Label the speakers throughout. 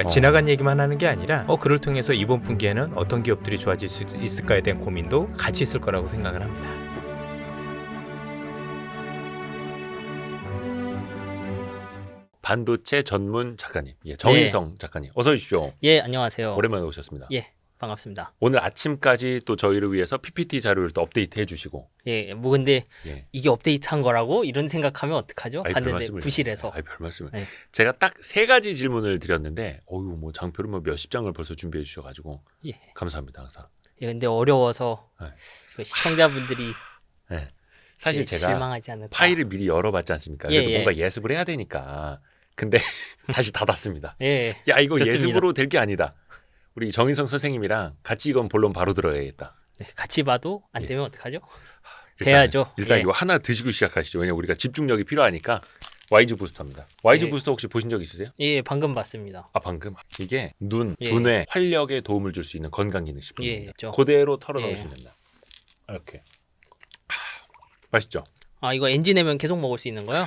Speaker 1: 그러니까 지나간 얘기만 하는 게 아니라 그를 통해서 이번 분기에는 어떤 기업들이 좋아질 수 있을까에 대한 고민도 같이 있을 거라고 생각을 합니다.
Speaker 2: 반도체 전문 작가님, 정인성 작가님, 어서 오십시오.
Speaker 3: 예, 안녕하세요.
Speaker 2: 오랜만에 오셨습니다.
Speaker 3: 예, 반갑습니다.
Speaker 2: 오늘 아침까지 또 저희를 위해서 PPT 자료를 또 업데이트해 주시고.
Speaker 3: 예, 뭐 근데 이게 업데이트한 거라고 이런 생각하면 어떡하죠? 봤는데 부실해서.
Speaker 2: 별 말씀을. 제가 딱 3가지 질문을 드렸는데, 뭐 장표를 몇십 장을 벌써 준비해 주셔가지고 감사합니다 항상.
Speaker 3: 예, 근데 어려워서 그 시청자분들이
Speaker 2: 사실 제가
Speaker 3: 실망하지 않을까.
Speaker 2: 파일을 미리 열어봤지 않습니까? 그래도 뭔가 예습을 해야 되니까. 근데 다시 닫았습니다. 야, 이거 좋습니다. 예습으로 될 게 아니다. 우리 정인성 선생님이랑 같이 이건 본론 바로 들어야겠다.
Speaker 3: 네, 같이 봐도 안 되면 어떡하죠? 돼야죠.
Speaker 2: 일단 이거 하나 드시고 시작하시죠. 왜냐면 우리가 집중력이 필요하니까. YG 부스터입니다. YG 부스터 혹시 보신 적 있으세요?
Speaker 3: 예, 방금 봤습니다.
Speaker 2: 방금? 이게 두뇌 활력에 도움을 줄 수 있는 건강기능식품입니다. 그대로 털어넣으시면 된다. 이렇게. 맛있죠?
Speaker 3: 이거 엔진내면 계속 먹을 수 있는 거요?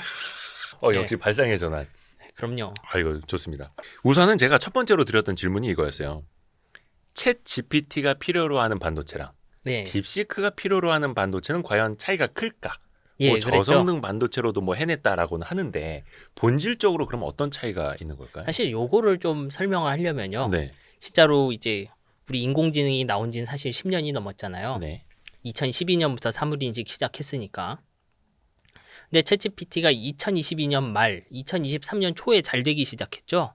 Speaker 2: 역시 발상의 전환.
Speaker 3: 그럼요.
Speaker 2: 이거 좋습니다. 우선은 제가 첫 번째로 드렸던 질문이 이거였어요. 챗 GPT가 필요로 하는 반도체랑 딥시크가 필요로 하는 반도체는 과연 차이가 클까? 저성능 반도체로도 해냈다라고는 하는데 본질적으로 그럼 어떤 차이가 있는 걸까요?
Speaker 3: 사실 요거를 좀 설명을 하려면요. 진짜로 이제 우리 인공지능이 나온 지는 사실 10년이 넘었잖아요. 2012년부터 사물인식 시작했으니까. 근데 챗GPT가 2022년 말, 2023년 초에 잘 되기 시작했죠.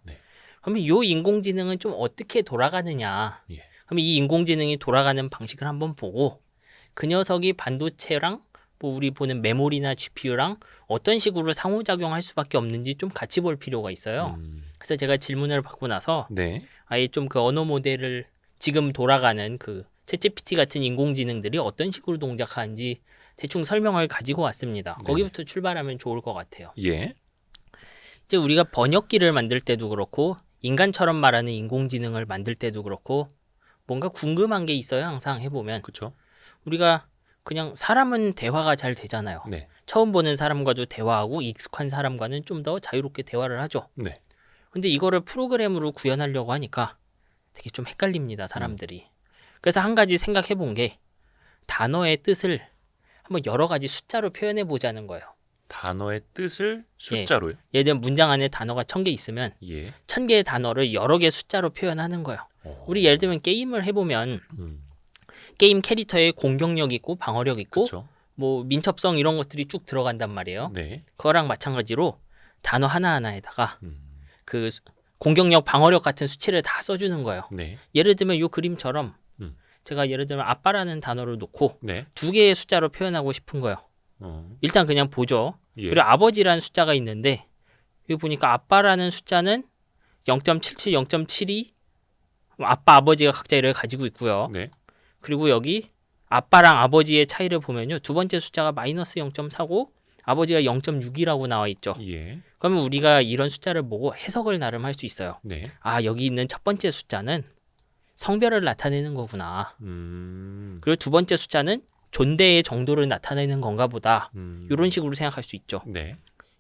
Speaker 3: 그러면 이 인공지능은 좀 어떻게 돌아가느냐. 그러면 이 인공지능이 돌아가는 방식을 한번 보고 그 녀석이 반도체랑 우리 보는 메모리나 GPU랑 어떤 식으로 상호작용할 수밖에 없는지 좀 같이 볼 필요가 있어요. 그래서 제가 질문을 받고 나서 아예 좀 그 언어 모델을 지금 돌아가는 그 챗GPT 같은 인공지능들이 어떤 식으로 동작하는지 대충 설명을 가지고 왔습니다. 거기부터 출발하면 좋을 것 같아요. 이제 우리가 번역기를 만들 때도 그렇고 인간처럼 말하는 인공지능을 만들 때도 그렇고 뭔가 궁금한 게 있어요. 항상 해보면.
Speaker 2: 그렇죠.
Speaker 3: 우리가 그냥 사람은 대화가 잘 되잖아요. 처음 보는 사람과도 대화하고 익숙한 사람과는 좀 더 자유롭게 대화를 하죠. 근데 이거를 프로그램으로 구현하려고 하니까 되게 좀 헷갈립니다. 사람들이. 그래서 한 가지 생각해 본 게 단어의 뜻을 한번 여러 가지 숫자로 표현해 보자는 거예요.
Speaker 2: 단어의 뜻을 숫자로요?
Speaker 3: 예를 들면 문장 안에 단어가 1000개 있으면 1000개의 단어를 여러 개 숫자로 표현하는 거예요. 우리 예를 들면 게임을 해보면 게임 캐릭터에 공격력 있고 방어력 있고 뭐 민첩성 이런 것들이 쭉 들어간단 말이에요. 그거랑 마찬가지로 단어 하나하나에다가 그 공격력, 방어력 같은 수치를 다 써주는 거예요. 예를 들면 이 그림처럼 제가 예를 들면 아빠라는 단어를 놓고 2개의 숫자로 표현하고 싶은 거예요. 일단 그냥 보죠. 그리고 아버지라는 숫자가 있는데 여기 보니까 아빠라는 숫자는 0.77, 0.72 아빠, 아버지가 각자 이를 가지고 있고요. 그리고 여기 아빠랑 아버지의 차이를 보면요. 두 번째 숫자가 마이너스 0.49 아버지가 0.6이라고 나와 있죠. 그러면 우리가 이런 숫자를 보고 해석을 나름 할 수 있어요. 여기 있는 첫 번째 숫자는 성별을 나타내는 거구나. 그리고 두 번째 숫자는 존대의 정도를 나타내는 건가 보다. 이런 식으로 생각할 수 있죠.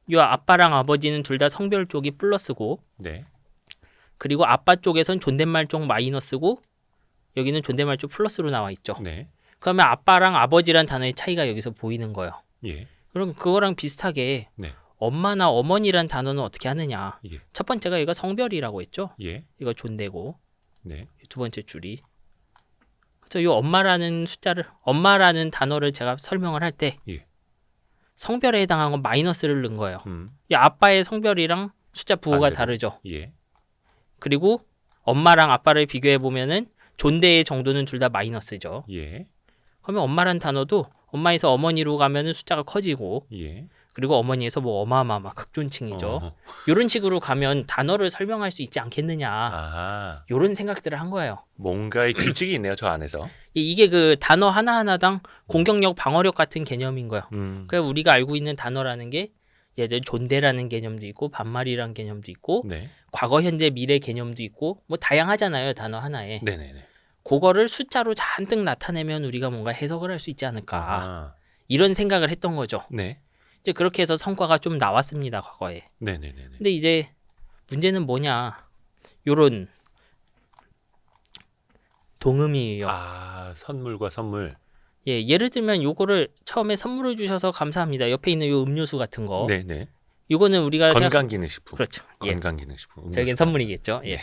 Speaker 3: 이 아빠랑 아버지는 둘 다 성별 쪽이 플러스고 그리고 아빠 쪽에선 존댓말 쪽 마이너스고 여기는 존댓말 쪽 플러스로 나와 있죠. 그러면 아빠랑 아버지란 단어의 차이가 여기서 보이는 거예요. 그럼 그거랑 비슷하게 엄마나 어머니란 단어는 어떻게 하느냐. 첫 번째가 이거 성별이라고 했죠. 이거 존대고 두 번째 줄이. 그래서 이 엄마라는 숫자를 엄마라는 단어를 제가 설명을 할 때 성별에 해당하는 건 마이너스를 넣은 거예요. 이 아빠의 성별이랑 숫자 부호가 다르죠. 그리고 엄마랑 아빠를 비교해 보면은 존대의 정도는 둘 다 마이너스죠. 그러면 엄마란 단어도 엄마에서 어머니로 가면은 숫자가 커지고 그리고 어머니에서 뭐 어마어마 막 극존칭이죠. 이런 식으로 가면 단어를 설명할 수 있지 않겠느냐. 이런 생각들을 한 거예요.
Speaker 2: 뭔가의 규칙이 있네요. 저 안에서.
Speaker 3: 이게 그 단어 하나하나당 공격력, 방어력 같은 개념인 거예요. 그러니까 우리가 알고 있는 단어라는 게 예를 들어 존대라는 개념도 있고 반말이라는 개념도 있고 과거, 현재, 미래 개념도 있고 뭐 다양하잖아요. 단어 하나에. 그거를 숫자로 잔뜩 나타내면 우리가 뭔가 해석을 할 수 있지 않을까. 이런 생각을 했던 거죠. 이제 그렇게 해서 성과가 좀 나왔습니다. 과거에. 근데 이제 문제는 뭐냐. 요런 동음이에요.
Speaker 2: 선물과 선물.
Speaker 3: 예, 예를 들면 요거를 처음에 선물을 주셔서 감사합니다. 옆에 있는 요 음료수 같은 거.
Speaker 2: 네네.
Speaker 3: 요거는 우리가
Speaker 2: 건강기능식품.
Speaker 3: 그렇죠.
Speaker 2: 건강기능식품.
Speaker 3: 저에겐 선물이겠죠. 예.
Speaker 2: 네.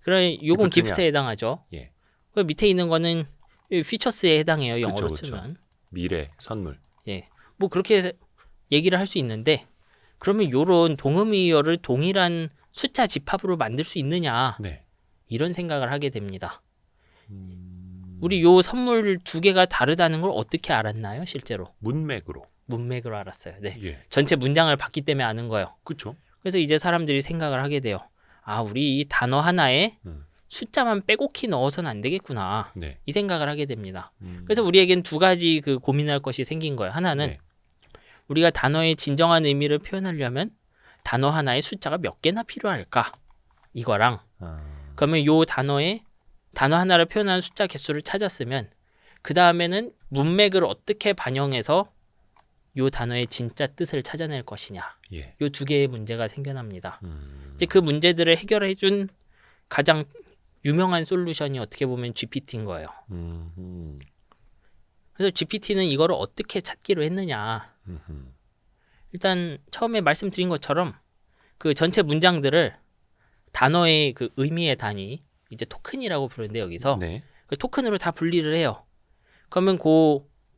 Speaker 3: 그럼 요건
Speaker 2: 기프트냐?
Speaker 3: 기프트에 해당하죠.
Speaker 2: 예.
Speaker 3: 그 밑에 있는 거는 피처스에 해당해요. 영어로
Speaker 2: 그쵸.
Speaker 3: 쓰면.
Speaker 2: 미래, 선물.
Speaker 3: 예. 뭐 그렇게 얘기를 할 수 있는데 그러면 요런 동음이어를 동일한 숫자 집합으로 만들 수 있느냐?
Speaker 2: 네.
Speaker 3: 이런 생각을 하게 됩니다. 우리 요 선물 두 개가 다르다는 걸 어떻게 알았나요, 실제로? 문맥으로 알았어요. 네.
Speaker 2: 예.
Speaker 3: 전체 문장을 봤기 때문에 아는 거예요.
Speaker 2: 그렇죠.
Speaker 3: 그래서 이제 사람들이 생각을 하게 돼요. 우리 이 단어 하나에 숫자만 빼곡히 넣어서는 안 되겠구나.
Speaker 2: 네.
Speaker 3: 이 생각을 하게 됩니다. 그래서 우리에겐 두 가지 그 고민할 것이 생긴 거예요. 하나는
Speaker 2: 네.
Speaker 3: 우리가 단어의 진정한 의미를 표현하려면 단어 하나에 숫자가 몇 개나 필요할까? 이거랑 그러면 요 단어 하나를 표현하는 숫자 개수를 찾았으면 그 다음에는 문맥을 어떻게 반영해서 요 단어의 진짜 뜻을 찾아낼 것이냐.
Speaker 2: 예.
Speaker 3: 요 두 개의 문제가 생겨납니다. 이제 그 문제들을 해결해준 가장 유명한 솔루션이 어떻게 보면 GPT인 거예요. 그래서 GPT는 이거를 어떻게 찾기로 했느냐. 일단 처음에 말씀드린 것처럼 그 전체 문장들을 단어의 그 의미의 단위, 이제 토큰이라고 부르는데 여기서
Speaker 2: 네.
Speaker 3: 그 토큰으로 다 분리를 해요. 그러면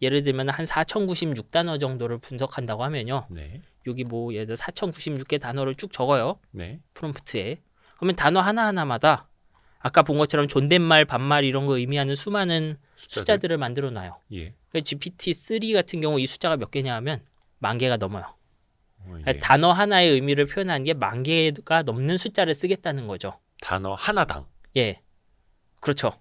Speaker 3: 예를 들면 한 4096단어 정도를 분석한다고 하면요.
Speaker 2: 네.
Speaker 3: 여기 뭐 예를 들어 4096개 단어를 쭉 적어요.
Speaker 2: 네.
Speaker 3: 프롬프트에. 그러면 단어 하나하나마다 아까 본 것처럼 존댓말, 반말 이런 거 의미하는 수많은 숫자들을 만들어 놔요.
Speaker 2: 예.
Speaker 3: GPT-3 같은 경우 이 숫자가 몇 개냐 하면 10,000개가 넘어요.
Speaker 2: 예.
Speaker 3: 단어 하나의 의미를 표현하는 게 10,000개가 넘는 숫자를 쓰겠다는 거죠.
Speaker 2: 단어 하나당.
Speaker 3: 예. 그렇죠.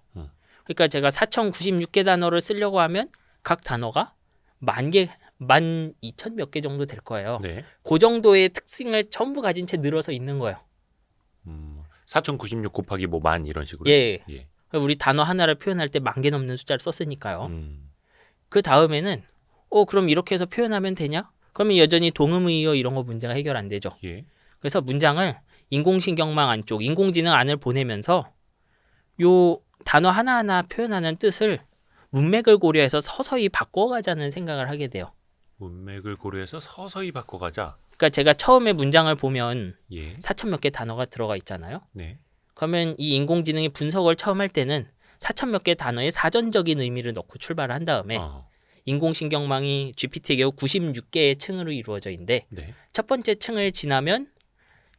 Speaker 3: 그러니까 제가 4096개 단어를 쓰려고 하면 각 단어가 10,000개, 12,000 몇 개 정도 될 거예요.
Speaker 2: 네.
Speaker 3: 그 정도의 특징을 전부 가진 채 늘어서 있는 거예요.
Speaker 2: 4096 곱하기 뭐 만 이런 식으로.
Speaker 3: 예.
Speaker 2: 예.
Speaker 3: 우리 단어 하나를 표현할 때 10,000개 넘는 숫자를 썼으니까요. 그 다음에는 그럼 이렇게 해서 표현하면 되냐? 그러면 여전히 동음의어 이런 거 문제가 해결 안 되죠.
Speaker 2: 예.
Speaker 3: 그래서 문장을 인공신경망 안쪽, 인공지능 안을 보내면서 요 단어 하나하나 표현하는 뜻을 문맥을 고려해서 서서히 바꿔가자는 생각을 하게 돼요.
Speaker 2: 문맥을 고려해서 서서히 바꿔가자.
Speaker 3: 그러니까 제가 처음에 문장을 보면
Speaker 2: 예.
Speaker 3: 4,000 몇 개 단어가 들어가 있잖아요.
Speaker 2: 네.
Speaker 3: 그러면 이 인공지능이 분석을 처음 할 때는 4,000 몇 개 단어의 사전적인 의미를 넣고 출발을 한 다음에 인공신경망이 GPT의 경우 96개의 층으로 이루어져 있는데
Speaker 2: 네.
Speaker 3: 첫 번째 층을 지나면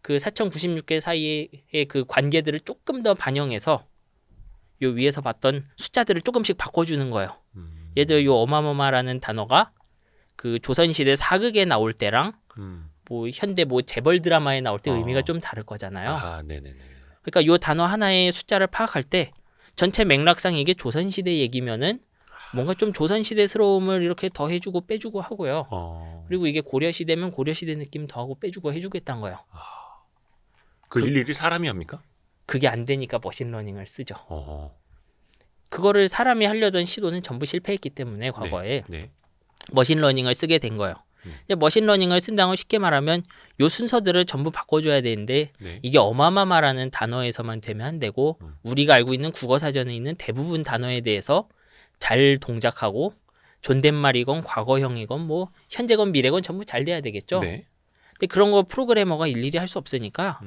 Speaker 3: 그 4,096개 사이의 그 관계들을 조금 더 반영해서 요 위에서 봤던 숫자들을 조금씩 바꿔주는 거예요. 예를 들어 요 어마어마라는 단어가 그 조선시대 사극에 나올 때랑 뭐 현대 뭐 재벌 드라마에 나올 때 의미가 좀 다를 거잖아요.
Speaker 2: 네네네.
Speaker 3: 그러니까 요 단어 하나의 숫자를 파악할 때 전체 맥락상 이게 조선시대 얘기면은 뭔가 좀 조선시대스러움을 이렇게 더해주고 빼주고 하고요. 그리고 이게 고려시대면 고려시대 느낌 더하고 빼주고 해주겠다는 거예요.
Speaker 2: 그 일일이 사람이 합니까?
Speaker 3: 그게 안 되니까 머신러닝을 쓰죠. 그거를 사람이 하려던 시도는 전부 실패했기 때문에 과거에
Speaker 2: 네.
Speaker 3: 머신러닝을 쓰게 된 거예요. 이제 머신러닝을 쓴다고 쉽게 말하면 요 순서들을 전부 바꿔줘야 되는데 이게 어마마마라는 단어에서만 되면 안 되고 우리가 알고 있는 국어사전에 있는 대부분 단어에 대해서 잘 동작하고 존댓말이건 과거형이건 뭐 현재건 미래건 전부 잘 돼야 되겠죠.
Speaker 2: 네.
Speaker 3: 근데 그런 거 프로그래머가 일일이 할 수 없으니까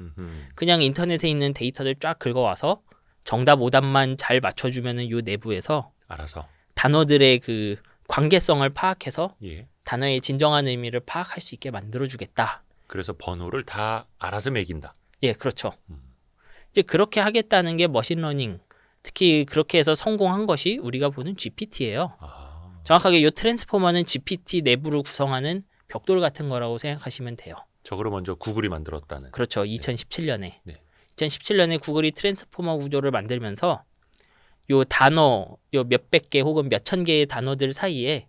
Speaker 3: 그냥 인터넷에 있는 데이터를 쫙 긁어와서 정답 오답만 잘 맞춰주면은 요 내부에서
Speaker 2: 알아서
Speaker 3: 단어들의 그 관계성을 파악해서
Speaker 2: 예.
Speaker 3: 단어의 진정한 의미를 파악할 수 있게 만들어주겠다.
Speaker 2: 그래서 번호를 다 알아서 매긴다.
Speaker 3: 예, 그렇죠. 이제 그렇게 하겠다는 게 머신러닝. 특히 그렇게 해서 성공한 것이 우리가 보는 GPT예요. 정확하게 이 트랜스포머는 GPT 내부를 구성하는 벽돌 같은 거라고 생각하시면 돼요.
Speaker 2: 저거를 먼저 구글이 만들었다는.
Speaker 3: 그렇죠. 2017년에.
Speaker 2: 네.
Speaker 3: 2017년에 구글이 트랜스포머 구조를 만들면서 요 단어, 요 몇백 개 혹은 몇천 개의 단어들 사이에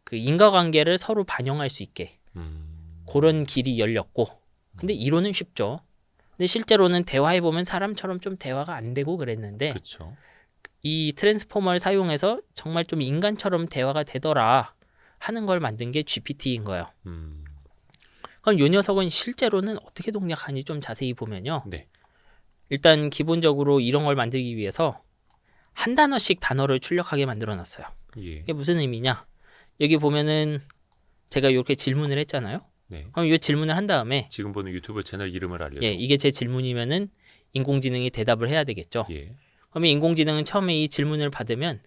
Speaker 3: 그 인과관계를 서로 반영할 수 있게 그런 길이 열렸고, 근데 이론은 쉽죠. 근데 실제로는 대화해보면 사람처럼 좀 대화가 안 되고 그랬는데
Speaker 2: 그렇죠.
Speaker 3: 이 트랜스포머를 사용해서 정말 좀 인간처럼 대화가 되더라 하는 걸 만든 게 GPT인 거예요. 그럼 요 녀석은 실제로는 어떻게 동작하는지 좀 자세히 보면요.
Speaker 2: 네.
Speaker 3: 일단 기본적으로 이런 걸 만들기 위해서 한 단어씩 단어를 출력하게 만들어놨어요. 이게 무슨 의미냐? 여기 보면은 제가 이렇게 질문을 했잖아요. 그럼 이 질문을 한 다음에
Speaker 2: 지금 보는 유튜브 채널 이름을 알려줘.
Speaker 3: 이게 제 질문이면은 인공지능이 대답을 해야 되겠죠. 그러면 인공지능은 처음에 이 질문을 받으면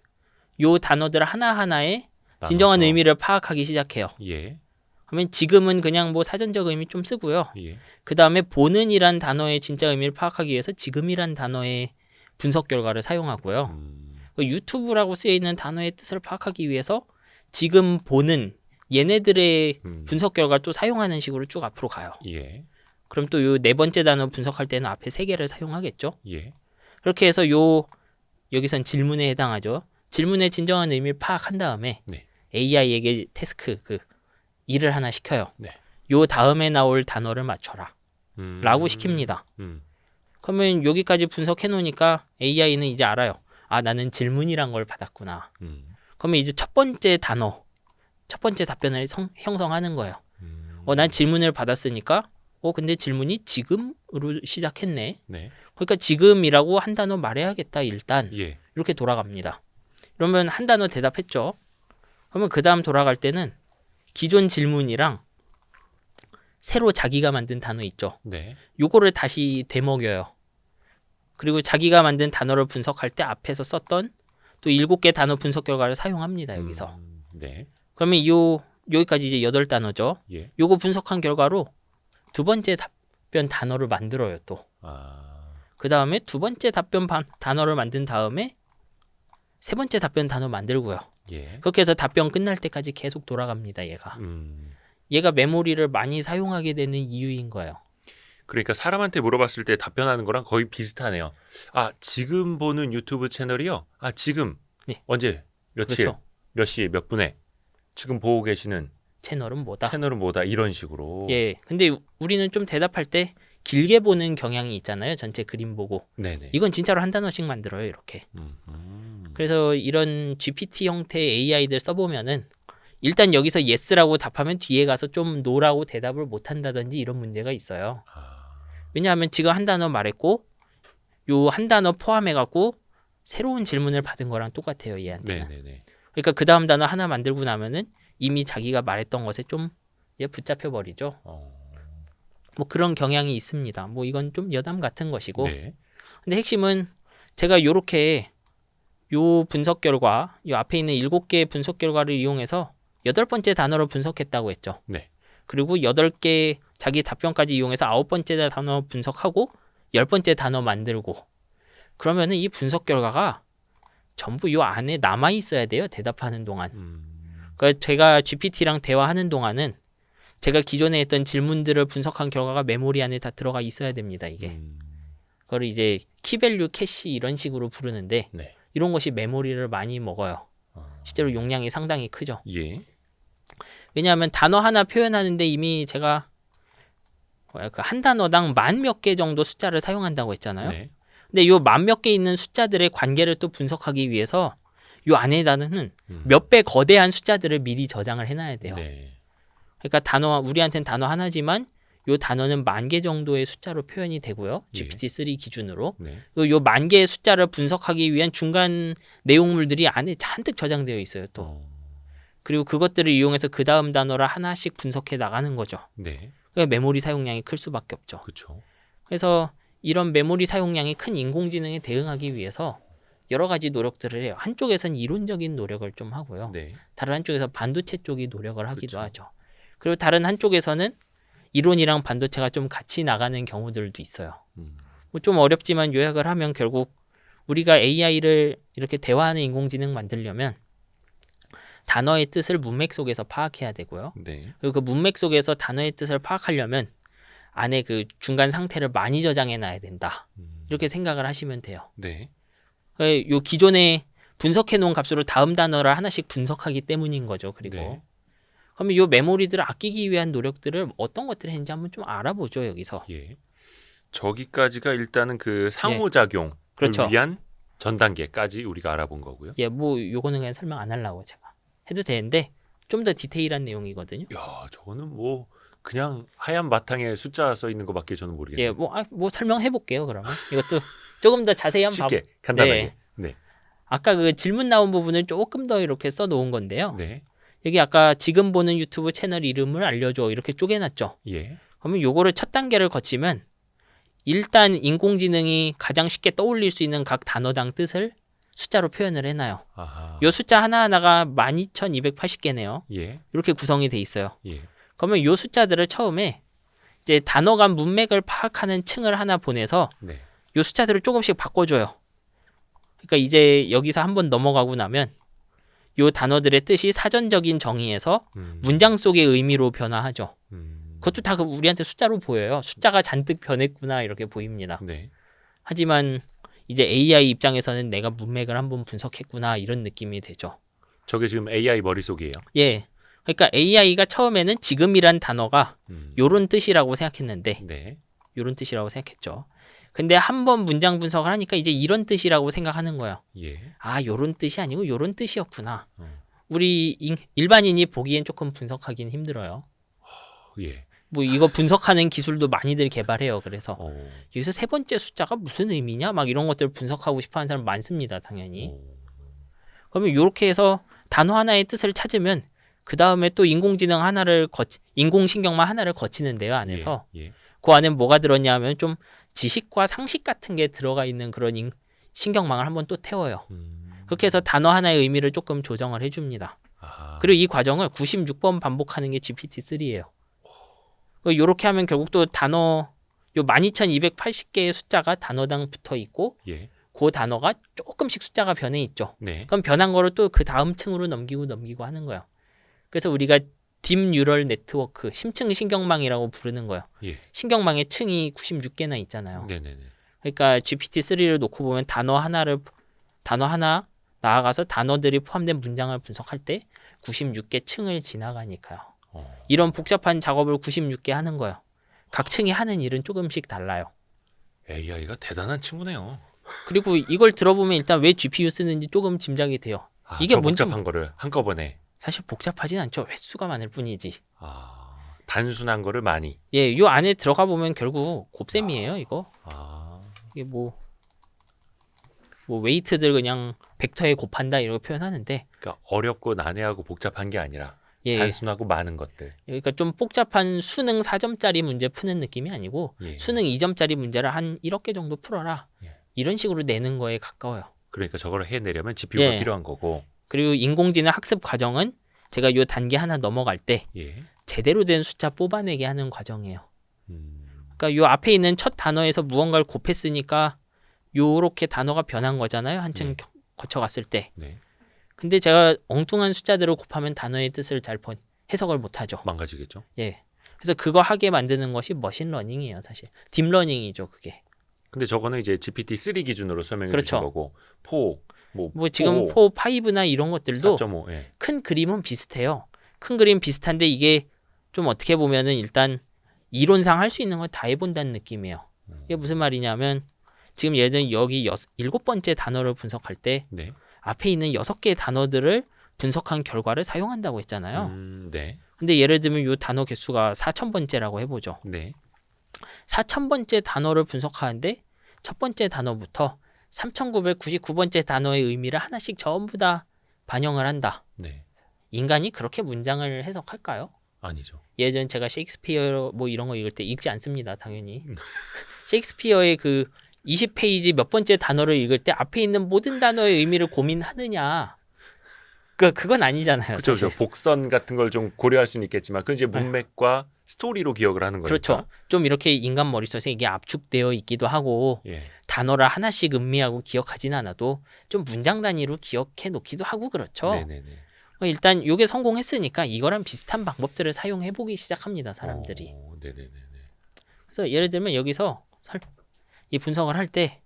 Speaker 3: 요 단어들 하나하나의 진정한 의미를 파악하기 시작해요. 그러면 지금은 그냥 뭐 사전적 의미 좀 쓰고요. 그 다음에 보는이란 단어의 진짜 의미를 파악하기 위해서 지금이란 단어의 분석 결과를 사용하고요. 유튜브라고 쓰여 있는 단어의 뜻을 파악하기 위해서 지금 보는 얘네들의 분석 결과를 또 사용하는 식으로 쭉 앞으로 가요. 그럼 또 요 네 번째 단어 분석할 때는 앞에 세 개를 사용하겠죠. 그렇게 해서 여기선 질문에 해당하죠. 질문의 진정한 의미를 파악한 다음에 AI에게 태스크 일을 하나 시켜요. 요 다음에 나올 단어를 맞춰라 라고 시킵니다. 그러면 여기까지 분석해 놓으니까 AI는 이제 알아요. 아, 나는 질문이란 걸 받았구나. 그러면 이제 첫 번째 답변을 형성하는 거예요. 난 질문을 받았으니까 근데 질문이 지금으로 시작했네. 그러니까 지금이라고 한 단어 말해야겠다 일단. 이렇게 돌아갑니다. 그러면 한 단어 대답했죠. 그러면 그 다음 돌아갈 때는 기존 질문이랑 새로 자기가 만든 단어 있죠. 요거를 다시 되먹여요. 그리고 자기가 만든 단어를 분석할 때 앞에서 썼던 또 7개 단어 분석 결과를 사용합니다. 여기서. 그러면 여기까지 이제 8단어죠. 요거 분석한 결과로 두 번째 답변 단어를 만들어요. 또. 그 다음에 두 번째 답변 단어를 만든 다음에 세 번째 답변 단어 만들고요. 그렇게 해서 답변 끝날 때까지 계속 돌아갑니다. 얘가 메모리를 많이 사용하게 되는 이유인 거예요.
Speaker 2: 그러니까 사람한테 물어봤을 때 답변하는 거랑 거의 비슷하네요. 아, 지금 보는 유튜브 채널이요? 아, 지금 언제 며칠 몇 시에 몇 분에 지금 보고 계시는
Speaker 3: 채널은 뭐다
Speaker 2: 이런 식으로.
Speaker 3: 근데 우리는 좀 대답할 때 길게 보는 경향이 있잖아요. 전체 그림 보고. 이건 진짜로 한 단어씩 만들어요. 이렇게. 그래서 이런 GPT 형태의 AI들 써보면은 일단 여기서 yes라고 답하면 뒤에 가서 좀 no라고 대답을 못한다든지 이런 문제가 있어요. 왜냐하면 지금 한 단어 말했고 요 한 단어 포함해갖고 새로운 질문을 받은 거랑 똑같아요. 얘한테는. 그러니까 그 다음 단어 하나 만들고 나면은 이미 자기가 말했던 것에 좀 붙잡혀버리죠. 뭐 그런 경향이 있습니다. 뭐 이건 좀 여담 같은 것이고. 근데 핵심은 제가 요렇게 요 분석 결과, 요 앞에 있는 7개의 분석 결과를 이용해서 8번째 단어를 분석했다고 했죠. 그리고 8개 자기 답변까지 이용해서 9번째 단어 분석하고 10번째 단어 만들고 그러면은 이 분석 결과가 전부 요 안에 남아 있어야 돼요. 대답하는 동안. 그러니까 제가 GPT랑 대화하는 동안은 제가 기존에 했던 질문들을 분석한 결과가 메모리 안에 다 들어가 있어야 됩니다. 이게. 그걸 이제 키밸류 캐시 이런 식으로 부르는데 이런 것이 메모리를 많이 먹어요. 실제로 용량이 상당히 크죠. 왜냐하면 단어 하나 표현하는데 이미 제가 한 단어당 10,000몇 개 정도 숫자를 사용한다고 했잖아요. 근데 요 10,000몇 개 있는 숫자들의 관계를 또 분석하기 위해서 요 안에다는 몇 배 거대한 숫자들을 미리 저장을 해놔야 돼요. 그러니까 우리한테는 단어 하나지만 요 단어는 10,000개 정도의 숫자로 표현이 되고요. GPT-3 기준으로. 요 10,000개의 숫자를 분석하기 위한 중간 내용물들이 안에 잔뜩 저장되어 있어요. 또. 그리고 그것들을 이용해서 그 다음 단어를 하나씩 분석해 나가는 거죠. 그러니까 메모리 사용량이 클 수밖에 없죠. 그래서 이런 메모리 사용량이 큰 인공지능에 대응하기 위해서 여러 가지 노력들을 해요. 한쪽에선 이론적인 노력을 좀 하고요. 다른 한쪽에서 반도체 쪽이 노력을 하기도 하죠. 그리고 다른 한쪽에서는 이론이랑 반도체가 좀 같이 나가는 경우들도 있어요. 뭐 좀 어렵지만 요약을 하면 결국 우리가 AI를 이렇게 대화하는 인공지능 만들려면 단어의 뜻을 문맥 속에서 파악해야 되고요. 그리고 그 문맥 속에서 단어의 뜻을 파악하려면 안에 그 중간 상태를 많이 저장해 놔야 된다. 이렇게 생각을 하시면 돼요. 요 기존에 분석해 놓은 값으로 다음 단어를 하나씩 분석하기 때문인 거죠. 그리고 그러면 요 메모리들을 아끼기 위한 노력들을 어떤 것들을 했는지 한번 좀 알아보죠. 여기서.
Speaker 2: 저기까지가 일단은 그 상호작용을 위한 전 단계까지 우리가 알아본 거고요.
Speaker 3: 뭐 요거는 그냥 설명 안 하려고 제가 해도 되는데 좀 더 디테일한 내용이거든요.
Speaker 2: 야, 저거는 뭐 그냥 하얀 바탕에 숫자 써 있는 거밖에 저는 모르겠네요.
Speaker 3: 예, 뭐 설명해 볼게요. 그러면 이것도 조금 더 자세히 한번
Speaker 2: 쉽게 간단하게. 네.
Speaker 3: 아까 그 질문 나온 부분을 조금 더 이렇게 써 놓은 건데요.
Speaker 2: 네.
Speaker 3: 여기 아까 지금 보는 유튜브 채널 이름을 알려줘 이렇게 쪼개놨죠.
Speaker 2: 예.
Speaker 3: 그러면 요거를 첫 단계를 거치면 일단 인공지능이 가장 쉽게 떠올릴 수 있는 각 단어당 뜻을 숫자로 표현을 해놔요.
Speaker 2: 아하.
Speaker 3: 요 숫자 하나하나가 12,280개네요.
Speaker 2: 예.
Speaker 3: 이렇게 구성이 돼 있어요.
Speaker 2: 예.
Speaker 3: 그러면 요 숫자들을 처음에 이제 단어 간 문맥을 파악하는 층을 하나 보내서
Speaker 2: 네.
Speaker 3: 요 숫자들을 조금씩 바꿔줘요. 그러니까 이제 여기서 한번 넘어가고 나면 요 단어들의 뜻이 사전적인 정의에서 문장 속의 의미로 변화하죠. 그것도 다 우리한테 숫자로 보여요. 숫자가 잔뜩 변했구나 이렇게 보입니다.
Speaker 2: 네.
Speaker 3: 하지만 이제 AI 입장에서는 내가 문맥을 한번 분석했구나 이런 느낌이 되죠.
Speaker 2: 저게 지금 AI 머릿속이에요?
Speaker 3: 예. 그러니까 AI가 처음에는 지금이란 단어가 요런 뜻이라고 생각했는데
Speaker 2: 네.
Speaker 3: 요런 뜻이라고 생각했죠. 근데 한번 문장 분석을 하니까 이제 이런 뜻이라고 생각하는 거예요.
Speaker 2: 예.
Speaker 3: 아, 요런 뜻이 아니고 요런 뜻이었구나. 우리 일반인이 보기엔 조금 분석하기는 힘들어요.
Speaker 2: 예.
Speaker 3: 뭐 이거 분석하는 기술도 많이들 개발해요. 그래서
Speaker 2: 오.
Speaker 3: 여기서 세 번째 숫자가 무슨 의미냐? 막 이런 것들 분석하고 싶어 하는 사람 많습니다. 당연히. 그러면 이렇게 해서 단어 하나의 뜻을 찾으면 그 다음에 또 인공신경만 하나를 거치는데요. 안에서.
Speaker 2: 예.
Speaker 3: 그 안에 뭐가 들었냐 하면 좀 지식과 상식 같은 게 들어가 있는 그런 신경망을 한번 또 태워요. 그렇게 해서 단어 하나의 의미를 조금 조정을 해줍니다.
Speaker 2: 아하.
Speaker 3: 그리고 이 과정을 96번 반복하는 게 GPT-3예요. 이렇게 하면 결국 또 단어 요 12,280개의 숫자가 단어당 붙어 있고
Speaker 2: 예.
Speaker 3: 그 단어가 조금씩 숫자가 변해 있죠.
Speaker 2: 네.
Speaker 3: 그럼 변한 거를 또 그 다음 층으로 넘기고 하는 거예요. 그래서 우리가 딥 뉴럴 네트워크, 심층 신경망이라고 부르는 거예요.
Speaker 2: 예.
Speaker 3: 신경망의 층이 96개나 있잖아요.
Speaker 2: 네네네.
Speaker 3: 그러니까 GPT-3를 놓고 보면 단어 하나 나아가서 단어들이 포함된 문장을 분석할 때 96개 층을 지나가니까요. 이런 복잡한 작업을 96개 하는 거예요. 각 층이 하는 일은 조금씩 달라요.
Speaker 2: AI가 대단한 친구네요.
Speaker 3: 그리고 이걸 들어보면 일단 왜 GPU 쓰는지 조금 짐작이 돼요. 이게 뭔지
Speaker 2: 복잡한 거를 한꺼번에.
Speaker 3: 사실 복잡하진 않죠. 횟수가 많을 뿐이지.
Speaker 2: 단순한 거를 많이.
Speaker 3: 예, 요 안에 들어가 보면 결국 곱셈이에요, 이거. 이게 뭐 웨이트들 그냥 벡터에 곱한다 이렇게 표현하는데.
Speaker 2: 그러니까 어렵고 난해하고 복잡한 게 아니라
Speaker 3: 예,
Speaker 2: 단순하고 많은 것들.
Speaker 3: 그러니까 좀 복잡한 수능 4점짜리 문제 푸는 느낌이 아니고
Speaker 2: 예.
Speaker 3: 수능 2점짜리 문제를 한 1억 개 정도 풀어라.
Speaker 2: 예.
Speaker 3: 이런 식으로 내는 거에 가까워요.
Speaker 2: 그러니까 저걸 해내려면 GPU가
Speaker 3: 예.
Speaker 2: 필요한 거고.
Speaker 3: 그리고 인공지능 학습 과정은 제가 요 단계 하나 넘어갈 때
Speaker 2: 예.
Speaker 3: 제대로 된 숫자 뽑아내게 하는 과정이에요. 그러니까 요 앞에 있는 첫 단어에서 무언가를 곱했으니까 요렇게 단어가 변한 거잖아요. 한층 거쳐갔을 때.
Speaker 2: 네.
Speaker 3: 근데 제가 엉뚱한 숫자대로 곱하면 단어의 뜻을 잘 해석을 못하죠.
Speaker 2: 망가지겠죠.
Speaker 3: 예. 그래서 그거 하게 만드는 것이 머신러닝이에요, 사실. 딥러닝이죠, 그게.
Speaker 2: 근데 저거는 이제 GPT-3 기준으로 설명해
Speaker 3: 그렇죠.
Speaker 2: 주신 거고, 4,
Speaker 3: 뭐 지금 4, 5나 이런 것들도
Speaker 2: 4.5, 예.
Speaker 3: 큰 그림은 비슷해요. 큰 그림 비슷한데 이게 좀 어떻게 보면은 일단 이론상 할 수 있는 걸 다 해본다는 느낌이에요. 이게 무슨 말이냐면 지금 예를 들면 여기 7번째 단어를 분석할 때
Speaker 2: 네.
Speaker 3: 앞에 있는 6개의 단어들을 분석한 결과를 사용한다고 했잖아요.
Speaker 2: 네.
Speaker 3: 근데 예를 들면 이 단어 개수가 4,000번째라고 해보죠.
Speaker 2: 네.
Speaker 3: 4,000번째 단어를 분석하는데 첫 번째 단어부터 3,999번째 단어의 의미를 하나씩 전부 다 반영을 한다.
Speaker 2: 네.
Speaker 3: 인간이 그렇게 문장을 해석할까요?
Speaker 2: 아니죠.
Speaker 3: 예전 제가 셰익스피어 뭐 이런 거 읽을 때 읽지 않습니다. 당연히. 셰익스피어의 그 20페이지 몇 번째 단어를 읽을 때 앞에 있는 모든 단어의 의미를 고민하느냐. 그건 아니잖아요.
Speaker 2: 그렇죠. 복선 같은 걸 좀 고려할 수는 있겠지만 그건 이제 문맥과 스토리로 기억을 하는 거니까.
Speaker 3: 그렇죠. 좀 이렇게 인간 머릿속에 이게 압축되어 있기도 하고
Speaker 2: 예.
Speaker 3: 단어를 하나씩 음미하고 기억하진 않아도 좀 문장 단위로 기억해 놓기도 하고 그렇죠.
Speaker 2: 네네네.
Speaker 3: 일단 이게 성공했으니까 이거랑 비슷한 방법들을 사용해 보기 시작합니다. 사람들이.
Speaker 2: 네네네.
Speaker 3: 그래서 예를 들면 여기서 이 분석을 할 때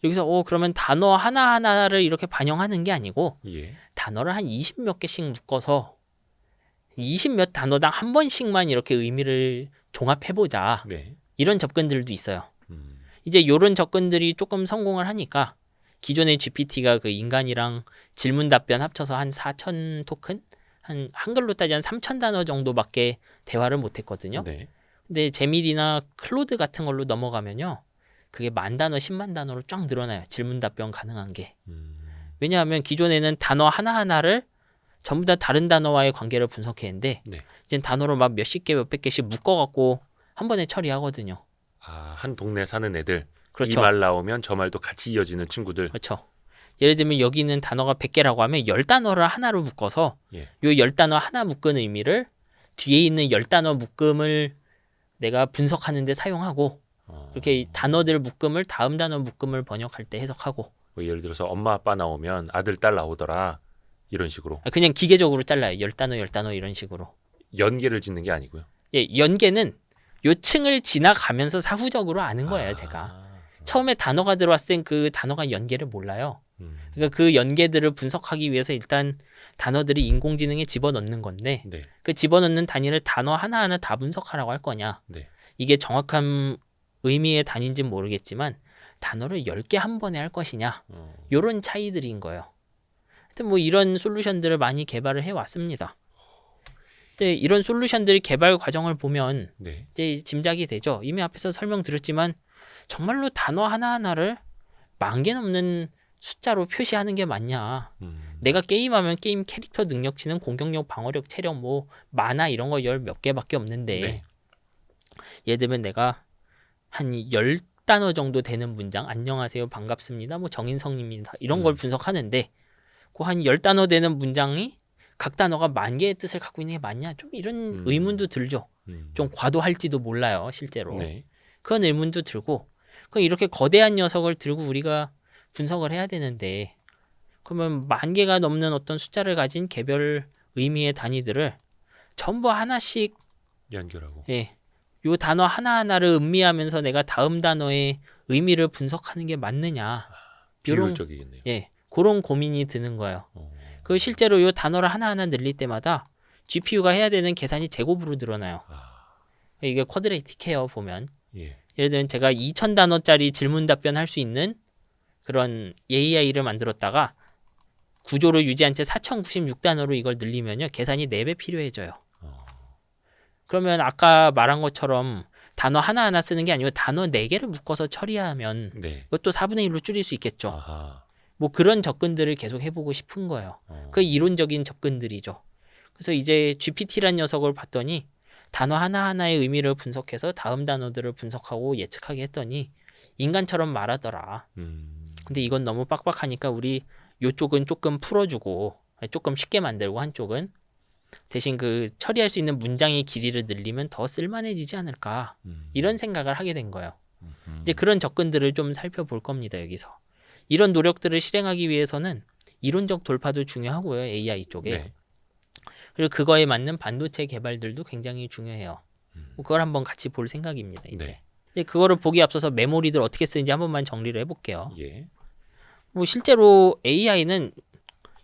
Speaker 3: 여기서 그러면 단어 하나하나를 이렇게 반영하는 게 아니고
Speaker 2: 예.
Speaker 3: 단어를 한 20몇 개씩 묶어서 20몇 단어당 한 번씩만 이렇게 의미를 종합해보자.
Speaker 2: 네.
Speaker 3: 이런 접근들도 있어요. 이제 이런 접근들이 조금 성공을 하니까 기존의 GPT가 그 인간이랑 질문 답변 합쳐서 한 4,000 토큰? 한 한글로 따지면 3,000단어 정도밖에 대화를 못 했거든요.
Speaker 2: 네.
Speaker 3: 근데 제밀이나 클로드 같은 걸로 넘어가면요. 그게 10,000단어, 100,000 단어로 쫙 늘어나요. 질문 답변 가능한 게. 왜냐하면 기존에는 단어 하나하나를 전부 다 다른 단어와의 관계를 분석했는데
Speaker 2: 네.
Speaker 3: 이제 단어로 막 몇십 개, 몇백 개씩 묶어갖고 한 번에 처리하거든요.
Speaker 2: 아, 한 동네 사는 애들.
Speaker 3: 그렇죠.
Speaker 2: 이 말 나오면 저 말도 같이 이어지는 친구들.
Speaker 3: 그렇죠. 예를 들면 여기 있는 단어가 100개라고 하면 10단어를 하나로 묶어서
Speaker 2: 예.
Speaker 3: 요 10단어 하나 묶은 의미를 뒤에 있는 10단어 묶음을 내가 분석하는 데 사용하고 이렇게 단어들 묶음을 다음 단어 묶음을 번역할 때 해석하고
Speaker 2: 뭐 예를 들어서 엄마 아빠 나오면 아들 딸 나오더라. 이런 식으로.
Speaker 3: 그냥 기계적으로 잘라요. 10단어 10단어 이런 식으로.
Speaker 2: 연계를 짓는 게 아니고요.
Speaker 3: 예, 연계는 요 층을 지나가면서 사후적으로 아는 거예요, 제가. 처음에 단어가 들어왔을 땐 그 단어가 연계를 몰라요. 그러니까 그 연계들을 분석하기 위해서 일단 단어들이 인공지능에 집어넣는 건데
Speaker 2: 네.
Speaker 3: 그 집어넣는 단위를 단어 하나하나 다 분석하라고 할 거냐.
Speaker 2: 네.
Speaker 3: 이게 정확한 의미의 단위인지는 모르겠지만 단어를 10개 한 번에 할 것이냐. 요런 차이들인 거예요. 하여튼 뭐 이런 솔루션들을 많이 개발을 해왔습니다. 근데 이런 솔루션들 개발 과정을 보면
Speaker 2: 네.
Speaker 3: 이제 짐작이 되죠. 이미 앞에서 설명드렸지만 정말로 단어 하나하나를 10,000개 넘는 숫자로 표시하는 게 맞냐. 내가 게임하면 게임 캐릭터 능력치는 공격력, 방어력, 체력, 뭐 만화 이런 거 10 몇 개밖에 없는데
Speaker 2: 네.
Speaker 3: 예를 들면 내가 한 10단어 정도 되는 문장 안녕하세요, 반갑습니다, 뭐 정인성입니다 이런 걸 분석하는데 그 한 10단어 되는 문장이 각 단어가 10,000개의 뜻을 갖고 있는 게 맞냐. 좀 이런 의문도 들죠. 좀 과도할지도 몰라요, 실제로.
Speaker 2: 네.
Speaker 3: 그런 의문도 들고 그럼 이렇게 거대한 녀석을 들고 우리가 분석을 해야 되는데 그러면 10,000개가 넘는 어떤 숫자를 가진 개별 의미의 단위들을 전부 하나씩
Speaker 2: 연결하고.
Speaker 3: 예, 요 단어 하나하나를 음미하면서 내가 다음 단어의 의미를 분석하는 게 맞느냐.
Speaker 2: 비효율적이겠네요.
Speaker 3: 예, 그런 고민이 드는 거예요. 그 실제로 요 단어를 하나하나 늘릴 때마다 GPU가 해야 되는 계산이 제곱으로 늘어나요. 이게 쿼드레이틱해요, 보면.
Speaker 2: 예.
Speaker 3: 예를 들면 제가 2,000단어짜리 질문 답변 할 수 있는 그런 AI를 만들었다가 구조를 유지한 채 4,096단어로 이걸 늘리면요, 계산이 4배 필요해져요. 그러면 아까 말한 것처럼 단어 하나하나 쓰는 게 아니고 단어 4개를 묶어서 처리하면
Speaker 2: 네.
Speaker 3: 그것도 4분의 1로 줄일 수 있겠죠.
Speaker 2: 아하.
Speaker 3: 뭐 그런 접근들을 계속 해보고 싶은 거예요. 그 이론적인 접근들이죠. 그래서 이제 GPT란 녀석을 봤더니 단어 하나하나의 의미를 분석해서 다음 단어들을 분석하고 예측하게 했더니 인간처럼 말하더라. 근데 이건 너무 빡빡하니까 우리 요쪽은 조금 풀어주고 조금 쉽게 만들고 한쪽은 대신 그 처리할 수 있는 문장의 길이를 늘리면 더 쓸만해지지 않을까. 이런 생각을 하게 된 거예요. 이제 그런 접근들을 좀 살펴볼 겁니다, 여기서. 이런 노력들을 실행하기 위해서는 이론적 돌파도 중요하고요, AI 쪽에.
Speaker 2: 네.
Speaker 3: 그리고 그거에 맞는 반도체 개발들도 굉장히 중요해요. 그걸 한번 같이 볼 생각입니다, 이제.
Speaker 2: 네.
Speaker 3: 이제 그거를 보기 앞서서 메모리들 어떻게 쓰는지 한 번만 정리를 해볼게요.
Speaker 2: 예.
Speaker 3: 뭐 실제로 AI는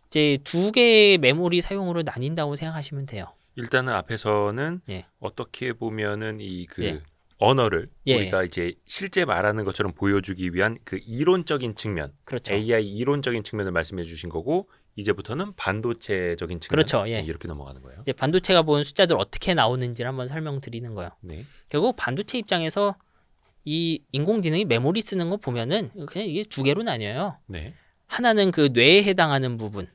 Speaker 3: 이제 2개의 메모리 사용으로 나뉜다고 생각하시면 돼요.
Speaker 2: 일단은 앞에서는
Speaker 3: 예.
Speaker 2: 어떻게 보면은 이 그
Speaker 3: 예.
Speaker 2: 언어를
Speaker 3: 예.
Speaker 2: 우리가 이제 실제 말하는 것처럼 보여주기 위한 그 이론적인 측면,
Speaker 3: 그렇죠.
Speaker 2: AI 이론적인 측면을 말씀해 주신 거고 이제부터는 반도체적인 측면,
Speaker 3: 그렇죠. 예.
Speaker 2: 이렇게 넘어가는 거예요.
Speaker 3: 이제 반도체가 보는 숫자들 어떻게 나오는지를 한번 설명드리는 거예요.
Speaker 2: 네.
Speaker 3: 결국 반도체 입장에서 이 인공지능이 메모리 쓰는 거 보면은 그냥 이게 2개로 나뉘어요.
Speaker 2: 네.
Speaker 3: 하나는 그 뇌에 해당하는 부분.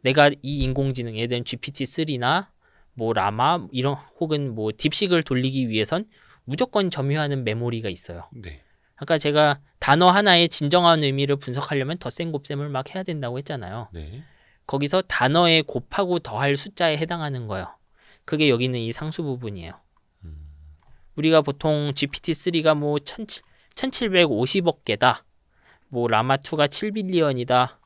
Speaker 3: 내가 이 인공지능, 예를 들면 GPT-3나 뭐 라마 이런 혹은 뭐 딥식을 돌리기 위해선 무조건 점유하는 메모리가 있어요.
Speaker 2: 네.
Speaker 3: 아까 제가 단어 하나의 진정한 의미를 분석하려면 덧셈 곱셈을 막 해야 된다고 했잖아요.
Speaker 2: 네.
Speaker 3: 거기서 단어에 곱하고 더할 숫자에 해당하는 거예요. 그게 여기 있는 이 상수 부분이에요. 우리가 보통 GPT-3가 뭐 1750억 개다. 뭐 라마2가 7빌리언이다.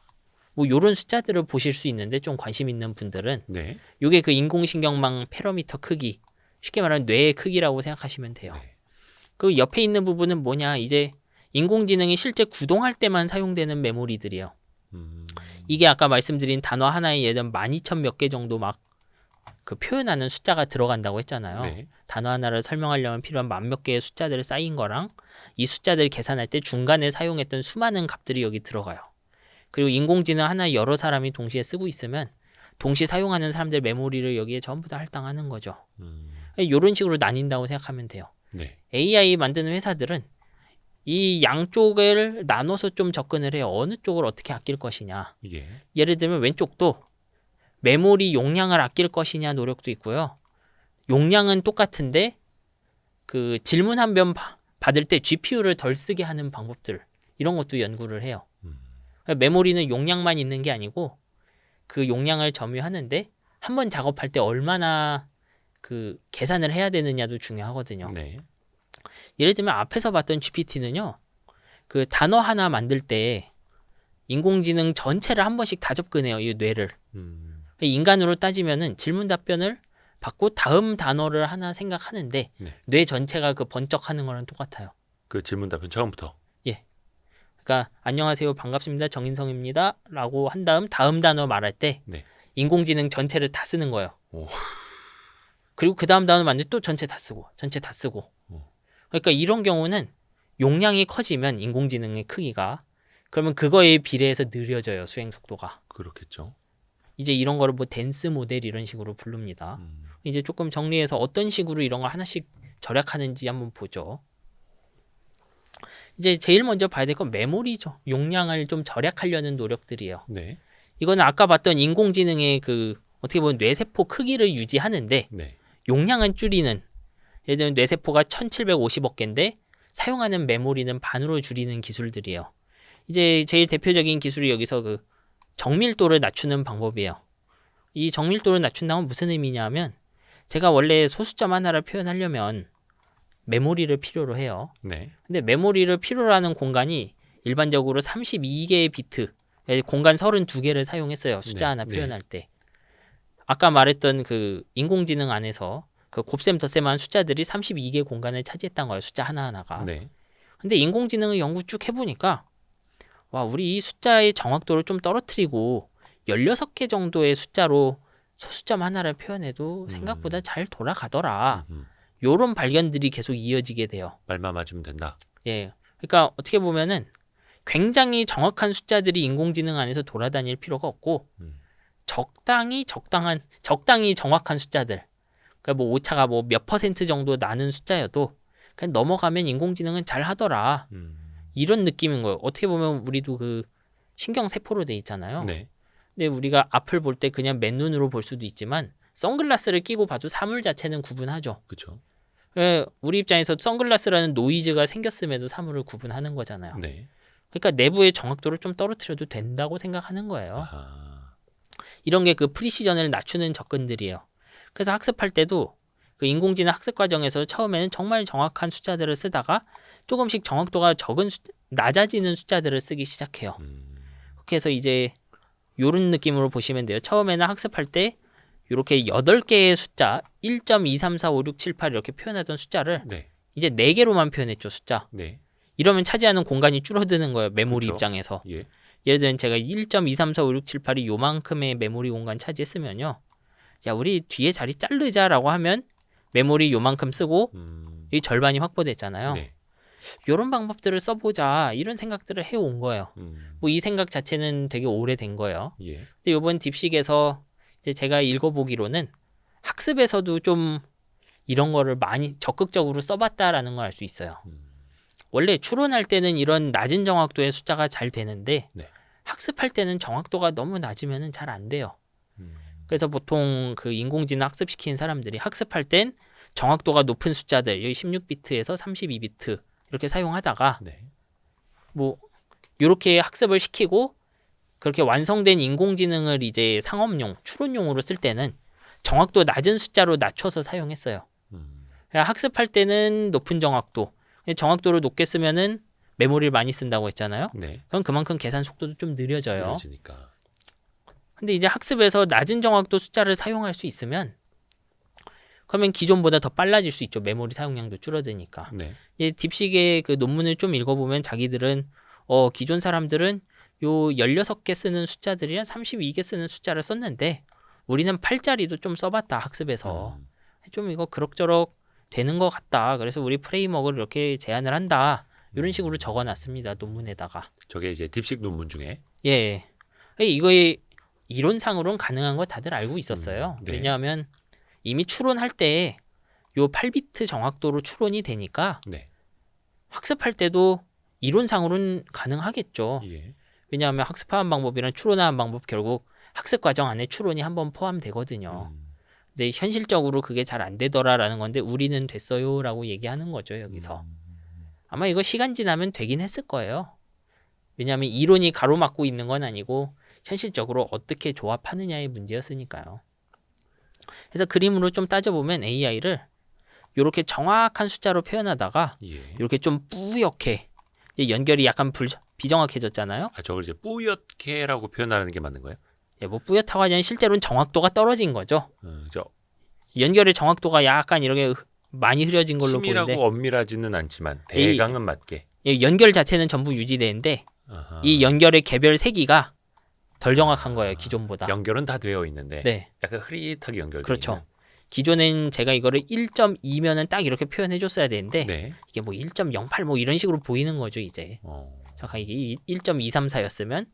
Speaker 3: 뭐 요런 숫자들을 보실 수 있는데 좀 관심 있는 분들은
Speaker 2: 네.
Speaker 3: 요게 그 인공신경망 패러미터 크기, 쉽게 말하면 뇌의 크기라고 생각하시면 돼요.
Speaker 2: 네.
Speaker 3: 그리고 옆에 있는 부분은 뭐냐, 이제 인공지능이 실제 구동할 때만 사용되는 메모리들이에요. 이게 아까 말씀드린 단어 하나에 예를 들면 12,000 몇 개 정도 막 그 표현하는 숫자가 들어간다고 했잖아요.
Speaker 2: 네.
Speaker 3: 단어 하나를 설명하려면 필요한 10,000 몇 개의 숫자들이 쌓인 거랑 이 숫자들을 계산할 때 중간에 사용했던 수많은 값들이 여기 들어가요. 그리고 인공지능 하나 여러 사람이 동시에 쓰고 있으면 동시 사용하는 사람들 메모리를 여기에 전부 다 할당하는 거죠. 이런 식으로 나뉜다고 생각하면 돼요.
Speaker 2: 네.
Speaker 3: AI 만드는 회사들은 이 양쪽을 나눠서 좀 접근을 해요. 어느 쪽을 어떻게 아낄 것이냐.
Speaker 2: 예.
Speaker 3: 예를 들면 왼쪽도 메모리 용량을 아낄 것이냐 노력도 있고요. 용량은 똑같은데 그 질문 한 번 받을 때 GPU를 덜 쓰게 하는 방법들 이런 것도 연구를 해요. 메모리는 용량만 있는 게 아니고 그 용량을 점유하는데 한 번 작업할 때 얼마나 그 계산을 해야 되느냐도 중요하거든요.
Speaker 2: 네.
Speaker 3: 예를 들면 앞에서 봤던 GPT는요. 그 단어 하나 만들 때 인공지능 전체를 한 번씩 다 접근해요. 이 뇌를. 인간으로 따지면은 질문 답변을 받고 다음 단어를 하나 생각하는데
Speaker 2: 네.
Speaker 3: 뇌 전체가 그 번쩍하는 거랑 똑같아요.
Speaker 2: 그 질문 답변 처음부터.
Speaker 3: 예. 그러니까 안녕하세요, 반갑습니다, 정인성입니다라고 한 다음 단어 말할 때
Speaker 2: 네.
Speaker 3: 인공지능 전체를 다 쓰는 거예요.
Speaker 2: 오.
Speaker 3: 그리고 그 다음 단어 만들 때 또 전체 다 쓰고. 그러니까 이런 경우는 용량이 커지면 인공지능의 크기가 그러면 그거에 비례해서 느려져요, 수행 속도가.
Speaker 2: 그렇겠죠.
Speaker 3: 이제 이런 거를 뭐 댄스 모델 이런 식으로 부릅니다. 이제 조금 정리해서 어떤 식으로 이런 거 하나씩 절약하는지 한번 보죠. 이제 제일 먼저 봐야 될 건 메모리죠. 용량을 좀 절약하려는 노력들이에요.
Speaker 2: 네.
Speaker 3: 이거는 아까 봤던 인공지능의 그 어떻게 보면 뇌세포 크기를 유지하는데
Speaker 2: 네.
Speaker 3: 용량은 줄이는, 예를 들면 뇌세포가 1750억 개인데 사용하는 메모리는 반으로 줄이는 기술들이에요. 이제 제일 대표적인 기술이 여기서 그 정밀도를 낮추는 방법이에요. 이 정밀도를 낮춘다면 무슨 의미냐면 제가 원래 소수점 하나를 표현하려면 메모리를 필요로 해요.
Speaker 2: 네.
Speaker 3: 근데 메모리를 필요로 하는 공간이 일반적으로 32개의 비트, 공간 32개를 사용했어요. 숫자
Speaker 2: 네.
Speaker 3: 하나 표현할 때. 아까 말했던 그 인공지능 안에서 그 곱셈 덧셈한 숫자들이 32개 공간을 차지했던 거예요. 숫자 하나하나가.
Speaker 2: 네.
Speaker 3: 근데 인공지능을 연구 쭉 해보니까 와, 우리 이 숫자의 정확도를 좀 떨어뜨리고 16개 정도의 숫자로 소수점 하나를 표현해도 생각보다 잘 돌아가더라. 요런 발견들이 계속 이어지게 돼요.
Speaker 2: 말만 맞으면 된다.
Speaker 3: 예. 그러니까 어떻게 보면은 굉장히 정확한 숫자들이 인공지능 안에서 돌아다닐 필요가 없고 적당히 정확한 숫자들. 그러니까 뭐 오차가 뭐 몇 % 정도 나는 숫자여도 그냥 넘어가면 인공지능은 잘 하더라. 이런 느낌인 거예요. 어떻게 보면 우리도 그 신경 세포로 돼 있잖아요.
Speaker 2: 네.
Speaker 3: 근데 우리가 앞을 볼 때 그냥 맨눈으로 볼 수도 있지만 선글라스를 끼고 봐도 사물 자체는 구분하죠.
Speaker 2: 그렇죠.
Speaker 3: 우리 입장에서 선글라스라는 노이즈가 생겼음에도 사물을 구분하는 거잖아요.
Speaker 2: 네.
Speaker 3: 그러니까 내부의 정확도를 좀 떨어뜨려도 된다고 생각하는 거예요.
Speaker 2: 아하.
Speaker 3: 이런 게 그 프리시전을 낮추는 접근들이에요. 그래서 학습할 때도 그 인공지능 학습 과정에서 처음에는 정말 정확한 숫자들을 쓰다가 조금씩 정확도가 낮아지는 숫자들을 쓰기 시작해요. 그렇게 해서 이제 요런 느낌으로 보시면 돼요. 처음에는 학습할 때 이렇게 8개의 숫자 1.2345678 이렇게 표현하던 숫자를
Speaker 2: 네.
Speaker 3: 이제 4개로만 표현했죠. 숫자.
Speaker 2: 네.
Speaker 3: 이러면 차지하는 공간이 줄어드는 거예요. 메모리
Speaker 2: 그렇죠.
Speaker 3: 입장에서.
Speaker 2: 예.
Speaker 3: 예를 들면 제가 1.2345678이 요만큼의 메모리 공간 차지했으면요. 야, 우리 뒤에 자리 자르자라고 하면 메모리 요만큼 쓰고 이 절반이 확보됐잖아요.
Speaker 2: 네.
Speaker 3: 이런 방법들을 써보자 이런 생각들을 해온 거예요. 뭐 이 생각 자체는 되게 오래된 거예요.
Speaker 2: 예.
Speaker 3: 근데 이번 딥식에서 이제 제가 읽어보기로는 학습에서도 좀 이런 거를 많이 적극적으로 써봤다라는 걸 알 수 있어요. 원래 추론할 때는 이런 낮은 정확도의 숫자가 잘 되는데
Speaker 2: 네.
Speaker 3: 학습할 때는 정확도가 너무 낮으면 잘 안 돼요. 그래서 보통 그 인공지능 학습시키는 사람들이 학습할 땐 정확도가 높은 숫자들 여기 16비트에서 32비트 이렇게 사용하다가
Speaker 2: 네.
Speaker 3: 뭐 이렇게 학습을 시키고 그렇게 완성된 인공지능을 이제 상업용 추론용으로 쓸 때는 정확도 낮은 숫자로 낮춰서 사용했어요. 학습할 때는 높은 정확도, 정확도를 높게 쓰면은 메모리를 많이 쓴다고 했잖아요.
Speaker 2: 네.
Speaker 3: 그럼 그만큼 계산 속도도 좀 느려져요.
Speaker 2: 느려지니까.
Speaker 3: 근데 이제 학습에서 낮은 정확도 숫자를 사용할 수 있으면 그러면 기존보다 더 빨라질 수 있죠. 메모리 사용량도 줄어드니까.
Speaker 2: 네.
Speaker 3: 이 딥식의 그 논문을 좀 읽어보면 자기들은 기존 사람들은 요 16개 쓰는 숫자들이랑 32개 쓰는 숫자를 썼는데 우리는 8자리도 좀 써봤다 학습에서. 좀 이거 그럭저럭 되는 것 같다. 그래서 우리 프레임워크를 이렇게 제안을 한다. 이런 식으로 적어놨습니다. 논문에다가.
Speaker 2: 저게 이제 딥식 논문 중에.
Speaker 3: 예. 이거에 이론상으로는 가능한 거 다들 알고 있었어요. 왜냐하면 이미 추론할 때 요 8비트 정확도로 추론이 되니까 학습할 때도 이론상으로는 가능하겠죠. 왜냐하면 학습하는 방법이랑 추론하는 방법 결국 학습 과정 안에 추론이 한번 포함되거든요. 근데 현실적으로 그게 잘 안 되더라라는 건데 우리는 됐어요라고 얘기하는 거죠, 여기서. 아마 이거 시간 지나면 되긴 했을 거예요. 왜냐하면 이론이 가로막고 있는 건 아니고 현실적으로 어떻게 조합하느냐의 문제였으니까요. 그래서 그림으로 좀 따져보면 AI를 이렇게 정확한 숫자로 표현하다가 이렇게 좀 뿌옇게 연결이 약간 비정확해졌잖아요.
Speaker 2: 저걸 이제 뿌옇게라고 표현하는 게 맞는 거예요?
Speaker 3: 뭐 뿌옇다고 하자면 실제로는 정확도가 떨어진 거죠. 연결의 정확도가 약간 이렇게 많이 흐려진 걸로 보이는데
Speaker 2: 치밀하고 엄밀하지는 않지만 대강은 맞게
Speaker 3: 연결 자체는 전부 유지되는데 이 연결의 개별 세기가 덜 정확한 거예요, 기존보다.
Speaker 2: 연결은 다 되어 있는데 약간 흐릿하게 연결되어
Speaker 3: 그렇죠.
Speaker 2: 있는.
Speaker 3: 기존엔 제가 이거를 1.2면은 딱 이렇게 표현해 줬어야 되는데 이게 뭐 1.08 뭐 이런 식으로 보이는 거죠, 이제. 잠깐 이게 1.234였으면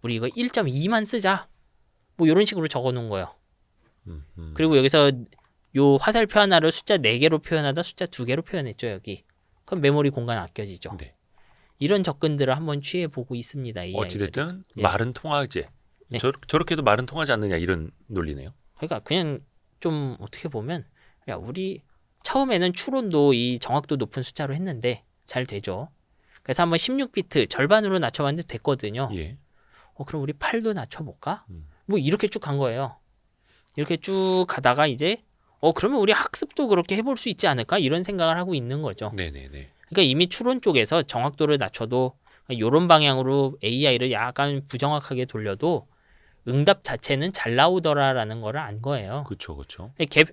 Speaker 3: 우리 이거 1.2만 쓰자. 뭐 이런 식으로 적어 놓은 거예요. 그리고 여기서 요 화살표 하나를 숫자 4개로 표현하다 숫자 2개로 표현했죠, 여기. 그럼 메모리 공간 아껴지죠. 이런 접근들을 한번 취해 보고 있습니다.
Speaker 2: 어찌됐든 말은 통하지. 저렇게도 말은 통하지 않느냐 이런 논리네요.
Speaker 3: 그러니까 그냥 좀 어떻게 보면 야, 우리 처음에는 추론도 이 정확도 높은 숫자로 했는데 잘 되죠. 그래서 한번 16비트 절반으로 낮춰봤는데 됐거든요. 그럼 우리 8도 낮춰볼까? 뭐 이렇게 쭉 간 거예요. 이렇게 쭉 가다가 이제 그러면 우리 학습도 그렇게 해볼 수 있지 않을까? 이런 생각을 하고 있는 거죠. 그러니까 이미 추론 쪽에서 정확도를 낮춰도 이런 방향으로 AI를 약간 부정확하게 돌려도 응답 자체는 잘 나오더라라는 거를 안 거예요.
Speaker 2: 그렇죠.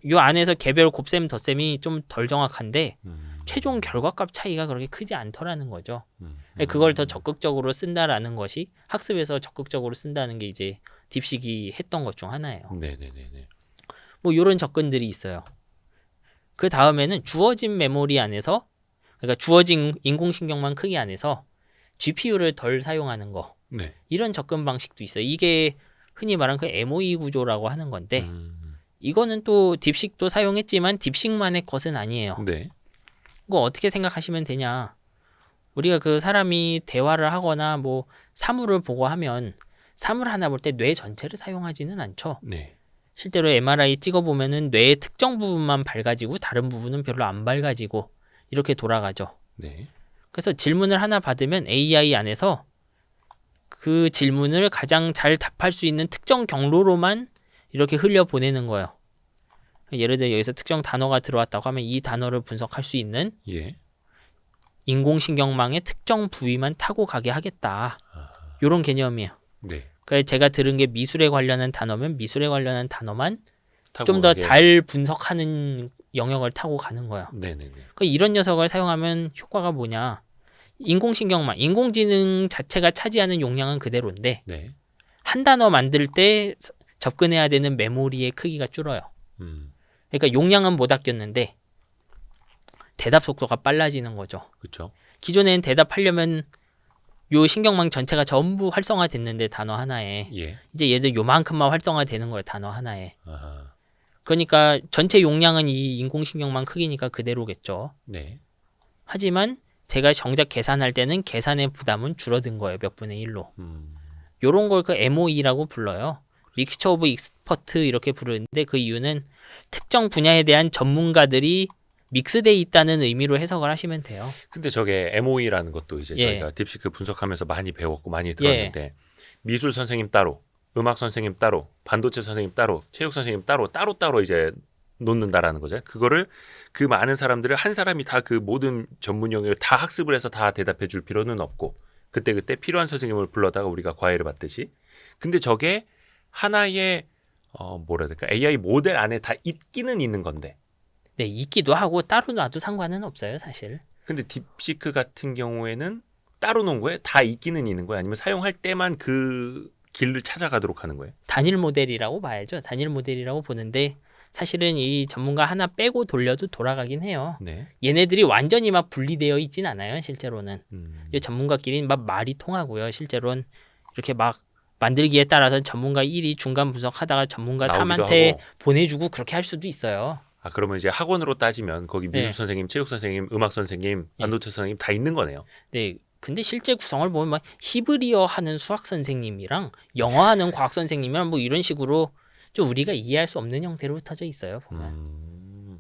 Speaker 3: 요 안에서 개별 곱셈 덧셈이 좀 덜 정확한데 최종 결과값 차이가 그렇게 크지 않더라는 거죠. 그걸 더 적극적으로 쓴다라는 것이 학습에서 적극적으로 쓴다는 게 이제 딥식이 했던 것 중 하나예요. 뭐 이런 접근들이 있어요. 그 다음에는 주어진 메모리 안에서 그러니까 주어진 인공신경망 크기 안에서 GPU를 덜 사용하는 거 이런 접근 방식도 있어요. 이게 흔히 말하는 그 MOE 구조라고 하는 건데 이거는 또 딥식도 사용했지만 딥식만의 것은 아니에요. 이거 어떻게 생각하시면 되냐. 우리가 그 사람이 대화를 하거나 뭐 사물을 보고 하면 사물 하나 볼 때 뇌 전체를 사용하지는 않죠. 실제로 MRI 찍어보면은 뇌의 특정 부분만 밝아지고 다른 부분은 별로 안 밝아지고 이렇게 돌아가죠. 그래서 질문을 하나 받으면 AI 안에서 그 질문을 가장 잘 답할 수 있는 특정 경로로만 이렇게 흘려보내는 거예요. 예를 들어 여기서 특정 단어가 들어왔다고 하면 이 단어를 분석할 수 있는 인공신경망의 특정 부위만 타고 가게 하겠다. 이런 개념이에요. 그래서 제가 들은 게 미술에 관련한 단어면 미술에 관련한 단어만 좀 더 잘 분석하는 영역을 타고 가는 거예요. 그러니까 이런 녀석을 사용하면 효과가 뭐냐. 인공신경망, 인공지능 자체가 차지하는 용량은 그대로인데 한 단어 만들 때 접근해야 되는 메모리의 크기가 줄어요. 그러니까 용량은 못 아꼈는데 대답 속도가 빨라지는 거죠. 기존엔 대답하려면 요 신경망 전체가 전부 활성화됐는데 단어 하나에 이제 예를 들어 요만큼만 활성화되는 거예요. 단어 하나에. 그러니까 전체 용량은 이 인공신경망 크기니까 그대로겠죠. 하지만 제가 정작 계산할 때는 계산의 부담은 줄어든 거예요. 몇 분의 1로. 요런 걸 그 MOE라고 불러요. 믹스처 오브 익스퍼트 이렇게 부르는데 그 이유는 특정 분야에 대한 전문가들이 믹스돼 있다는 의미로 해석을 하시면 돼요.
Speaker 2: 근데 저게 MOE라는 것도 이제 저희가 딥시크 분석하면서 많이 배웠고 많이 들었는데 미술 선생님 따로, 음악 선생님 따로, 반도체 선생님 따로, 체육 선생님 따로 이제 놓는다라는 거죠. 그거를 그 많은 사람들을 한 사람이 다 그 모든 전문 영역을 다 학습을 해서 다 대답해 줄 필요는 없고 그때 필요한 선생님을 불러다가 우리가 과외를 받듯이. 근데 저게 하나의 뭐라 해야 될까? AI 모델 안에 다 있기는 있는 건데.
Speaker 3: 있기도 하고 따로 놔도 상관은 없어요, 사실.
Speaker 2: 근데 딥시크 같은 경우에는 따로 놓은 거예요? 다 있기는 있는 거예요? 아니면 사용할 때만 그 길을 찾아가도록 하는 거예요?
Speaker 3: 단일 모델이라고 봐야죠. 단일 모델이라고 보는데 사실은 이 전문가 하나 빼고 돌려도 돌아가긴 해요. 얘네들이 완전히 막 분리되어 있진 않아요, 실제로는. 이 전문가끼리는 막 말이 통하고요. 실제로는 이렇게 막 만들기에 따라서 전문가 1이 중간 분석하다가 전문가
Speaker 2: 나오기도
Speaker 3: 3한테
Speaker 2: 하고.
Speaker 3: 보내주고 그렇게 할 수도 있어요.
Speaker 2: 아, 그러면 이제 학원으로 따지면 거기 미술
Speaker 3: 네.
Speaker 2: 선생님, 체육 선생님, 음악 선생님, 반도체 선생님 다 있는 거네요.
Speaker 3: 네. 근데 실제 구성을 보면 막 히브리어 하는 수학 선생님이랑 영어 하는 과학 선생님이랑 뭐 이런 식으로 좀 우리가 이해할 수 없는 형태로 흩어져 있어요. 보면.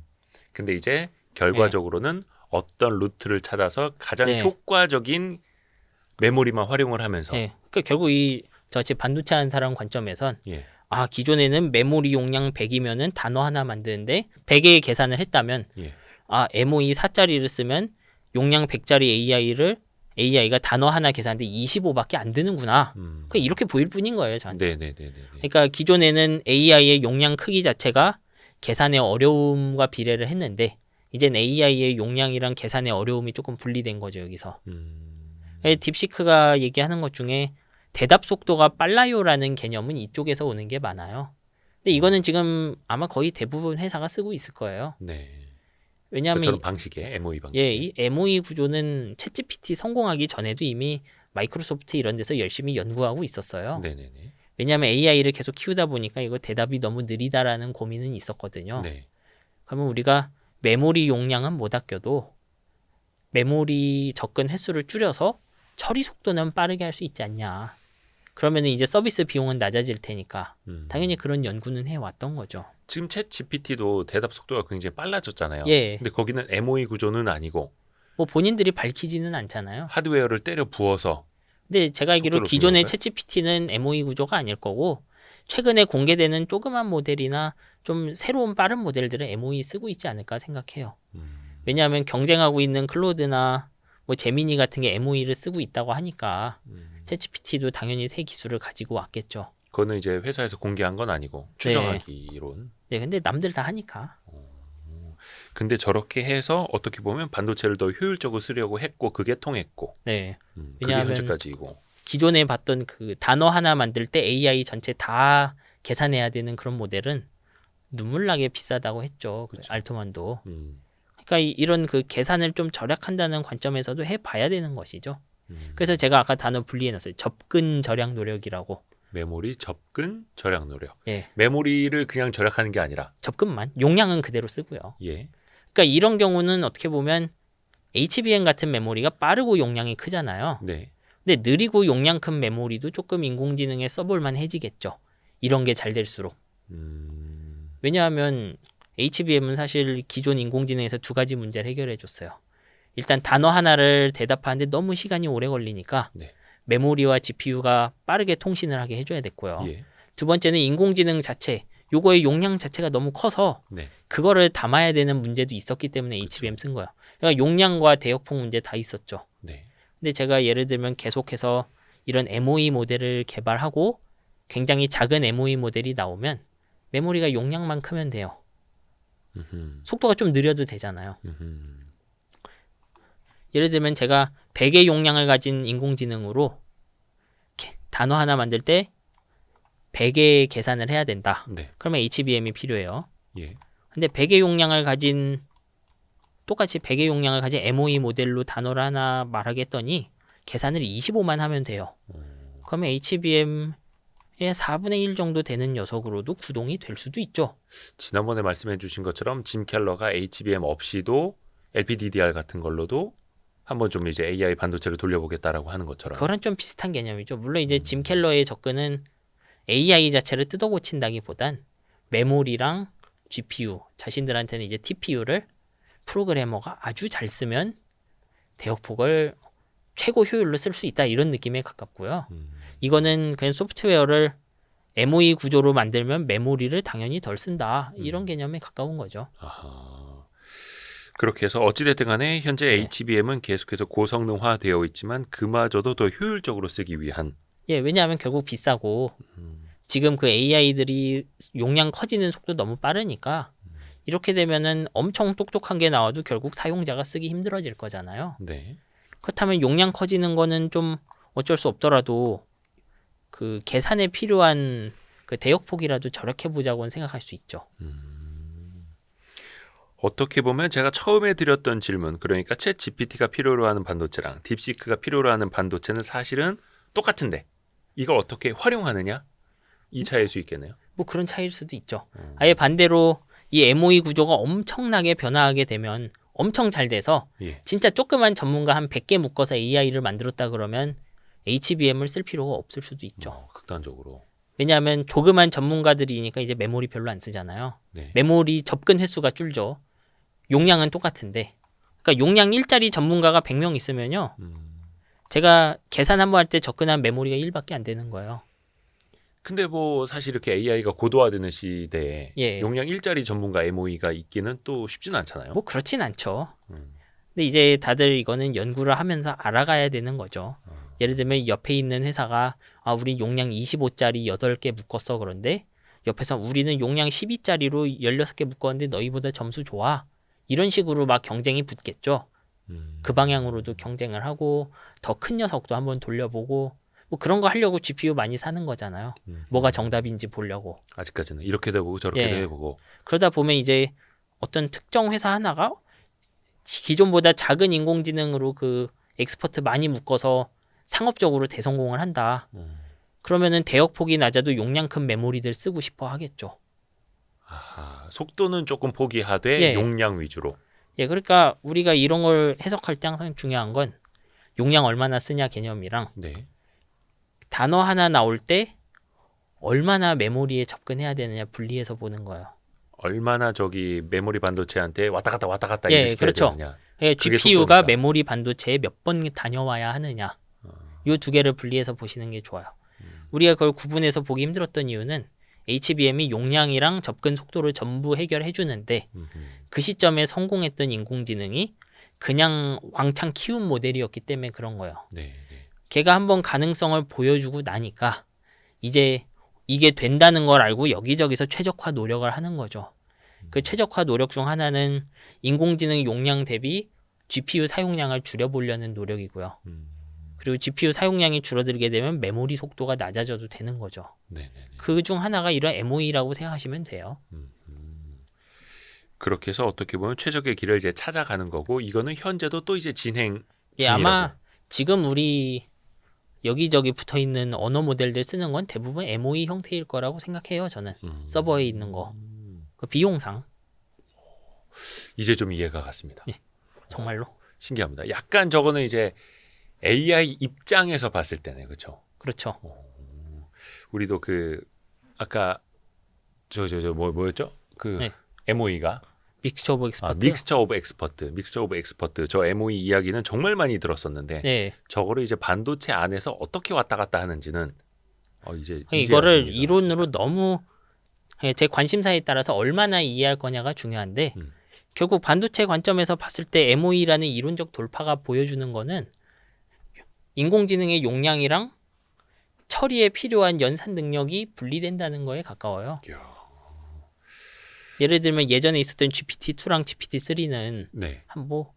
Speaker 2: 근데 이제 결과적으로는 어떤 루트를 찾아서 가장
Speaker 3: 네.
Speaker 2: 효과적인 메모리만 활용을 하면서
Speaker 3: 네. 그러니까 결국 이 저같이 반도체 하는 사람 관점에선
Speaker 2: 예.
Speaker 3: 아 기존에는 메모리 용량 100이면은 단어 하나 만드는데 100의 계산을 했다면
Speaker 2: 예.
Speaker 3: 아 MOE 4짜리를 쓰면 용량 100짜리 AI가 단어 하나 계산하는데 25밖에 안 드는구나. 그러니까 이렇게 보일 뿐인 거예요, 저한테.
Speaker 2: 네네네.
Speaker 3: 그러니까 기존에는 AI의 용량 크기 자체가 계산의 어려움과 비례를 했는데 이젠 AI의 용량이랑 계산의 어려움이 조금 분리된 거죠, 여기서. 딥시크가 얘기하는 것 중에 대답 속도가 빨라요라는 개념은 이쪽에서 오는 게 많아요. 근데 이거는 지금 아마 거의 대부분 회사가 쓰고 있을 거예요.
Speaker 2: 네.
Speaker 3: 왜냐하면
Speaker 2: 저런 방식의 MOE 방식.
Speaker 3: 예, 이 MOE 구조는 챗GPT 성공하기 전에도 이미 마이크로소프트 이런 데서 열심히 연구하고 있었어요.
Speaker 2: 네네네.
Speaker 3: 왜냐하면 AI를 계속 키우다 보니까 이거 대답이 너무 느리다라는 고민은 있었거든요.
Speaker 2: 네.
Speaker 3: 그러면 우리가 메모리 용량은 못 아껴도 메모리 접근 횟수를 줄여서 처리 속도는 빠르게 할 수 있지 않냐. 그러면 이제 서비스 비용은 낮아질 테니까 당연히 그런 연구는 해왔던 거죠.
Speaker 2: 지금 챗 GPT도 대답 속도가 굉장히 빨라졌잖아요.
Speaker 3: 예.
Speaker 2: 근데 거기는 MOE 구조는 아니고
Speaker 3: 뭐 본인들이 밝히지는 않잖아요.
Speaker 2: 하드웨어를 때려 부어서.
Speaker 3: 근데 제가 알기로
Speaker 2: 속도를
Speaker 3: 기존의
Speaker 2: 부여할까요?
Speaker 3: 챗GPT는 MOE 구조가 아닐 거고 최근에 공개되는 조그만 모델이나 좀 새로운 빠른 모델들은 MOE 쓰고 있지 않을까 생각해요. 왜냐하면 경쟁하고 있는 클로드나 뭐 제미니 같은 게 MOE를 쓰고 있다고 하니까 챗GPT도 당연히 새 기술을 가지고 왔겠죠.
Speaker 2: 그거는 이제 회사에서 공개한 건 아니고 추정하기론.
Speaker 3: 네, 근데 남들 다 하니까.
Speaker 2: 근데 저렇게 해서 어떻게 보면 반도체를 더 효율적으로 쓰려고 했고 그게 통했고.
Speaker 3: 네.
Speaker 2: 그게
Speaker 3: 왜냐하면
Speaker 2: 현재까지이고.
Speaker 3: 기존에 봤던 그 단어 하나 만들 때 AI 전체 다 계산해야 되는 그런 모델은 눈물나게 비싸다고 했죠. 그
Speaker 2: 그쵸.
Speaker 3: 알토만도.
Speaker 2: 음.
Speaker 3: 그러니까 이런 그 계산을 좀 절약한다는 관점에서도 해봐야 되는 것이죠. 그래서 제가 아까 단어 분리해놨어요. 접근 절약 노력이라고.
Speaker 2: 메모리 접근 절약 노력.
Speaker 3: 예,
Speaker 2: 메모리를 그냥 절약하는 게 아니라.
Speaker 3: 접근만. 용량은 그대로 쓰고요.
Speaker 2: 예.
Speaker 3: 그러니까 이런 경우는 어떻게 보면 HBM 같은 메모리가 빠르고 용량이 크잖아요.
Speaker 2: 네.
Speaker 3: 근데 느리고 용량 큰 메모리도 조금 인공지능에 써볼만 해지겠죠. 이런 게 잘 될수록. 왜냐하면 HBM은 사실 기존 인공지능에서 두 가지 문제를 해결해 줬어요. 일단 단어 하나를 대답하는데 너무 시간이 오래 걸리니까
Speaker 2: 네.
Speaker 3: 메모리와 GPU가 빠르게 통신을 하게 해줘야 됐고요.
Speaker 2: 예.
Speaker 3: 두 번째는 인공지능 자체, 요거의 용량 자체가 너무 커서
Speaker 2: 네.
Speaker 3: 그거를 담아야 되는 문제도 있었기 때문에 HBM 쓴 거예요. 그러니까 용량과 대역폭 문제 다 있었죠.
Speaker 2: 네.
Speaker 3: 근데 제가 예를 들면 계속해서 이런 MOE 모델을 개발하고 굉장히 작은 MOE 모델이 나오면 메모리가 용량만 크면 돼요. 속도가 좀 느려도 되잖아요. 예를 들면 제가 100의 용량을 가진 인공지능으로 단어 하나 만들 때 100의 계산을 해야 된다.
Speaker 2: 네.
Speaker 3: 그러면 HBM이 필요해요.
Speaker 2: 예.
Speaker 3: 근데 100의 용량을 가진 똑같이 100의 용량을 가진 MOE 모델로 단어를 하나 말하겠더니 계산을 25만 하면 돼요. 그러면 HBM의 4분의 1 정도 되는 녀석으로도 구동이 될 수도 있죠.
Speaker 2: 지난번에 말씀해 주신 것처럼 짐 켈러가 HBM 없이도 LPDDR 같은 걸로도 한번 좀 이제 AI 반도체를 돌려보겠다라고 하는 것처럼.
Speaker 3: 그거랑 좀 비슷한 개념이죠. 물론 이제 짐 켈러의 접근은 AI 자체를 뜯어 고친다기보단 메모리랑 GPU, 자신들한테는 이제 TPU를 프로그래머가 아주 잘 쓰면 대역폭을 최고 효율로 쓸 수 있다 이런 느낌에 가깝고요. 이거는 그냥 소프트웨어를 MOE 구조로 만들면 메모리를 당연히 덜 쓴다 이런 개념에 가까운 거죠.
Speaker 2: 아하. 그렇게 해서 어찌됐든 간에 현재
Speaker 3: 네.
Speaker 2: HBM은 계속해서 고성능화되어 있지만 그마저도 더 효율적으로 쓰기 위한.
Speaker 3: 예, 왜냐하면 결국 비싸고 지금 그 AI들이 용량 커지는 속도 너무 빠르니까 이렇게 되면은 엄청 똑똑한 게 나와도 결국 사용자가 쓰기 힘들어질 거잖아요.
Speaker 2: 네.
Speaker 3: 그렇다면 용량 커지는 거는 좀 어쩔 수 없더라도 그 계산에 필요한 그 대역폭이라도 절약해 보자고는 생각할 수 있죠.
Speaker 2: 어떻게 보면 제가 처음에 드렸던 질문, 그러니까 챗 GPT가 필요로 하는 반도체랑 딥시크가 필요로 하는 반도체는 사실은 똑같은데 이걸 어떻게 활용하느냐 이 차이일 수 있겠네요.
Speaker 3: 뭐 그런 차이일 수도 있죠. 아예 반대로 이 MOE 구조가 엄청나게 변화하게 되면 엄청 잘 돼서
Speaker 2: 예.
Speaker 3: 진짜 조그만 전문가 한 100개 묶어서 AI를 만들었다 그러면 HBM을 쓸 필요가 없을 수도 있죠.
Speaker 2: 극단적으로.
Speaker 3: 왜냐하면 조그만 전문가들이니까 이제 메모리 별로 안 쓰잖아요.
Speaker 2: 네.
Speaker 3: 메모리 접근 횟수가 줄죠. 용량은 똑같은데. 그러니까 용량 1짜리 전문가가 100명 있으면요. 제가 계산 한번 할 때 접근한 메모리가 1밖에 안 되는 거예요.
Speaker 2: 근데 뭐 사실 이렇게 AI가 고도화되는 시대에
Speaker 3: 예.
Speaker 2: 용량 1짜리 전문가 MOE가 있기는 또 쉽지는 않잖아요.
Speaker 3: 뭐 그렇진 않죠. 근데 이제 다들 이거는 연구를 하면서 알아가야 되는 거죠. 예를 들면 옆에 있는 회사가 우리 용량 25짜리 8개 묶었어. 그런데 옆에서 우리는 용량 12짜리로 16개 묶었는데 너희보다 점수 좋아. 이런 식으로 막 경쟁이 붙겠죠. 그 방향으로도 경쟁을 하고 더 큰 녀석도 한번 돌려보고 뭐 그런 거 하려고 GPU 많이 사는 거잖아요. 뭐가 정답인지 보려고.
Speaker 2: 아직까지는 이렇게도 해보고 저렇게도 해보고.
Speaker 3: 그러다 보면 이제 어떤 특정 회사 하나가 기존보다 작은 인공지능으로 그 엑스퍼트 많이 묶어서 상업적으로 대성공을 한다. 그러면은 대역폭이 낮아도 용량 큰 메모리들 쓰고 싶어 하겠죠.
Speaker 2: 아하, 속도는 조금 포기하되
Speaker 3: 예.
Speaker 2: 용량 위주로.
Speaker 3: 예, 그러니까 우리가 이런 걸 해석할 때 항상 중요한 건 용량 얼마나 쓰냐 개념이랑
Speaker 2: 네.
Speaker 3: 단어 하나 나올 때 얼마나 메모리에 접근해야 되느냐 분리해서 보는 거예요.
Speaker 2: 얼마나 저기 메모리 반도체한테 왔다 갔다
Speaker 3: 예,
Speaker 2: 일을 시켜야
Speaker 3: 그렇죠.
Speaker 2: 되느냐.
Speaker 3: 예, GPU가 메모리 반도체에 몇 번 다녀와야 하느냐. 이 두 개를 분리해서 보시는 게 좋아요. 우리가 그걸 구분해서 보기 힘들었던 이유는 HBM이 용량이랑 접근 속도를 전부 해결해 주는데 그 시점에 성공했던 인공지능이 그냥 왕창 키운 모델이었기 때문에 그런 거예요.
Speaker 2: 네.
Speaker 3: 걔가 한번 가능성을 보여주고 나니까 이제 이게 된다는 걸 알고 여기저기서 최적화 노력을 하는 거죠. 그 최적화 노력 중 하나는 인공지능 용량 대비 GPU 사용량을 줄여보려는 노력이고요. 그리고 GPU 사용량이 줄어들게 되면 메모리 속도가 낮아져도 되는 거죠. 그 중 하나가 이런 MOE라고 생각하시면 돼요.
Speaker 2: 그렇게 해서 어떻게 보면 최적의 길을 이제 찾아가는 거고 이거는 현재도 또 이제 진행
Speaker 3: 예, 아마 지금 우리 여기저기 붙어있는 언어 모델들 쓰는 건 대부분 MOE 형태일 거라고 생각해요. 저는 서버에 있는 거 그 비용상
Speaker 2: 이제 좀 이해가 갔습니다.
Speaker 3: 예, 정말로
Speaker 2: 신기합니다. 약간 저거는 이제 AI 입장에서 봤을 때네, 그렇죠?
Speaker 3: 그렇죠.
Speaker 2: 우리도 그 아까 뭐였죠? 그 MOE가
Speaker 3: 믹스처 오브 엑스퍼트.
Speaker 2: 믹스처 오브 엑스퍼트. 저 MOE 이야기는 정말 많이 들었었는데
Speaker 3: 네.
Speaker 2: 저거를 이제 반도체 안에서 어떻게 왔다 갔다 하는지는 이제
Speaker 3: 이거를 이론으로 너무 제 관심사에 따라서 얼마나 이해할 거냐가 중요한데 결국 반도체 관점에서 봤을 때 MOE라는 이론적 돌파가 보여주는 거는 인공지능의 용량이랑 처리에 필요한 연산 능력이 분리된다는 거에 가까워요. 예를 들면 예전에 있었던 GPT-2랑 GPT-3는 한 뭐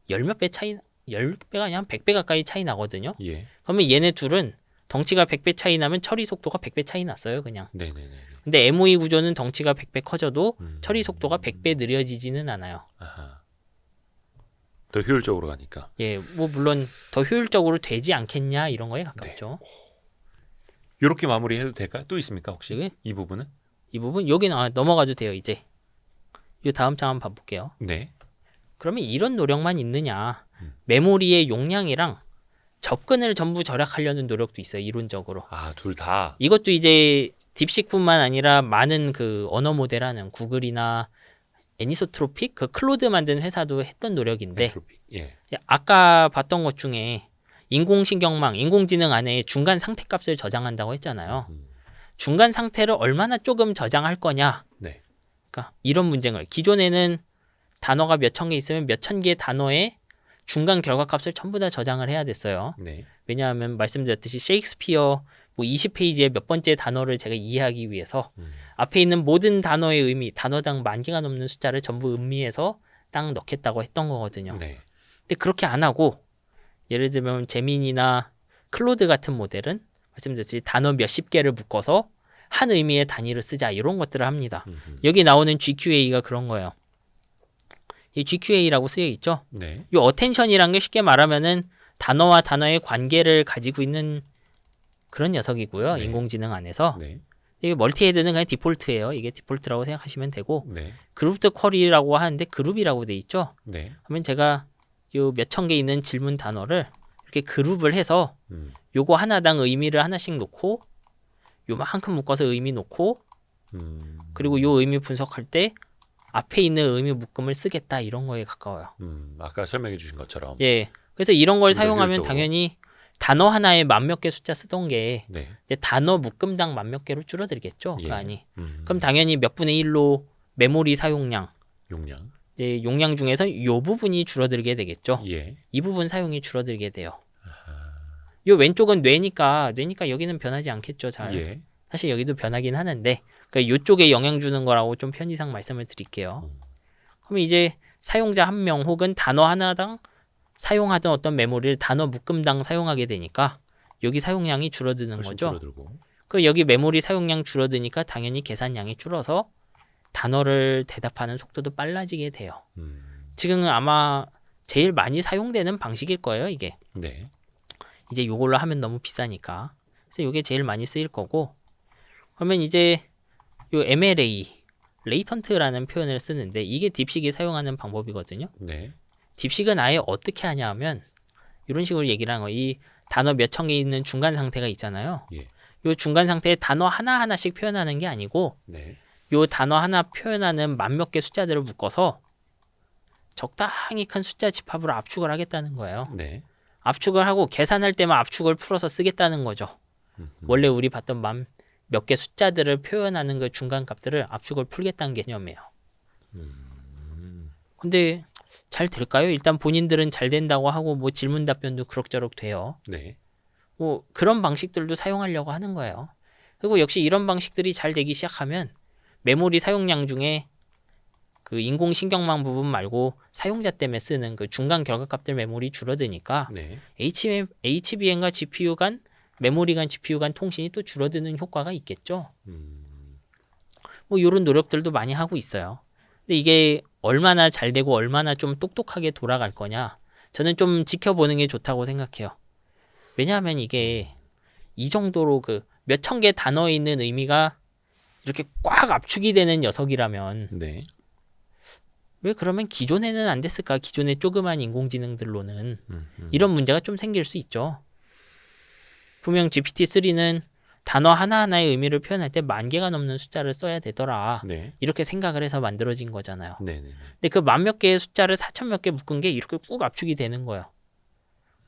Speaker 3: 10몇 배 차이, 10배가 아니라 한 100배 가까이 차이 나거든요.
Speaker 2: 예.
Speaker 3: 그러면 얘네 둘은 덩치가 100배 차이 나면 처리 속도가 100배 차이 났어요, 그냥.
Speaker 2: 네네네.
Speaker 3: 근데 MOE 구조는 덩치가 100배 커져도 처리 속도가 100배 느려지지는 않아요.
Speaker 2: 아하. 더 효율적으로 가니까.
Speaker 3: 예, 뭐 물론 더 효율적으로 되지 않겠냐 이런 거에 가깝죠.
Speaker 2: 이렇게 마무리해도 될까요? 또 있습니까 혹시?
Speaker 3: 네.
Speaker 2: 이 부분은?
Speaker 3: 이 부분 여기는 넘어가도 돼요 이제. 이 다음 장 한번 봐볼게요.
Speaker 2: 네.
Speaker 3: 그러면 이런 노력만 있느냐? 메모리의 용량이랑 접근을 전부 절약하려는 노력도 있어요 이론적으로.
Speaker 2: 둘 다.
Speaker 3: 이것도 이제 딥시크뿐만 아니라 많은 그 언어 모델하는 구글이나 애니소트로픽 그 클로드 만든 회사도 했던 노력인데
Speaker 2: 예.
Speaker 3: 아까 봤던 것 중에 인공신경망, 인공지능 안에 중간 상태값을 저장한다고 했잖아요. 중간 상태를 얼마나 조금 저장할 거냐.
Speaker 2: 네.
Speaker 3: 그러니까 이런 문제를 기존에는 단어가 몇천 개 있으면 몇천 개 단어의 중간 결과값을 전부 다 저장을 해야 됐어요.
Speaker 2: 네.
Speaker 3: 왜냐하면 말씀드렸듯이 셰익스피어 뭐 20페이지의 몇 번째 단어를 제가 이해하기 위해서 앞에 있는 모든 단어의 의미, 단어당 10,000개가 넘는 숫자를 전부 음미해서 딱 넣겠다고 했던 거거든요.
Speaker 2: 네.
Speaker 3: 근데 그렇게 안 하고 예를 들면 제민이나 클로드 같은 모델은 말씀드렸듯이 단어 몇십 개를 묶어서 한 의미의 단위를 쓰자 이런 것들을 합니다. 여기 나오는 GQA가 그런 거예요. 이 GQA라고 쓰여 있죠.
Speaker 2: 네.
Speaker 3: 이 어텐션이란 게 쉽게 말하면은 단어와 단어의 관계를 가지고 있는 그런 녀석이고요.
Speaker 2: 네.
Speaker 3: 인공지능 안에서.
Speaker 2: 네.
Speaker 3: 이게 멀티헤드는 그냥 디폴트예요. 이게 디폴트라고 생각하시면 되고
Speaker 2: 네.
Speaker 3: 그룹드 쿼리라고 하는데 그룹이라고 돼 있죠.
Speaker 2: 네.
Speaker 3: 그러면 제가 요 몇 천 개 있는 질문 단어를 이렇게 그룹을 해서 요거 하나당 의미를 하나씩 놓고 요만큼 묶어서 의미 놓고 그리고 요 의미 분석할 때 앞에 있는 의미 묶음을 쓰겠다 이런 거에 가까워요.
Speaker 2: 아까 설명해 주신 것처럼.
Speaker 3: 예. 그래서 이런 걸
Speaker 2: 좀 더
Speaker 3: 사용하면
Speaker 2: 효율적으로.
Speaker 3: 당연히 단어 하나에 만 몇 개 숫자 쓰던 게
Speaker 2: 네.
Speaker 3: 이제 단어 묶음당 만 몇 개로 줄어들겠죠.
Speaker 2: 예.
Speaker 3: 그 안이.
Speaker 2: 그럼
Speaker 3: 그럼 당연히 몇 분의 1로 메모리 사용량,
Speaker 2: 용량.
Speaker 3: 이제 용량 중에서 요 부분이 줄어들게 되겠죠.
Speaker 2: 예.
Speaker 3: 이 부분 사용이 줄어들게 돼요. 요 왼쪽은 뇌니까 여기는 변하지 않겠죠. 잘.
Speaker 2: 예.
Speaker 3: 사실 여기도 변하긴 하는데 그러니까 요쪽에 영향 주는 거라고 좀 편의상 말씀을 드릴게요. 그러면 이제 사용자 한 명 혹은 단어 하나당 사용하던 어떤 메모리를 단어 묶음당 사용하게 되니까 여기 사용량이 줄어드는
Speaker 2: 훨씬
Speaker 3: 거죠.
Speaker 2: 줄어들고.
Speaker 3: 그 여기 메모리 사용량 줄어드니까 당연히 계산량이 줄어서 단어를 대답하는 속도도 빨라지게 돼요. 지금은 아마 제일 많이 사용되는 방식일 거예요, 이게.
Speaker 2: 네.
Speaker 3: 이제 요걸로 하면 너무 비싸니까. 그래서 요게 제일 많이 쓰일 거고. 그러면 이제 요 MLA, 레이턴트라는 표현을 쓰는데 이게 딥식이 사용하는 방법이거든요.
Speaker 2: 네.
Speaker 3: 딥식은 아예 어떻게 하냐 하면 이런 식으로 얘기를 하는 거예요. 이 단어 몇 천 개 있는 중간 상태가 있잖아요.
Speaker 2: 예.
Speaker 3: 요 중간 상태에 단어 하나하나씩 표현하는 게 아니고
Speaker 2: 네.
Speaker 3: 요 단어 하나 표현하는 만 몇 개 숫자들을 묶어서 적당히 큰 숫자 집합으로 압축을 하겠다는 거예요.
Speaker 2: 네.
Speaker 3: 압축을 하고 계산할 때만 압축을 풀어서 쓰겠다는 거죠. 원래 우리 봤던 만 몇 개 숫자들을 표현하는 그 중간 값들을 압축을 풀겠다는 개념이에요. 근데 잘 될까요? 일단 본인들은 잘 된다고 하고 뭐 질문 답변도 그럭저럭 돼요.
Speaker 2: 네.
Speaker 3: 뭐 그런 방식들도 사용하려고 하는 거예요. 그리고 역시 이런 방식들이 잘 되기 시작하면 메모리 사용량 중에 그 인공신경망 부분 말고 사용자 때문에 쓰는 그 중간 결과값들 메모리 줄어드니까
Speaker 2: 네.
Speaker 3: HBM과 GPU 간 메모리 간 GPU 간 통신이 또 줄어드는 효과가 있겠죠. 뭐 이런 노력들도 많이 하고 있어요. 근데 이게 얼마나 잘 되고 얼마나 좀 똑똑하게 돌아갈 거냐 저는 좀 지켜보는 게 좋다고 생각해요. 왜냐하면 이게 이 정도로 그 몇천 개 단어에 있는 의미가 이렇게 꽉 압축이 되는 녀석이라면
Speaker 2: 네.
Speaker 3: 왜 그러면 기존에는 안 됐을까? 기존의 조그만 인공지능들로는 이런 문제가 좀 생길 수 있죠. 분명 GPT-3는 단어 하나하나의 의미를 표현할 때 10,000개가 넘는 숫자를 써야 되더라.
Speaker 2: 네.
Speaker 3: 이렇게 생각을 해서 만들어진 거잖아요.
Speaker 2: 네. 네.
Speaker 3: 근데 그 만 몇 개의 숫자를 4천 몇 개 묶은 게 이렇게 꾹 압축이 되는 거예요.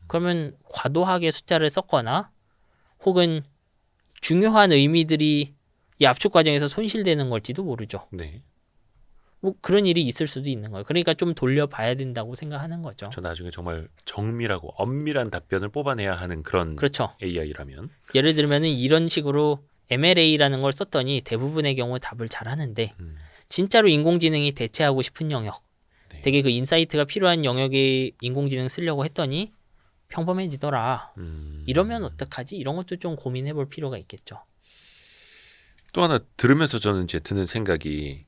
Speaker 3: 그러면 과도하게 숫자를 썼거나 혹은 중요한 의미들이 이 압축 과정에서 손실되는 걸지도 모르죠.
Speaker 2: 네.
Speaker 3: 뭐 그런 일이 있을 수도 있는 거예요. 그러니까 좀 돌려봐야 된다고 생각하는 거죠.
Speaker 2: 저 나중에 정말 정밀하고 엄밀한 답변을 뽑아내야 하는 그런
Speaker 3: 그렇죠.
Speaker 2: AI라면.
Speaker 3: 예를 들면은 이런 식으로 MLA라는 걸 썼더니 대부분의 경우 답을 잘하는데 진짜로 인공지능이 대체하고 싶은 영역,
Speaker 2: 네.
Speaker 3: 되게 그 인사이트가 필요한 영역에 인공지능 쓰려고 했더니 평범해지더라. 이러면 어떡하지? 이런 것도 좀 고민해 볼 필요가 있겠죠.
Speaker 2: 또 하나 들으면서 저는 이제 드는 생각이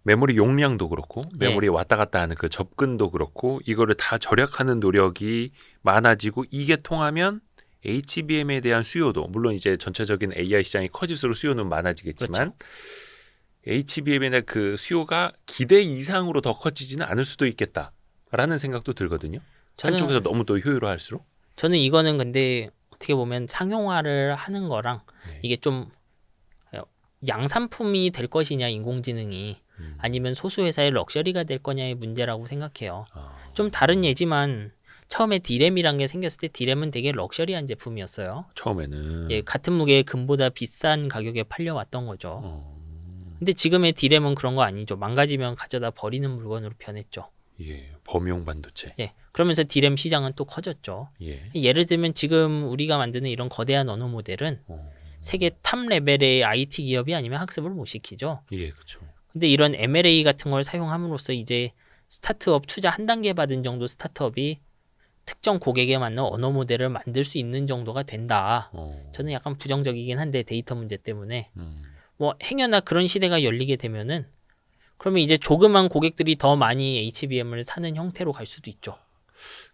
Speaker 2: 메모리 용량도 그렇고 메모리에 왔다 갔다 하는 그 접근도 그렇고 이거를 다 절약하는 노력이 많아지고 이게 통하면 HBM에 대한 수요도 물론 이제 전체적인 AI 시장이 커질수록 수요는 많아지겠지만 그렇죠. HBM에 대한 그 수요가 기대 이상으로 더 커지지는 않을 수도 있겠다라는 생각도 들거든요. 한쪽에서 너무 또 효율화할수록
Speaker 3: 저는 이거는 근데 어떻게 보면 상용화를 하는 거랑 이게 좀 양산품이 될 것이냐 인공지능이 아니면 소수 회사의 럭셔리가 될 거냐의 문제라고 생각해요. 좀 다른 예지만 처음에 디램이란 게 생겼을 때 디램은 되게 럭셔리한 제품이었어요.
Speaker 2: 처음에는
Speaker 3: 예, 같은 무게의 금보다 비싼 가격에 팔려왔던 거죠. 근데 지금의 디램은 그런 거 아니죠. 망가지면 가져다 버리는 물건으로 변했죠.
Speaker 2: 예, 범용 반도체.
Speaker 3: 예, 그러면서 디램 시장은 또 커졌죠. 예를 들면 지금 우리가 만드는 이런 거대한 언어 모델은 세계 탑 레벨의 IT 기업이 아니면 학습을 못 시키죠.
Speaker 2: 예, 그렇죠.
Speaker 3: 근데 이런 MLA 같은 걸 사용함으로써 이제 스타트업 투자 한 단계 받은 정도 스타트업이 특정 고객에 맞는 언어 모델을 만들 수 있는 정도가 된다. 저는 약간 부정적이긴 한데 데이터 문제 때문에 뭐 행여나 그런 시대가 열리게 되면은 그러면 이제 조그만 고객들이 더 많이 HBM을 사는 형태로 갈 수도 있죠.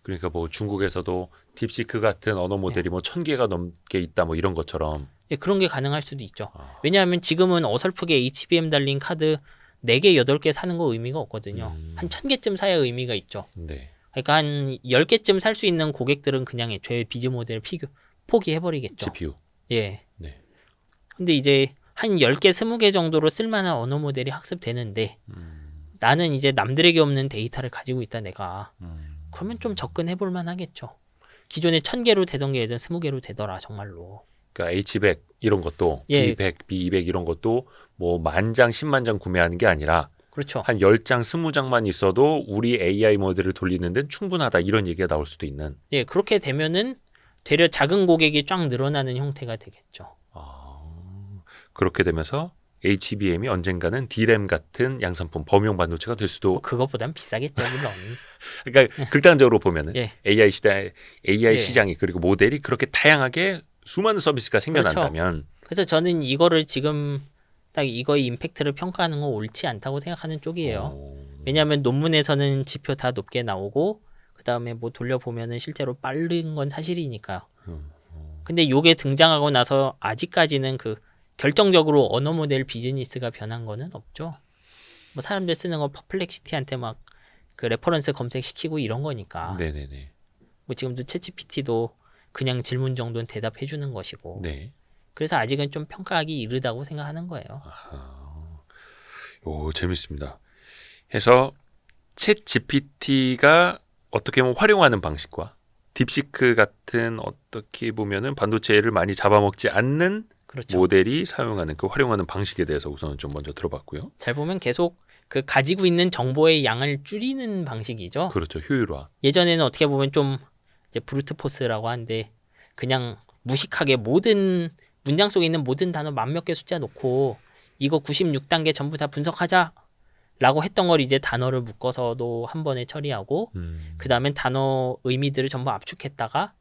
Speaker 2: 그러니까 뭐 중국에서도 딥시크 같은 언어 모델이 뭐 1000개가 넘게 있다 뭐 이런 것처럼.
Speaker 3: 예, 그런 게 가능할 수도 있죠. 왜냐하면 지금은 어설프게 HBM 달린 카드 4개, 8개 사는 거 의미가 없거든요. 한 1000개쯤 사야 의미가 있죠.
Speaker 2: 네.
Speaker 3: 그러니까 한 10개쯤 살 수 있는 고객들은 그냥 애초에 비즈 모델을 포기해버리겠죠.
Speaker 2: GPU.
Speaker 3: 예.
Speaker 2: 네.
Speaker 3: 근데 이제 한 10개, 20개 정도로 쓸만한 언어 모델이 학습되는데 나는 이제 남들에게 없는 데이터를 가지고 있다 내가. 그러면 좀 접근해볼 만하겠죠. 기존에 1000개로 되던 게 예전 20개로 되더라 정말로.
Speaker 2: 그러니까 H100 이런 것도
Speaker 3: 예.
Speaker 2: B100, B200 이런 것도 뭐 10,000장, 100,000장 구매하는 게 아니라
Speaker 3: 그렇죠.
Speaker 2: 한 10장, 20장만 있어도 우리 AI 모델을 돌리는 데는 충분하다 이런 얘기가 나올 수도 있는.
Speaker 3: 예, 그렇게 되면은 되려 작은 고객이 쫙 늘어나는 형태가 되겠죠.
Speaker 2: 그렇게 되면서 HBM이 언젠가는 D램 같은 양산품 범용 반도체가 될 수도.
Speaker 3: 뭐 그것보단 비싸겠죠, 물론.
Speaker 2: 그러니까 극단적으로 보면은
Speaker 3: 예.
Speaker 2: AI
Speaker 3: 예.
Speaker 2: 시장이 그리고 모델이 그렇게 다양하게 수많은 서비스가 생겨난다면.
Speaker 3: 그렇죠. 그래서 저는 이거를 지금 딱 이거의 임팩트를 평가하는 건 옳지 않다고 생각하는 쪽이에요. 왜냐하면 논문에서는 지표 다 높게 나오고 그 다음에 뭐 돌려보면은 실제로 빠른 건 사실이니까요. 근데 요게 등장하고 나서 아직까지는 그 결정적으로 언어 모델 비즈니스가 변한 거는 없죠. 뭐 사람들 쓰는 거 퍼플렉시티한테 막 그 레퍼런스 검색시키고 이런 거니까.
Speaker 2: 네네네.
Speaker 3: 뭐 지금도 챗GPT도 그냥 질문 정도는 대답해 주는 것이고.
Speaker 2: 네.
Speaker 3: 그래서 아직은 좀 평가하기 이르다고 생각하는 거예요.
Speaker 2: 오, 재밌습니다. 해서 챗 GPT가 어떻게 보면 활용하는 방식과 딥시크 같은 어떻게 보면은 반도체를 많이 잡아먹지 않는
Speaker 3: 그렇죠.
Speaker 2: 모델이 사용하는 그 활용하는 방식에 대해서 우선은 좀 먼저 들어봤고요.
Speaker 3: 잘 보면 계속 그 가지고 있는 정보의 양을 줄이는 방식이죠.
Speaker 2: 그렇죠. 효율화.
Speaker 3: 예전에는 어떻게 보면 좀 이제 브루트 포스라고 하는데 그냥 무식하게 모든 문장 속에 있는 모든 단어 몇 개 숫자 놓고 이거 96단계 전부 다 분석하자 라고 했던 걸 이제 단어를 묶어서도 한 번에 처리하고 그 다음엔 단어 의미들을 전부 압축했다가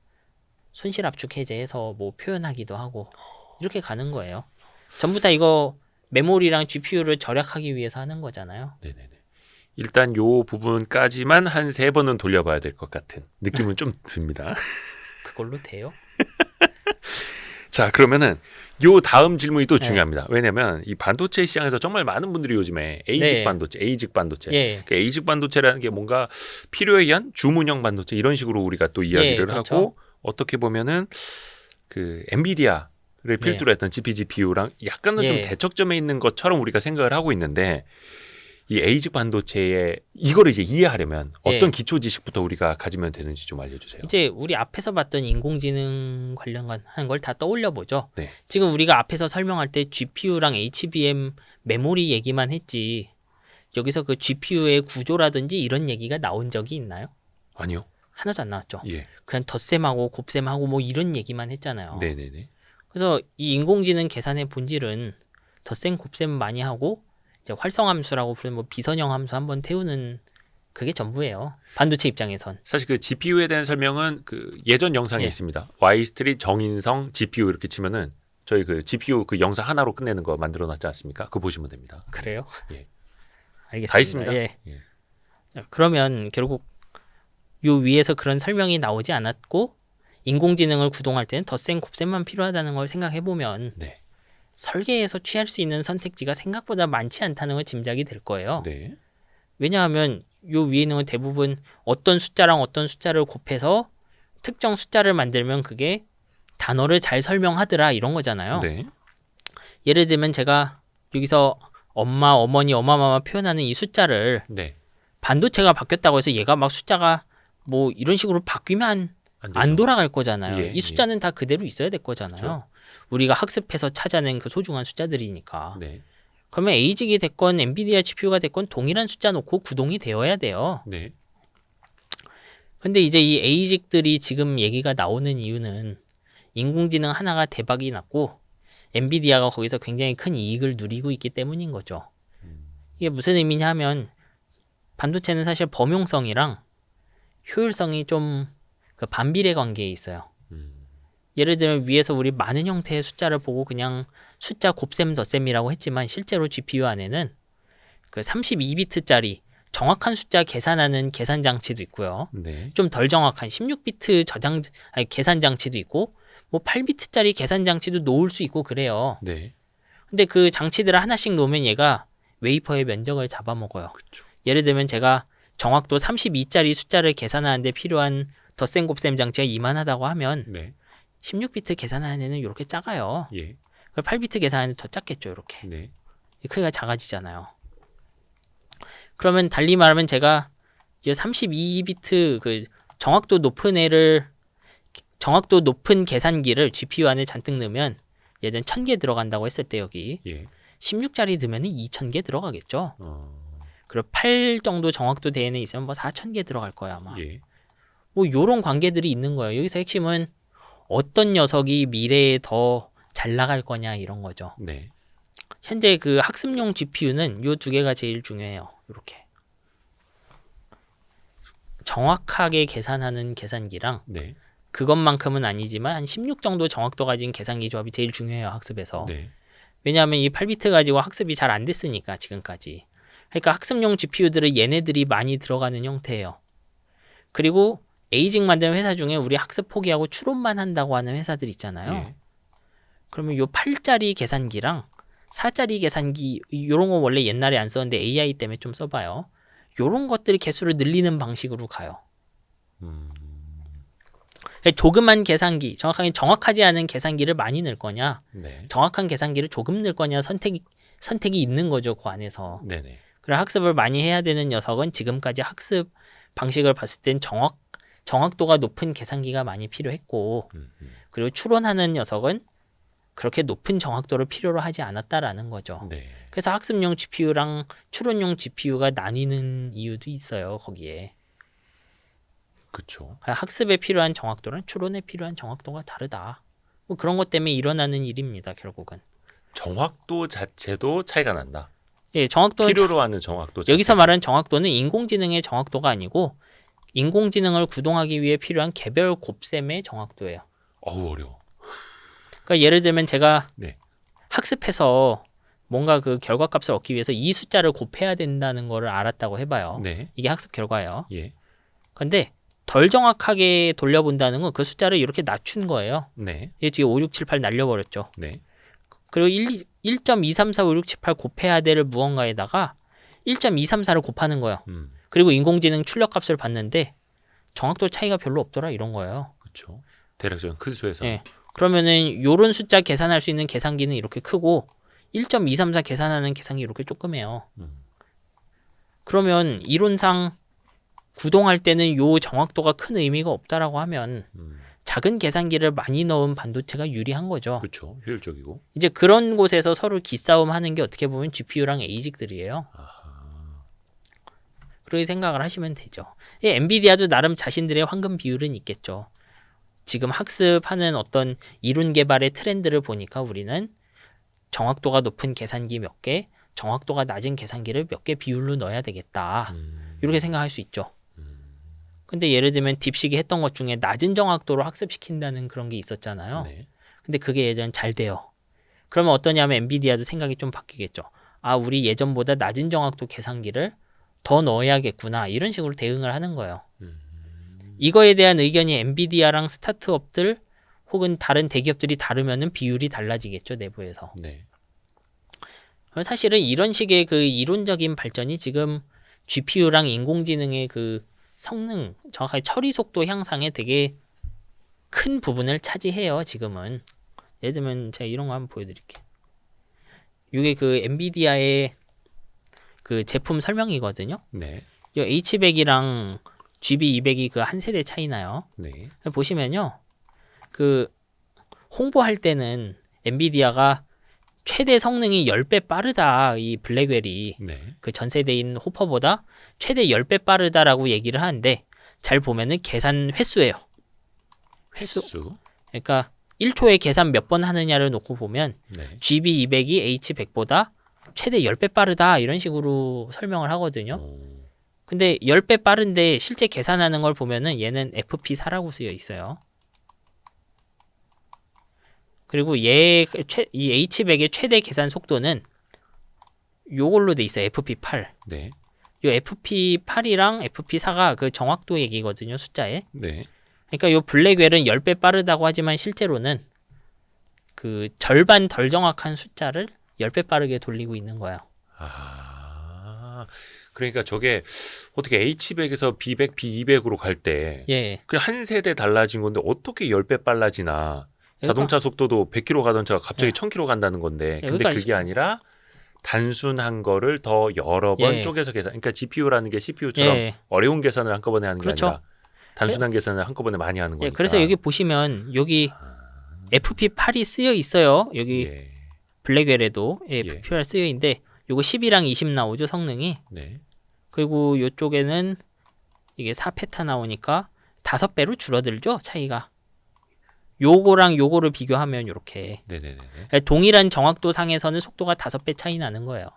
Speaker 3: 손실 압축 해제해서 뭐 표현하기도 하고 이렇게 가는 거예요. 전부 다 이거 메모리랑 GPU를 절약하기 위해서 하는 거잖아요.
Speaker 2: 네네네. 일단 요 부분까지만 한 3번은 돌려봐야 될 것 같은 느낌은 좀 듭니다.
Speaker 3: 그걸로 돼요?
Speaker 2: 자, 그러면은 요 다음 질문이 또 중요합니다. 왜냐면 이 반도체 시장에서 정말 많은 분들이 요즘에 A직 반도체, A직 반도체. 그 A직 반도체라는 게 뭔가 필요에 의한 주문형 반도체 이런 식으로 우리가 또 이야기를
Speaker 3: 그렇죠.
Speaker 2: 하고 어떻게 보면은 그 엔비디아를 필두로 했던 GPGPU랑 약간은 좀 대척점에 있는 것처럼 우리가 생각을 하고 있는데 이 A직 반도체의 이거를 이제 이해하려면 어떤 기초 지식부터 우리가 가지면 되는지 좀 알려주세요.
Speaker 3: 이제 우리 앞에서 봤던 인공지능 관련한 걸 다 떠올려 보죠.
Speaker 2: 네.
Speaker 3: 지금 우리가 앞에서 설명할 때 GPU랑 HBM 메모리 얘기만 했지 여기서 그 GPU의 구조라든지 이런 얘기가 나온 적이 있나요?
Speaker 2: 아니요.
Speaker 3: 하나도 안 나왔죠.
Speaker 2: 예.
Speaker 3: 그냥 덧셈하고 곱셈하고 뭐 이런 얘기만 했잖아요.
Speaker 2: 네네네.
Speaker 3: 그래서 이 인공지능 계산의 본질은 덧셈 곱셈 많이 하고 이제 활성함수라고 부르는 뭐 비선형 함수 한번 태우는 그게 전부예요. 반도체 입장에선.
Speaker 2: 사실 그 GPU에 대한 설명은 그 예전 영상에 있습니다. Y-스트릿 정인성 GPU 이렇게 치면은 저희 그 GPU 그 영상 하나로 끝내는 거 만들어 놨지 않습니까? 그거 보시면 됩니다.
Speaker 3: 그래요?
Speaker 2: 예.
Speaker 3: 알겠습니다.
Speaker 2: 다 있습니다.
Speaker 3: 예.
Speaker 2: 예.
Speaker 3: 자, 그러면 결국 요 위에서 그런 설명이 나오지 않았고 인공지능을 구동할 때는 덧셈 곱셈만 필요하다는 걸 생각해 보면
Speaker 2: 네.
Speaker 3: 설계에서 취할 수 있는 선택지가 생각보다 많지 않다는 걸 짐작이 될 거예요.
Speaker 2: 네.
Speaker 3: 왜냐하면 요 위에 있는 건 대부분 어떤 숫자랑 어떤 숫자를 곱해서 특정 숫자를 만들면 그게 단어를 잘 설명하더라 이런 거잖아요.
Speaker 2: 네.
Speaker 3: 예를 들면 제가 여기서 엄마, 어머니, 어마마마 표현하는 이 숫자를
Speaker 2: 네.
Speaker 3: 반도체가 바뀌었다고 해서 얘가 막 숫자가 뭐 이런 식으로 바뀌면 안 돌아갈 거잖아요.
Speaker 2: 예,
Speaker 3: 이 숫자는 다 그대로 있어야 될 거잖아요.
Speaker 2: 그렇죠.
Speaker 3: 우리가 학습해서 찾아낸 그 소중한 숫자들이니까.
Speaker 2: 네.
Speaker 3: 그러면 A직이 됐건 엔비디아 GPU가 됐건 동일한 숫자 놓고 구동이 되어야 돼요.
Speaker 2: 네.
Speaker 3: 근데 이제 이 A직들이 지금 얘기가 나오는 이유는 인공지능 하나가 대박이 났고 엔비디아가 거기서 굉장히 큰 이익을 누리고 있기 때문인 거죠. 이게 무슨 의미냐 하면 반도체는 사실 범용성이랑 효율성이 좀 그 반비례 관계에 있어요. 예를 들면 위에서 우리 많은 형태의 숫자를 보고 그냥 숫자 곱셈 덧셈이라고 했지만 실제로 GPU 안에는 그 32비트짜리 정확한 숫자 계산하는 계산 장치도 있고요.
Speaker 2: 네.
Speaker 3: 좀 덜 정확한 16비트 계산 장치도 있고 뭐 8비트짜리 계산 장치도 놓을 수 있고 그래요.
Speaker 2: 네.
Speaker 3: 근데 그 장치들을 하나씩 놓으면 얘가 웨이퍼의 면적을 잡아먹어요.
Speaker 2: 그쵸.
Speaker 3: 예를 들면 제가 정확도 32짜리 숫자를 계산하는데 필요한 덧셈 곱셈 장치가 이만하다고 하면
Speaker 2: 네.
Speaker 3: 16비트 계산하는 애는 이렇게 작아요.
Speaker 2: 예.
Speaker 3: 8비트 계산하는 애는 더 작겠죠. 이렇게.
Speaker 2: 네.
Speaker 3: 크기가 작아지잖아요. 그러면 달리 말하면 제가 이제 32비트 그 정확도 높은 계산기를 GPU 안에 잔뜩 넣으면 예전 1000개 들어간다고 했을 때 여기 16짜리 넣으면 2000개 들어가겠죠. 그리고 8 정도 정확도 대에 있으면 뭐 4000개 들어갈 거야 아마. 뭐 요런 관계들이 있는 거예요. 여기서 핵심은 어떤 녀석이 미래에 더 잘 나갈 거냐 이런 거죠.
Speaker 2: 네.
Speaker 3: 현재 그 학습용 GPU는 요 두 개가 제일 중요해요. 이렇게 정확하게 계산하는 계산기랑
Speaker 2: 네.
Speaker 3: 그것만큼은 아니지만 한 16 정도 정확도 가진 계산기 조합이 제일 중요해요. 학습에서.
Speaker 2: 네.
Speaker 3: 왜냐하면 이 8비트 가지고 학습이 잘 안 됐으니까 지금까지. 그러니까 학습용 GPU들은 얘네들이 많이 들어가는 형태예요. 그리고 에이직 만드는 회사 중에 우리 학습 포기하고 추론만 한다고 하는 회사들 있잖아요. 그러면 요 8짜리 계산기랑 4짜리 계산기 요런 거 원래 옛날에 안 썼는데 AI 때문에 좀 써봐요. 요런 것들 개수를 늘리는 방식으로 가요. 조그만 계산기, 정확하지 않은 계산기를 많이 넣을 거냐, 정확한 계산기를 조금 넣을 거냐 선택이 있는 거죠. 그 안에서.
Speaker 2: 네네.
Speaker 3: 그래 학습을 많이 해야 되는 녀석은 지금까지 학습 방식을 봤을 땐 정확도가 높은 계산기가 많이 필요했고, 그리고 추론하는 녀석은 그렇게 높은 정확도를 필요로 하지 않았다라는 거죠.
Speaker 2: 네.
Speaker 3: 그래서 학습용 GPU랑 추론용 GPU가 나뉘는 이유도 있어요. 거기에.
Speaker 2: 그렇죠.
Speaker 3: 학습에 필요한 정확도랑 추론에 필요한 정확도가 다르다. 뭐 그런 것 때문에 일어나는 일입니다. 결국은.
Speaker 2: 정확도 자체도 차이가 난다.
Speaker 3: 예, 정확도는
Speaker 2: 필요로 하는 정확도.
Speaker 3: 여기서 말하는 정확도는 인공지능의 정확도가 아니고 인공지능을 구동하기 위해 필요한 개별 곱셈의 정확도예요.
Speaker 2: 어우 어려워.
Speaker 3: 그러니까 예를 들면 제가
Speaker 2: 네.
Speaker 3: 학습해서 뭔가 그 결과값을 얻기 위해서 이 숫자를 곱해야 된다는 거를 알았다고 해봐요.
Speaker 2: 네.
Speaker 3: 이게 학습 결과예요.
Speaker 2: 예.
Speaker 3: 근데 덜 정확하게 돌려본다는 건 그 숫자를 이렇게 낮춘 거예요.
Speaker 2: 네.
Speaker 3: 얘 뒤에 5, 6, 7, 8 날려버렸죠.
Speaker 2: 네.
Speaker 3: 그리고 1.234, 5, 6, 7, 8 곱해야 될 무언가에다가 1.234를 곱하는 거예요. 그리고 인공지능 출력값을 봤는데 정확도 차이가 별로 없더라 이런 거예요.
Speaker 2: 그렇죠. 대략적인 큰 수에서.
Speaker 3: 네. 그러면은 요런 숫자 계산할 수 있는 계산기는 이렇게 크고 1.234 계산하는 계산기 이렇게 조그매요. 그러면 이론상 구동할 때는 요 정확도가 큰 의미가 없다라고 하면 작은 계산기를 많이 넣은 반도체가 유리한 거죠.
Speaker 2: 그렇죠. 효율적이고.
Speaker 3: 이제 그런 곳에서 서로 기싸움 하는 게 어떻게 보면 GPU랑 ASIC들이에요. 그렇게 생각을 하시면 되죠. 엔비디아도 나름 자신들의 황금 비율은 있겠죠. 지금 학습하는 어떤 이론 개발의 트렌드를 보니까 우리는 정확도가 높은 계산기 몇 개, 정확도가 낮은 계산기를 몇 개 비율로 넣어야 되겠다. 이렇게 생각할 수 있죠. 근데 예를 들면 딥식이 했던 것 중에 낮은 정확도로 학습시킨다는 그런 게 있었잖아요.
Speaker 2: 네.
Speaker 3: 근데 그게 예전 잘 돼요. 그러면 어떠냐면 엔비디아도 생각이 좀 바뀌겠죠. 아, 우리 예전보다 낮은 정확도 계산기를 더 넣어야겠구나. 이런 식으로 대응을 하는 거예요. 이거에 대한 의견이 엔비디아랑 스타트업들 혹은 다른 대기업들이 다르면은 비율이 달라지겠죠. 내부에서.
Speaker 2: 네.
Speaker 3: 사실은 이런 식의 그 이론적인 발전이 지금 GPU랑 인공지능의 그 성능, 정확하게 처리 속도 향상에 되게 큰 부분을 차지해요. 지금은. 예를 들면 제가 이런 거 한번 보여드릴게요. 이게 그 엔비디아의 그 제품 설명이거든요.
Speaker 2: 네.
Speaker 3: 이 H100이랑 GB200이 그 한 세대 차이 나요.
Speaker 2: 네.
Speaker 3: 보시면요. 그 홍보할 때는 엔비디아가 최대 성능이 10배 빠르다. 이 블랙웰이
Speaker 2: 네.
Speaker 3: 그 전 세대인 호퍼보다 최대 10배 빠르다라고 얘기를 하는데 잘 보면은 계산 횟수예요. 횟수. 그러니까 1초에 계산 몇 번 하느냐를 놓고 보면
Speaker 2: 네.
Speaker 3: GB200이 H100보다 최대 10배 빠르다 이런 식으로 설명을 하거든요. 근데 10배 빠른데 실제 계산하는 걸 보면은 얘는 FP4라고 쓰여 있어요. 그리고 이 H100의 최대 계산 속도는 요걸로 돼 있어요. FP8.
Speaker 2: 네.
Speaker 3: 요 FP8이랑 FP4가 그 정확도 얘기거든요, 숫자에.
Speaker 2: 네.
Speaker 3: 그러니까 요 블랙웰은 10배 빠르다고 하지만 실제로는 그 절반 덜 정확한 숫자를 10배 빠르게 돌리고 있는 거예요.
Speaker 2: 그러니까 저게 어떻게 H100에서 B100, B200으로 갈 때
Speaker 3: 예.
Speaker 2: 그냥 한 세대 달라진 건데 어떻게 10배 빨라지나.
Speaker 3: 그러니까,
Speaker 2: 자동차 속도도 100km 가던 차가 갑자기
Speaker 3: 예.
Speaker 2: 1000km 간다는 건데 근데
Speaker 3: 그러니까
Speaker 2: 그게 아니라 단순한 거를 더 여러 번
Speaker 3: 예.
Speaker 2: 쪼개서 계산. 그러니까 GPU라는 게 CPU처럼
Speaker 3: 예.
Speaker 2: 어려운 계산을 한꺼번에 하는 게
Speaker 3: 그렇죠.
Speaker 2: 아니라 단순한 계산을 한꺼번에 많이 하는 거니까.
Speaker 3: 그래서 여기 보시면 여기 FP8이 쓰여 있어요. 여기
Speaker 2: 예.
Speaker 3: 블랙웰에도 FP8 쓰여 있는데 요거 10이랑 20 나오죠, 성능이.
Speaker 2: 네.
Speaker 3: 그리고 요쪽에는 이게 4페타 나오니까 5배로 줄어들죠, 차이가. 요거랑 요거를 비교하면 요렇게.
Speaker 2: 네네네.
Speaker 3: 동일한 정확도 상에서는 속도가 5배 차이 나는 거예요.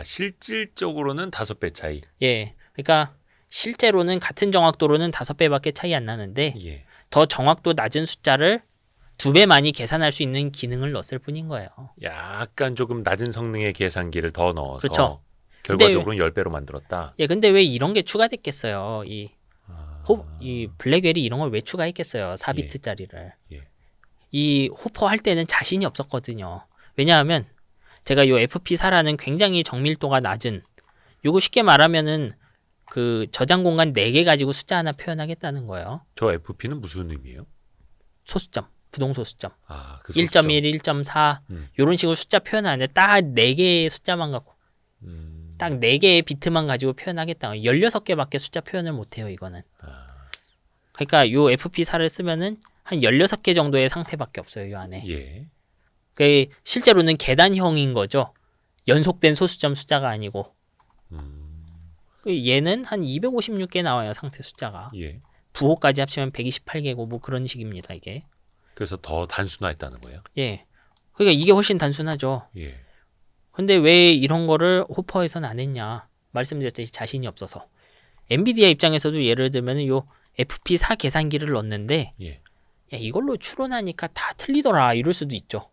Speaker 2: 실질적으로는 5배 차이.
Speaker 3: 예. 그러니까 실제로는 같은 정확도로는 5배밖에 차이 안 나는데
Speaker 2: 예.
Speaker 3: 더 정확도 낮은 숫자를 2배 많이 계산할 수 있는 기능을 넣었을 뿐인 거예요.
Speaker 2: 약간 조금 낮은 성능의 계산기를 더 넣어서
Speaker 3: 그렇죠.
Speaker 2: 결과적으로는 10배로 만들었다.
Speaker 3: 예, 근데 왜 이런 게 추가됐겠어요? 이 블랙웰이 이런 걸 왜 추가했겠어요? 4비트짜리를.
Speaker 2: 예.
Speaker 3: 이 호퍼 할 때는 자신이 없었거든요. 왜냐하면 제가 요 FP4라는 굉장히 정밀도가 낮은, 요거 쉽게 말하면은 그 저장 공간 4개 가지고 숫자 하나 표현하겠다는 거예요.
Speaker 2: 저 FP는 무슨 의미예요?
Speaker 3: 소수점, 부동 소수점.
Speaker 2: 그 소수점.
Speaker 3: 1.1, 1.4 요런 식으로 숫자 표현하는데 딱 4개의 숫자만 갖고 딱 4개의 비트만 가지고 표현하겠다. 16개밖에 숫자 표현을 못 해요, 이거는. 그러니까 요 FP4를 쓰면은 한 16개 정도의 상태밖에 없어요, 이 안에.
Speaker 2: 예.
Speaker 3: 그 실제로는 계단형인 거죠. 연속된 소수점 숫자가 아니고. 얘는 한 256개 나와요, 상태 숫자가.
Speaker 2: 예.
Speaker 3: 부호까지 합치면 128개고 뭐 그런 식입니다, 이게.
Speaker 2: 그래서 더 단순화했다는 거예요.
Speaker 3: 예. 그러니까 이게 훨씬 단순하죠.
Speaker 2: 예.
Speaker 3: 근데 왜 이런 거를 호퍼에서는 안 했냐? 말씀드렸듯이 자신이 없어서. 엔비디아 입장에서도 예를 들면 요 FP4 계산기를 넣었는데
Speaker 2: 예.
Speaker 3: 야, 이걸로 추론하니까 다 틀리더라 이럴 수도 있죠.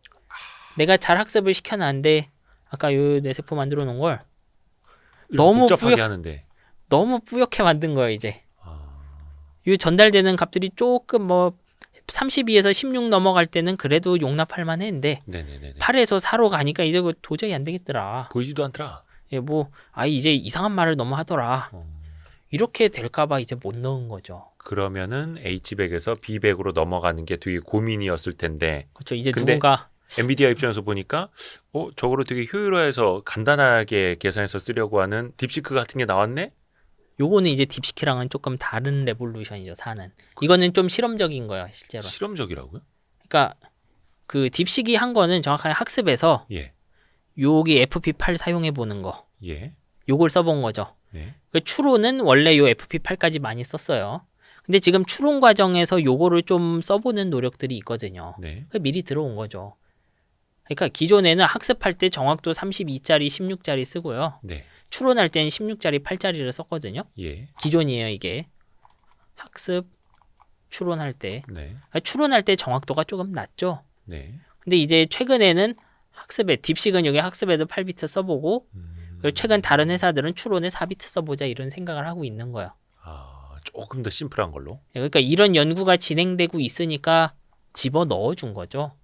Speaker 3: 내가 잘 학습을 시켜놨는데 아까 요 뇌세포 만들어 놓은 걸 너무
Speaker 2: 복잡하게 하는데
Speaker 3: 너무 뿌옇게 만든 거예요, 이제. 요 전달되는 값들이 조금 뭐 32에서 16 넘어갈 때는 그래도 용납할 만했는데 8에서 4로 가니까 이제 도저히 안 되겠더라.
Speaker 2: 보이지도 않더라.
Speaker 3: 예, 이제 이상한 말을 너무 하더라. 이렇게 될까봐 이제 못 넣은 거죠.
Speaker 2: 그러면은 H100에서 B100으로 넘어가는 게 되게 고민이었을 텐데.
Speaker 3: 그렇죠. 이제 누군가
Speaker 2: 엔비디아 입장에서 보니까 저거로 되게 효율화해서 간단하게 계산해서 쓰려고 하는 딥시크 같은 게 나왔네?
Speaker 3: 요거는 이제 딥시크랑은 조금 다른 레볼루션이죠, 4는. 이거는 좀 실험적인 거예요, 실제로.
Speaker 2: 실험적이라고요?
Speaker 3: 그러니까 그 딥시크 한 거는 정확하게 학습에서
Speaker 2: 예.
Speaker 3: 여기 FP8 사용해 보는 거.
Speaker 2: 예.
Speaker 3: 요걸 써본 거죠.
Speaker 2: 네.
Speaker 3: 그 추론은 원래 요 FP8까지 많이 썼어요. 근데 지금 추론 과정에서 요거를 좀 써보는 노력들이 있거든요.
Speaker 2: 네.
Speaker 3: 미리 들어온 거죠. 그러니까 기존에는 학습할 때 정확도 32짜리, 16짜리 쓰고요.
Speaker 2: 네.
Speaker 3: 추론할 때는 16짜리, 8짜리를 썼거든요.
Speaker 2: 예.
Speaker 3: 기존이에요, 이게. 학습, 추론할 때.
Speaker 2: 네.
Speaker 3: 추론할 때 정확도가 조금 낮죠.
Speaker 2: 네.
Speaker 3: 근데 이제 최근에는 학습에, 딥식은 여기 학습에도 8비트 써보고, 그리고 최근 다른 회사들은 추론에 4비트 써보자 이런 생각을 하고 있는 거예요.
Speaker 2: 조금 더 심플한 걸로?
Speaker 3: 그러니까 이런 연구가 진행되고 있으니까 집어 넣어준 거죠.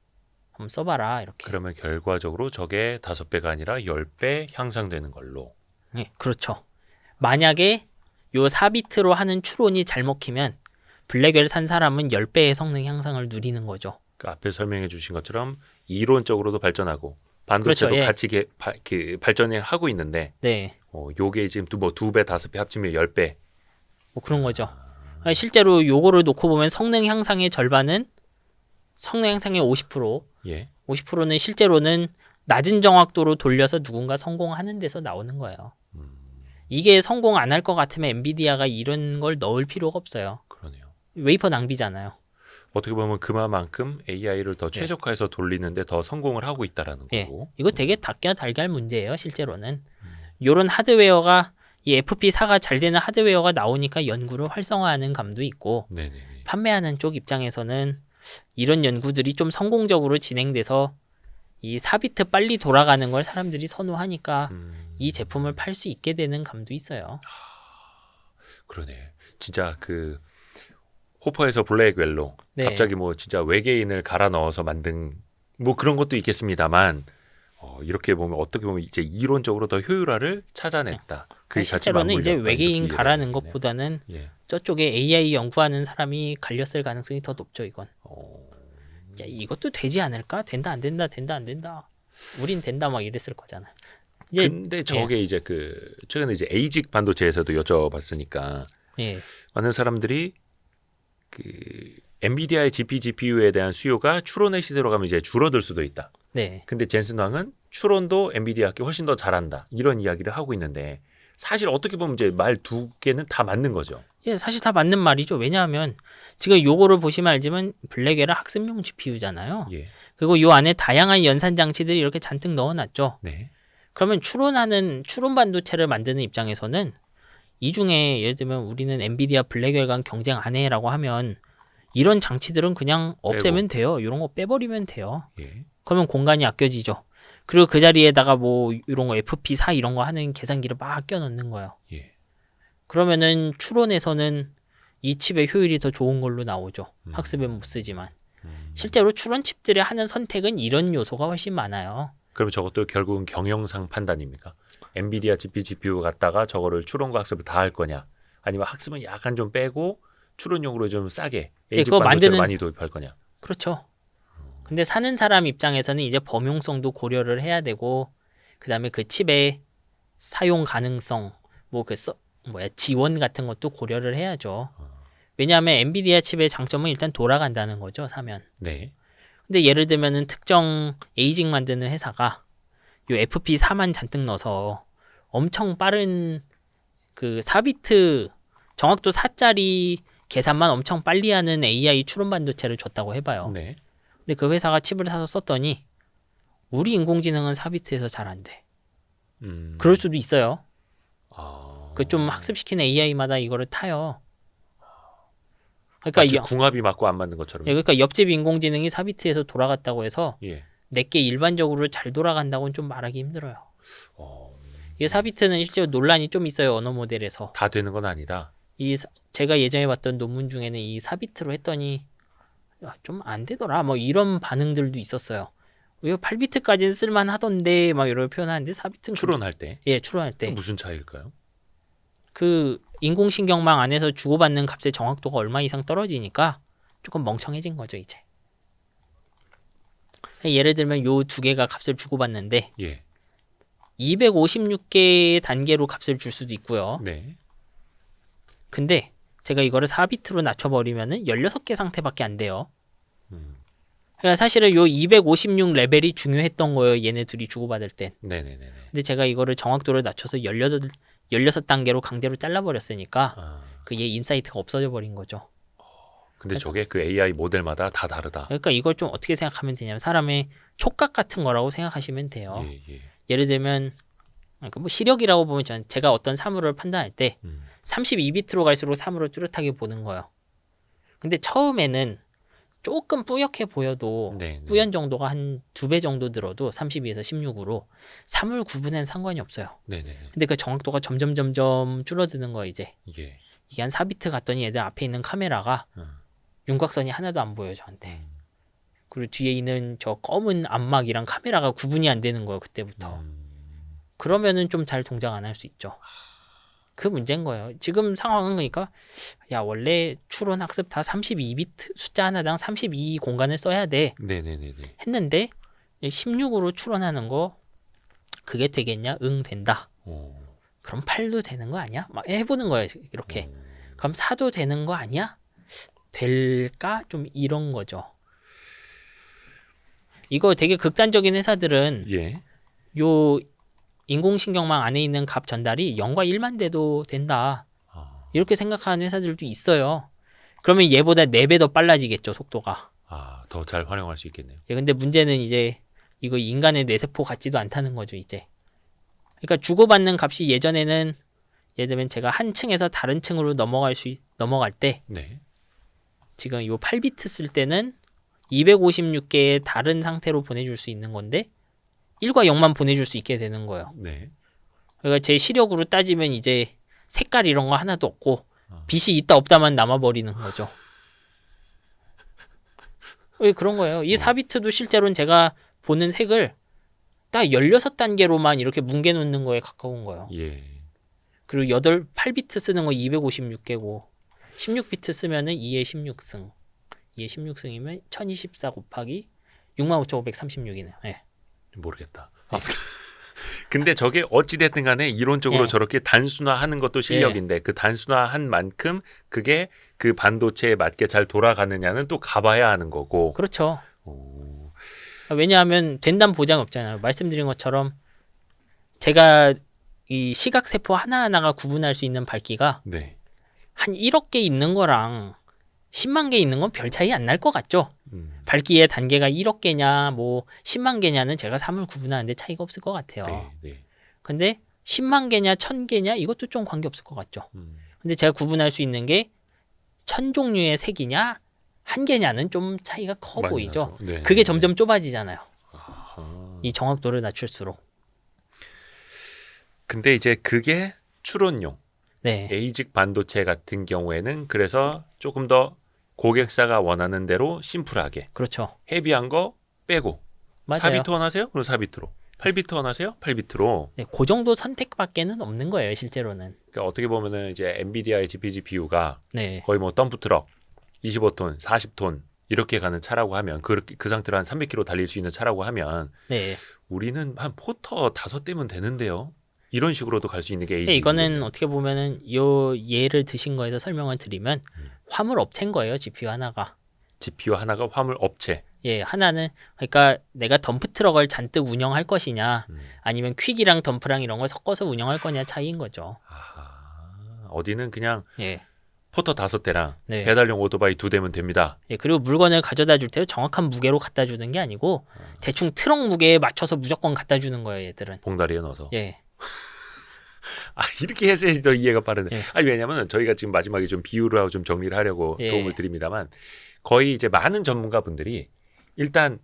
Speaker 3: 한번 써봐라, 이렇게.
Speaker 2: 그러면 결과적으로 저게 5배가 아니라 10배 향상되는 걸로.
Speaker 3: 네, 그렇죠. 만약에 요 4비트로 하는 추론이 잘 먹히면 블랙웰 산 사람은 10배의 성능 향상을 누리는 거죠.
Speaker 2: 그 앞에 설명해 주신 것처럼 이론적으로도 발전하고 반도체도
Speaker 3: 그렇죠, 예.
Speaker 2: 같이 발전을 하고 있는데
Speaker 3: 네.
Speaker 2: 요게 지금 2배, 5배 합치면 10배.
Speaker 3: 뭐 그런 거죠. 실제로 요거를 놓고 보면 성능 향상의 절반은 성능 향상의 50%,
Speaker 2: 예.
Speaker 3: 50%는 실제로는 낮은 정확도로 돌려서 누군가 성공하는 데서 나오는 거예요. 이게 성공 안 할 것 같으면 엔비디아가 이런 걸 넣을 필요가 없어요.
Speaker 2: 그러네요.
Speaker 3: 웨이퍼 낭비잖아요.
Speaker 2: 어떻게 보면 그만큼 AI를 더 최적화해서 돌리는데 더 성공을 하고 있다라는
Speaker 3: 예.
Speaker 2: 거고.
Speaker 3: 이거 되게 닭과 달걀 문제예요, 실제로는. 요런 하드웨어가 이 FP4가 잘 되는 하드웨어가 나오니까 연구를 활성화하는 감도 있고 판매하는 쪽 입장에서는 이런 연구들이 좀 성공적으로 진행돼서 이 4비트 빨리 돌아가는 걸 사람들이 선호하니까 이 제품을 팔 수 있게 되는 감도 있어요.
Speaker 2: 그러네. 진짜 그 호퍼에서 블랙웰로
Speaker 3: 네.
Speaker 2: 갑자기 뭐 진짜 외계인을 갈아 넣어서 만든 뭐 그런 것도 있겠습니다만 이렇게 보면 어떻게 보면 이제 이론적으로 더 효율화를 찾아냈다. 그
Speaker 3: 실제로는 이제 외계인 가라는 것보다는
Speaker 2: 예.
Speaker 3: 저쪽에 AI 연구하는 사람이 갈렸을 가능성이 더 높죠. 이건. 야, 이것도 되지 않을까? 된다 안 된다 된다 안 된다. 우린 된다 막 이랬을 거잖아. 이제,
Speaker 2: 근데 저게 이제 그 최근에 이제 에이직 반도체에서도 여쭤봤으니까 많은 사람들이 그 엔비디아의 GPU에 대한 수요가 추론의 시대로 가면 이제 줄어들 수도 있다.
Speaker 3: 네.
Speaker 2: 근데 젠슨 왕은 추론도 엔비디아께 훨씬 더 잘한다. 이런 이야기를 하고 있는데 사실 어떻게 보면 이제 말 두 개는 다 맞는 거죠.
Speaker 3: 예, 사실 다 맞는 말이죠. 왜냐하면 지금 요거를 보시면 알지만 블랙웰은 학습용 GPU잖아요.
Speaker 2: 예.
Speaker 3: 그리고 요 안에 다양한 연산 장치들이 이렇게 잔뜩 넣어놨죠.
Speaker 2: 네.
Speaker 3: 그러면 추론 반도체를 만드는 입장에서는 이 중에 예를 들면 우리는 엔비디아 블랙웰과 경쟁 안 해라고 하면 이런 장치들은 그냥 없애면 돼요. 이런 거 빼버리면 돼요.
Speaker 2: 예.
Speaker 3: 그러면 공간이 아껴지죠. 그리고 그 자리에다가 뭐 이런 거 FP4 이런 거 하는 계산기를 막 껴 넣는 거예요.
Speaker 2: 예.
Speaker 3: 그러면은 추론에서는 이 칩의 효율이 더 좋은 걸로 나오죠. 학습에 못 쓰지만. 실제로 추론 칩들이 하는 선택은 이런 요소가 훨씬 많아요.
Speaker 2: 그럼 저것도 결국은 경영상 판단입니까? 엔비디아 GPU 갖다가 저거를 추론과 학습을 다 할 거냐? 아니면 학습은 약간 좀 빼고 추론용으로 좀 싸게 에이직 반도체를 많이 도입할 거냐?
Speaker 3: 그렇죠. 근데 사는 사람 입장에서는 이제 범용성도 고려를 해야 되고 그다음에 그 칩의 사용 가능성 지원 같은 것도 고려를 해야죠. 왜냐하면 엔비디아 칩의 장점은 일단 돌아간다는 거죠. 사면.
Speaker 2: 네.
Speaker 3: 근데 예를 들면은 특정 에이직 만드는 회사가 요 FP4만 잔뜩 넣어서 엄청 빠른 그 4비트 정확도 4짜리 계산만 엄청 빨리 하는 AI 추론 반도체를 줬다고 해봐요.
Speaker 2: 네.
Speaker 3: 근데 그 회사가 칩을 사서 썼더니 우리 인공지능은 4비트에서 잘 안 돼. 그럴 수도 있어요. 그 좀 학습시킨 AI마다 이거를 타요. 그러니까
Speaker 2: 궁합이 맞고 안 맞는 것처럼.
Speaker 3: 예, 그러니까 옆집 인공지능이 4비트에서 돌아갔다고 해서
Speaker 2: 예.
Speaker 3: 내게 일반적으로 잘 돌아간다고는 좀 말하기 힘들어요. 이게 4비트는 실제로 논란이 좀 있어요. 언어 모델에서.
Speaker 2: 다 되는 건 아니다.
Speaker 3: 제가 예전에 봤던 논문 중에는 이 4비트로 했더니 좀 안 되더라. 뭐 이런 반응들도 있었어요. 이거 8비트까지는 쓸만 하던데 막 이런 표현하는데 4비트는
Speaker 2: 추론할 때.
Speaker 3: 예, 추론할 때.
Speaker 2: 무슨 차이일까요?
Speaker 3: 그 인공신경망 안에서 주고받는 값의 정확도가 얼마 이상 떨어지니까 조금 멍청해진 거죠, 이제. 예를 들면 요 두 개가 값을 주고받는데
Speaker 2: 예.
Speaker 3: 256개의 단계로 값을 줄 수도 있고요.
Speaker 2: 네.
Speaker 3: 근데 제가 이거를 4비트로 낮춰버리면은 16개 상태밖에 안 돼요. 그러니까 사실은 요 256 레벨이 중요했던 거예요. 얘네 둘이 주고받을 땐.
Speaker 2: 네네네.
Speaker 3: 근데 제가 이거를 정확도를 낮춰서 16단계로 강제로 잘라버렸으니까 그 얘 인사이트가 없어져 버린 거죠.
Speaker 2: 근데 저게 그 AI 모델마다 다 다르다.
Speaker 3: 그러니까 이걸 좀 어떻게 생각하면 되냐면 사람의 촉각 같은 거라고 생각하시면 돼요.
Speaker 2: 예.
Speaker 3: 예를 들면 그러니까 뭐 시력이라고 보면 제가 어떤 사물을 판단할 때 32비트로 갈수록 사물을 뚜렷하게 보는 거예요. 근데 처음에는 조금 뿌옇게 보여도 뿌연 정도가 한 2배 정도 들어도 32에서 16으로 사물 구분엔 상관이 없어요. 근데 그 정확도가 점점 줄어드는 거예요, 이제.
Speaker 2: 예.
Speaker 3: 이게 한 4비트 갔더니 얘들 앞에 있는 카메라가 윤곽선이 하나도 안 보여요, 저한테. 그리고 뒤에 있는 저 검은 안막이랑 카메라가 구분이 안 되는 거예요, 그때부터. 그러면은 좀 잘 동작 안 할 수 있죠. 그 문제인 거예요. 지금 상황은 그러니까 야 원래 추론 학습 다 32비트 숫자 하나당 32 공간을 써야 돼. 했는데 16으로 추론하는 거 그게 되겠냐? 응 된다. 그럼 8도 되는 거 아니야? 막 해보는 거예요. 이렇게. 그럼 4도 되는 거 아니야? 될까? 좀 이런 거죠. 이거 되게 극단적인 회사들은 요 인공신경망 안에 있는 값 전달이 0과 1만 돼도 된다. 이렇게 생각하는 회사들도 있어요. 그러면 얘보다 4배 더 빨라지겠죠, 속도가.
Speaker 2: 더 잘 활용할 수 있겠네요.
Speaker 3: 예, 근데 문제는 이제 이거 인간의 뇌세포 같지도 않다는 거죠, 이제. 그러니까 주고받는 값이 예전에는 예를 들면 제가 한 층에서 다른 층으로 넘어갈 때 지금 요 8비트 쓸 때는 256개의 다른 상태로 보내줄 수 있는 건데 1과 0만 보내줄 수 있게 되는 거예요.
Speaker 2: 네.
Speaker 3: 그러니까 제 시력으로 따지면 이제 색깔 이런 거 하나도 없고 빛이 있다 없다만 남아버리는 거죠. 왜 그런 거예요. 이 4비트도 실제로는 제가 보는 색을 딱 16단계로만 이렇게 뭉개놓는 거에 가까운 거예요.
Speaker 2: 예.
Speaker 3: 그리고 8비트 쓰는 거 256개고 16비트 쓰면은 2의 16승 2의 16승이면 1024 곱하기 65,536이네요. 네.
Speaker 2: 모르겠다. 근데 저게 어찌됐든 간에 이론적으로 저렇게 단순화하는 것도 실력인데 그 단순화한 만큼 그게 그 반도체에 맞게 잘 돌아가느냐는 또 가봐야 하는 거고.
Speaker 3: 그렇죠. 왜냐하면 된다는 보장이 없잖아요. 말씀드린 것처럼 제가 이 시각세포 하나하나가 구분할 수 있는 밝기가 한 1억 개 있는 거랑 10만 개 있는 건 별 차이 안 날 것 같죠? 밝기의 단계가 1억 개냐 뭐 10만 개냐는 제가 사물 구분하는데 차이가 없을 것 같아요. 근데 10만 개냐 1000개냐 이것도 좀 관계없을 것 같죠? 근데 제가 구분할 수 있는 게 1000종류의 색이냐 한 개냐는 좀 차이가 커 보이죠? 그게 점점 좁아지잖아요. 이 정확도를 낮출수록.
Speaker 2: 근데 이제 그게 추론용 ASIC 반도체 같은 경우에는 그래서 조금 더 고객사가 원하는 대로 심플하게
Speaker 3: 그렇죠.
Speaker 2: 헤비한 거 빼고
Speaker 3: 맞아요.
Speaker 2: 4비트 원하세요? 그럼 4비트로 8비트 원하세요? 8비트로
Speaker 3: 그 정도 선택밖에는 없는 거예요 실제로는.
Speaker 2: 그러니까 어떻게 보면은 이제 엔비디아의 GPGPU가 거의 뭐 덤프트럭 25톤, 40톤 이렇게 가는 차라고 하면 그 상태로 한 300km 달릴 수 있는 차라고 하면 우리는 한 포터 5대면 되는데요. 이런 식으로도 갈 수 있는 게 ASIC.
Speaker 3: 이거는 어떻게 보면은 요 예를 드신 거에서 설명을 드리면 화물 업체인 거예요. GPU 하나가.
Speaker 2: GPU 하나가 화물 업체.
Speaker 3: 하나는 그러니까 내가 덤프 트럭을 잔뜩 운영할 것이냐 아니면 퀵이랑 덤프랑 이런 걸 섞어서 운영할 거냐 차이인 거죠.
Speaker 2: 어디는 그냥 포터 5대랑 배달용 오토바이 2대면 됩니다.
Speaker 3: 그리고 물건을 가져다 줄 때 정확한 무게로 갖다 주는 게 아니고 대충 트럭 무게에 맞춰서 무조건 갖다 주는 거예요, 얘들은.
Speaker 2: 봉다리에 넣어서. 이렇게 해서야지 더 이해가 빠르네. 왜냐면 저희가 지금 마지막에 좀 비유를 하고 좀 정리를 하려고 도움을 드립니다만 거의 이제 많은 전문가분들이 일단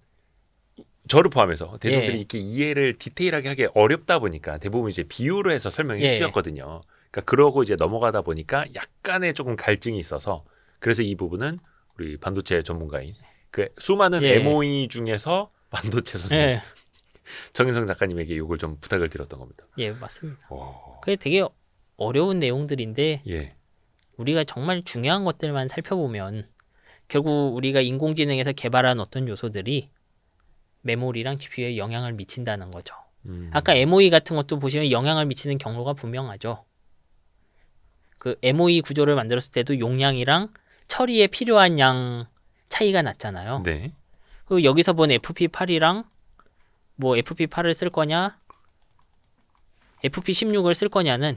Speaker 2: 저를 포함해서 대중들이 이렇게 이해를 디테일하게 하기 어렵다 보니까 대부분 이제 비유로 해서 설명해 주셨거든요. 그러니까 그러고 이제 넘어가다 보니까 약간의 조금 갈증이 있어서 그래서 이 부분은 우리 반도체 전문가인 그 수많은 MOE 중에서 반도체 선생님 정인성 작가님에게 이걸 좀 부탁을 드렸던 겁니다.
Speaker 3: 맞습니다. 그게 되게 어려운 내용들인데 우리가 정말 중요한 것들만 살펴보면 결국 우리가 인공지능에서 개발한 어떤 요소들이 메모리랑 GPU에 영향을 미친다는 거죠. 아까 MOE 같은 것도 보시면 영향을 미치는 경로가 분명하죠. 그 MOE 구조를 만들었을 때도 용량이랑 처리에 필요한 양 차이가 났잖아요. 그리고 여기서 본 FP8이랑 뭐 FP8을 쓸 거냐 FP16을 쓸 거냐는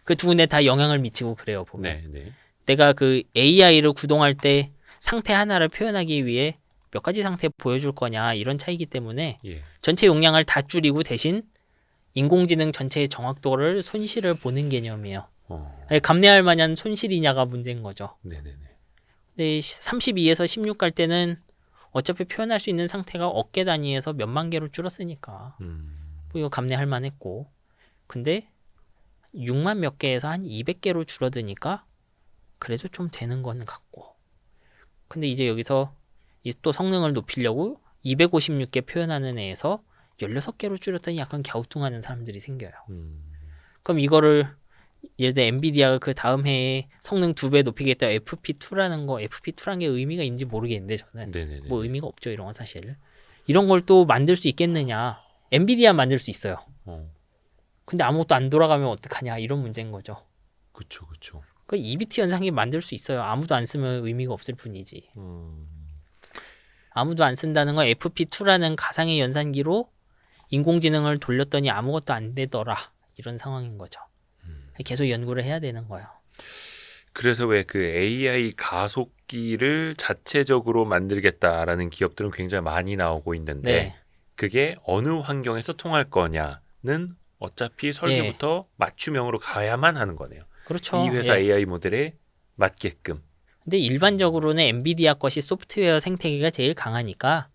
Speaker 3: 그 두 군데 다 영향을 미치고 그래요. 보면 내가 그 AI를 구동할 때 상태 하나를 표현하기 위해 몇 가지 상태 보여줄 거냐 이런 차이기 때문에 전체 용량을 다 줄이고 대신 인공지능 전체의 정확도를 손실을 보는 개념이에요. 감내할 만한 손실이냐가 문제인 거죠. 근데 32에서 16 갈 때는 어차피 표현할 수 있는 상태가 어깨 단위에서 몇만 개로 줄었으니까 뭐 이거 감내할 만했고 근데 6만 몇 개에서 한 200개로 줄어드니까 그래도 좀 되는 건 같고 근데 이제 여기서 또 성능을 높이려고 256개 표현하는 애에서 16개로 줄였더니 약간 갸우뚱하는 사람들이 생겨요. 그럼 이거를 예를 들어 엔비디아가 그 다음 해에 성능 2배 높이겠다 FP2라는 거 FP2라는 게 의미가 있는지 모르겠는데 저는 뭐 의미가 없죠 이런 건 사실. 이런 걸 또 만들 수 있겠느냐. 엔비디아 만들 수 있어요. 근데 아무것도 안 돌아가면 어떡하냐 이런 문제인 거죠.
Speaker 2: 그쵸.
Speaker 3: 그 2비트 연산기 만들 수 있어요. 아무도 안 쓰면 의미가 없을 뿐이지. 아무도 안 쓴다는 건 FP2라는 가상의 연산기로 인공지능을 돌렸더니 아무것도 안 되더라. 이런 상황인 거죠. 계속 연구를 해야 되는 거예요.
Speaker 2: 그래서 왜 그 AI 가속기를 자체적으로 만들겠다라는 기업들은 굉장히 많이 나오고 있는데 그게 어느 환경에서 통할 거냐는 어차피 설계부터 맞춤형으로 가야만 하는 거네요.
Speaker 3: 그렇죠.
Speaker 2: 이 회사 AI 모델에 맞게끔.
Speaker 3: 근데 일반적으로는 엔비디아 것이 소프트웨어 생태계가 제일 강하니까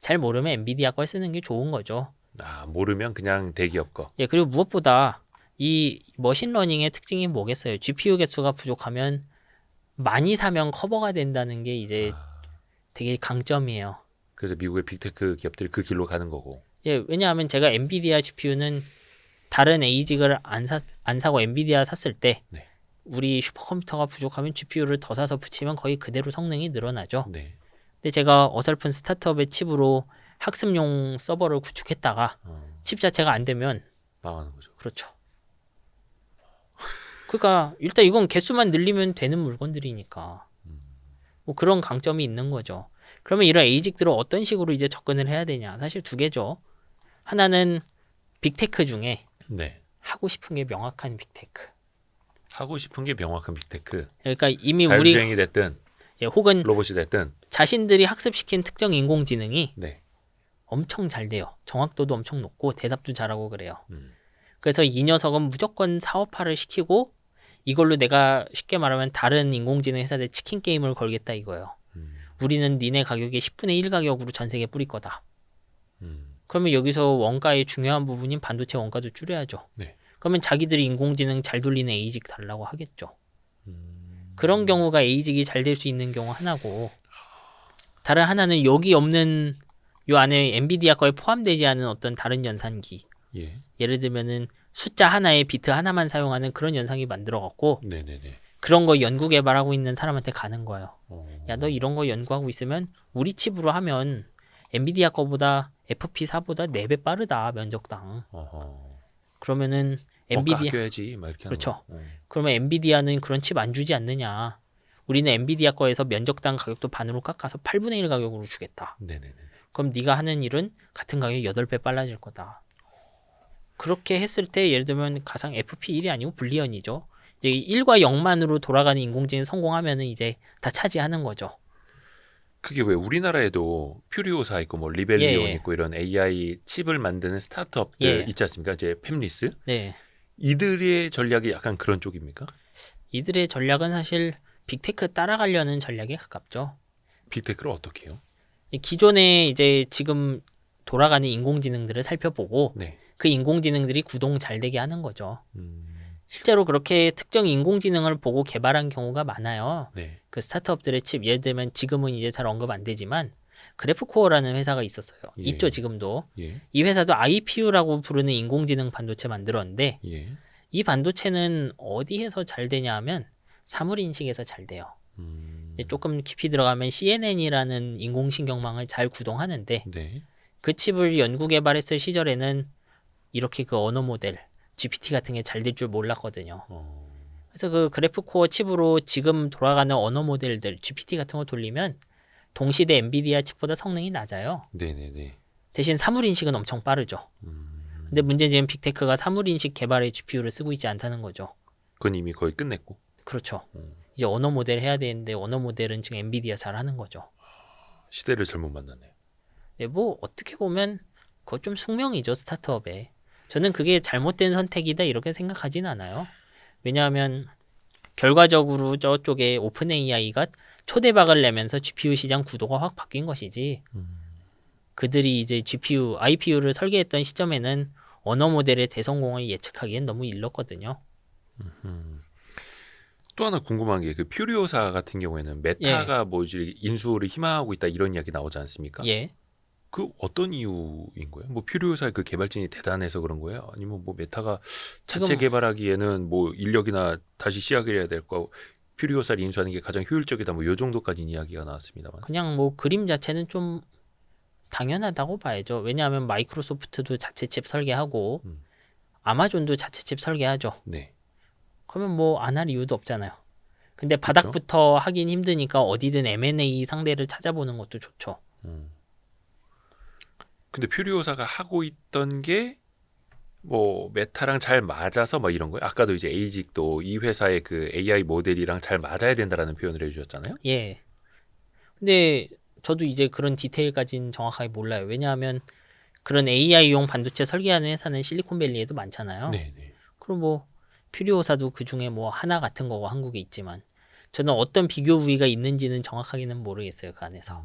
Speaker 3: 잘 모르면 엔비디아 걸 쓰는 게 좋은 거죠.
Speaker 2: 모르면 그냥 대기업 거.
Speaker 3: 예, 그리고 무엇보다 이 머신러닝의 특징이 뭐겠어요? GPU 개수가 부족하면 많이 사면 커버가 된다는 게 이제 되게 강점이에요.
Speaker 2: 그래서 미국의 빅테크 기업들이 그 길로 가는 거고.
Speaker 3: 예, 왜냐하면 제가 엔비디아 GPU는 다른 에이직을 안 사고 엔비디아 샀을 때
Speaker 2: 네.
Speaker 3: 우리 슈퍼컴퓨터가 부족하면 GPU를 더 사서 붙이면 거의 그대로 성능이 늘어나죠.
Speaker 2: 네.
Speaker 3: 근데 제가 어설픈 스타트업의 칩으로 학습용 서버를 구축했다가 칩 자체가 안 되면
Speaker 2: 망하는 거죠.
Speaker 3: 그렇죠. 그러니까 일단 이건 개수만 늘리면 되는 물건들이니까 뭐 그런 강점이 있는 거죠. 그러면 이런 에이직들을 어떤 식으로 이제 접근을 해야 되냐? 사실 두 개죠. 하나는 빅테크 중에
Speaker 2: 네.
Speaker 3: 하고 싶은 게 명확한 빅테크.
Speaker 2: 하고 싶은 게 명확한 빅테크.
Speaker 3: 그러니까 이미
Speaker 2: 자율주행이 됐든
Speaker 3: 혹은
Speaker 2: 로봇이 됐든
Speaker 3: 자신들이 학습시킨 특정 인공지능이
Speaker 2: 네.
Speaker 3: 엄청 잘 돼요. 정확도도 엄청 높고 대답도 잘하고 그래요. 그래서 이 녀석은 무조건 사업화를 시키고 이걸로 내가 쉽게 말하면 다른 인공지능 회사들 치킨 게임을 걸겠다 이거예요. 우리는 니네 가격의 10분의 1 가격으로 전 세계에 뿌릴 거다. 그러면 여기서 원가의 중요한 부분인 반도체 원가도 줄여야죠.
Speaker 2: 네.
Speaker 3: 그러면 자기들이 인공지능 잘 돌리는 에이직 달라고 하겠죠. 그런 경우가 에이직이 잘 될 수 있는 경우 하나고 다른 하나는 여기 없는 요 안에 엔비디아 거에 포함되지 않은 어떤 다른 연산기.
Speaker 2: 예.
Speaker 3: 예를 들면은 숫자 하나에 비트 하나만 사용하는 그런 연산기 만들어갖고
Speaker 2: 네네네.
Speaker 3: 그런 거 연구 개발하고 있는 사람한테 가는 거예요. 야, 너 이런 거 연구하고 있으면 우리 칩으로 하면 엔비디아 거보다 FP4보다 4배 빠르다 면적당. 그러면은 엔비디아
Speaker 2: 아껴야지 막 이렇게
Speaker 3: 그렇죠. 그러면 엔비디아는 그런 칩 안 주지 않느냐. 우리는 엔비디아 거에서 면적당 가격도 반으로 깎아서 8분의 1 가격으로 주겠다.
Speaker 2: 네네네.
Speaker 3: 그럼 네가 하는 일은 같은 가격이 8배 빨라질 거다. 그렇게 했을 때 예를 들면 가상 FP1이 아니고 불리언이죠. 이제 1과 0만으로 돌아가는 인공지능 성공하면은 이제 다 차지하는 거죠.
Speaker 2: 그게 왜 우리나라에도 퓨리오사 있고 뭐 리벨리온
Speaker 3: 예.
Speaker 2: 있고 이런 AI 칩을 만드는 스타트업들
Speaker 3: 예.
Speaker 2: 있지 않습니까? 이제 팹리스.
Speaker 3: 네.
Speaker 2: 이들의 전략이 약간 그런 쪽입니까?
Speaker 3: 이들의 전략은 사실 빅테크 따라가려는 전략에 가깝죠.
Speaker 2: 빅테크를 어떻게 해요?
Speaker 3: 기존에 이제 지금 돌아가는 인공지능들을 살펴보고
Speaker 2: 네.
Speaker 3: 그 인공지능들이 구동 잘 되게 하는 거죠. 실제로 그렇게 특정 인공지능을 보고 개발한 경우가 많아요.
Speaker 2: 네.
Speaker 3: 그 스타트업들의 칩, 예를 들면 지금은 이제 잘 언급 안 되지만 그래프코어라는 회사가 있었어요.
Speaker 2: 예.
Speaker 3: 있죠, 지금도.
Speaker 2: 예.
Speaker 3: 이 회사도 IPU라고 부르는 인공지능 반도체 만들었는데
Speaker 2: 예.
Speaker 3: 이 반도체는 어디에서 잘 되냐 하면 사물인식에서 잘 돼요. 조금 깊이 들어가면 CNN이라는 인공신경망을 잘 구동하는데
Speaker 2: 네.
Speaker 3: 그 칩을 연구 개발했을 시절에는 이렇게 그 언어 모델 GPT 같은 게 잘 될 줄 몰랐거든요. 그래서 그 그래프코어 칩으로 지금 돌아가는 언어 모델들 GPT 같은 거 돌리면 동시대 엔비디아 칩보다 성능이 낮아요.
Speaker 2: 네네네.
Speaker 3: 대신 사물인식은 엄청 빠르죠. 근데 문제는 지금 빅테크가 사물인식 개발에 GPU를 쓰고 있지 않다는 거죠.
Speaker 2: 그건 이미 거의 끝냈고.
Speaker 3: 그렇죠. 이제 언어 모델 해야 되는데 언어 모델은 지금 엔비디아 잘 하는 거죠.
Speaker 2: 시대를 잘못 만났네요.
Speaker 3: 네, 뭐 어떻게 보면 그거 좀 숙명이죠, 스타트업에. 저는 그게 잘못된 선택이다 이렇게 생각하진 않아요. 왜냐하면 결과적으로 저쪽에 오픈 AI가 초대박을 내면서 GPU 시장 구도가 확 바뀐 것이지. 그들이 이제 GPU, IPU를 설계했던 시점에는 언어 모델의 대성공을 예측하기엔 너무 일렀거든요.
Speaker 2: 또 하나 궁금한 게 그 퓨리오사 같은 경우에는 메타가 뭐지 인수를 희망하고 있다 이런 이야기 나오지 않습니까?
Speaker 3: 예.
Speaker 2: 그 어떤 이유인 거예요? 뭐 퓨리오사의 그 개발진이 대단해서 그런 거예요? 아니면 뭐 메타가 자체
Speaker 3: 지금
Speaker 2: 개발하기에는 뭐 인력이나 다시 시작을 해야 될 거고 퓨리오사를 인수하는 게 가장 효율적이다 뭐 요 정도까지 이야기가 나왔습니다만.
Speaker 3: 그냥 뭐 그림 자체는 좀 당연하다고 봐야죠. 왜냐하면 마이크로소프트도 자체 칩 설계하고 아마존도 자체 칩 설계하죠.
Speaker 2: 네.
Speaker 3: 그러면 뭐 안 할 이유도 없잖아요. 근데 바닥부터 하긴 힘드니까 어디든 M&A 상대를 찾아보는 것도 좋죠.
Speaker 2: 근데 퓨리오사가 하고 있던 게 뭐 메타랑 잘 맞아서 뭐 이런 거예요. 아까도 이제 에이직도 이 회사의 그 AI 모델이랑 잘 맞아야 된다라는 표현을 해주셨잖아요.
Speaker 3: 예. 근데 저도 이제 그런 디테일까지는 정확하게 몰라요. 왜냐하면 그런 AI용 반도체 설계하는 회사는 실리콘밸리에도 많잖아요.
Speaker 2: 네네.
Speaker 3: 그럼 뭐 퓨리오사도 그 중에 뭐 하나 같은 거고 한국에 있지만 저는 어떤 비교 우위가 있는지는 정확하게는 모르겠어요. 그 안에서.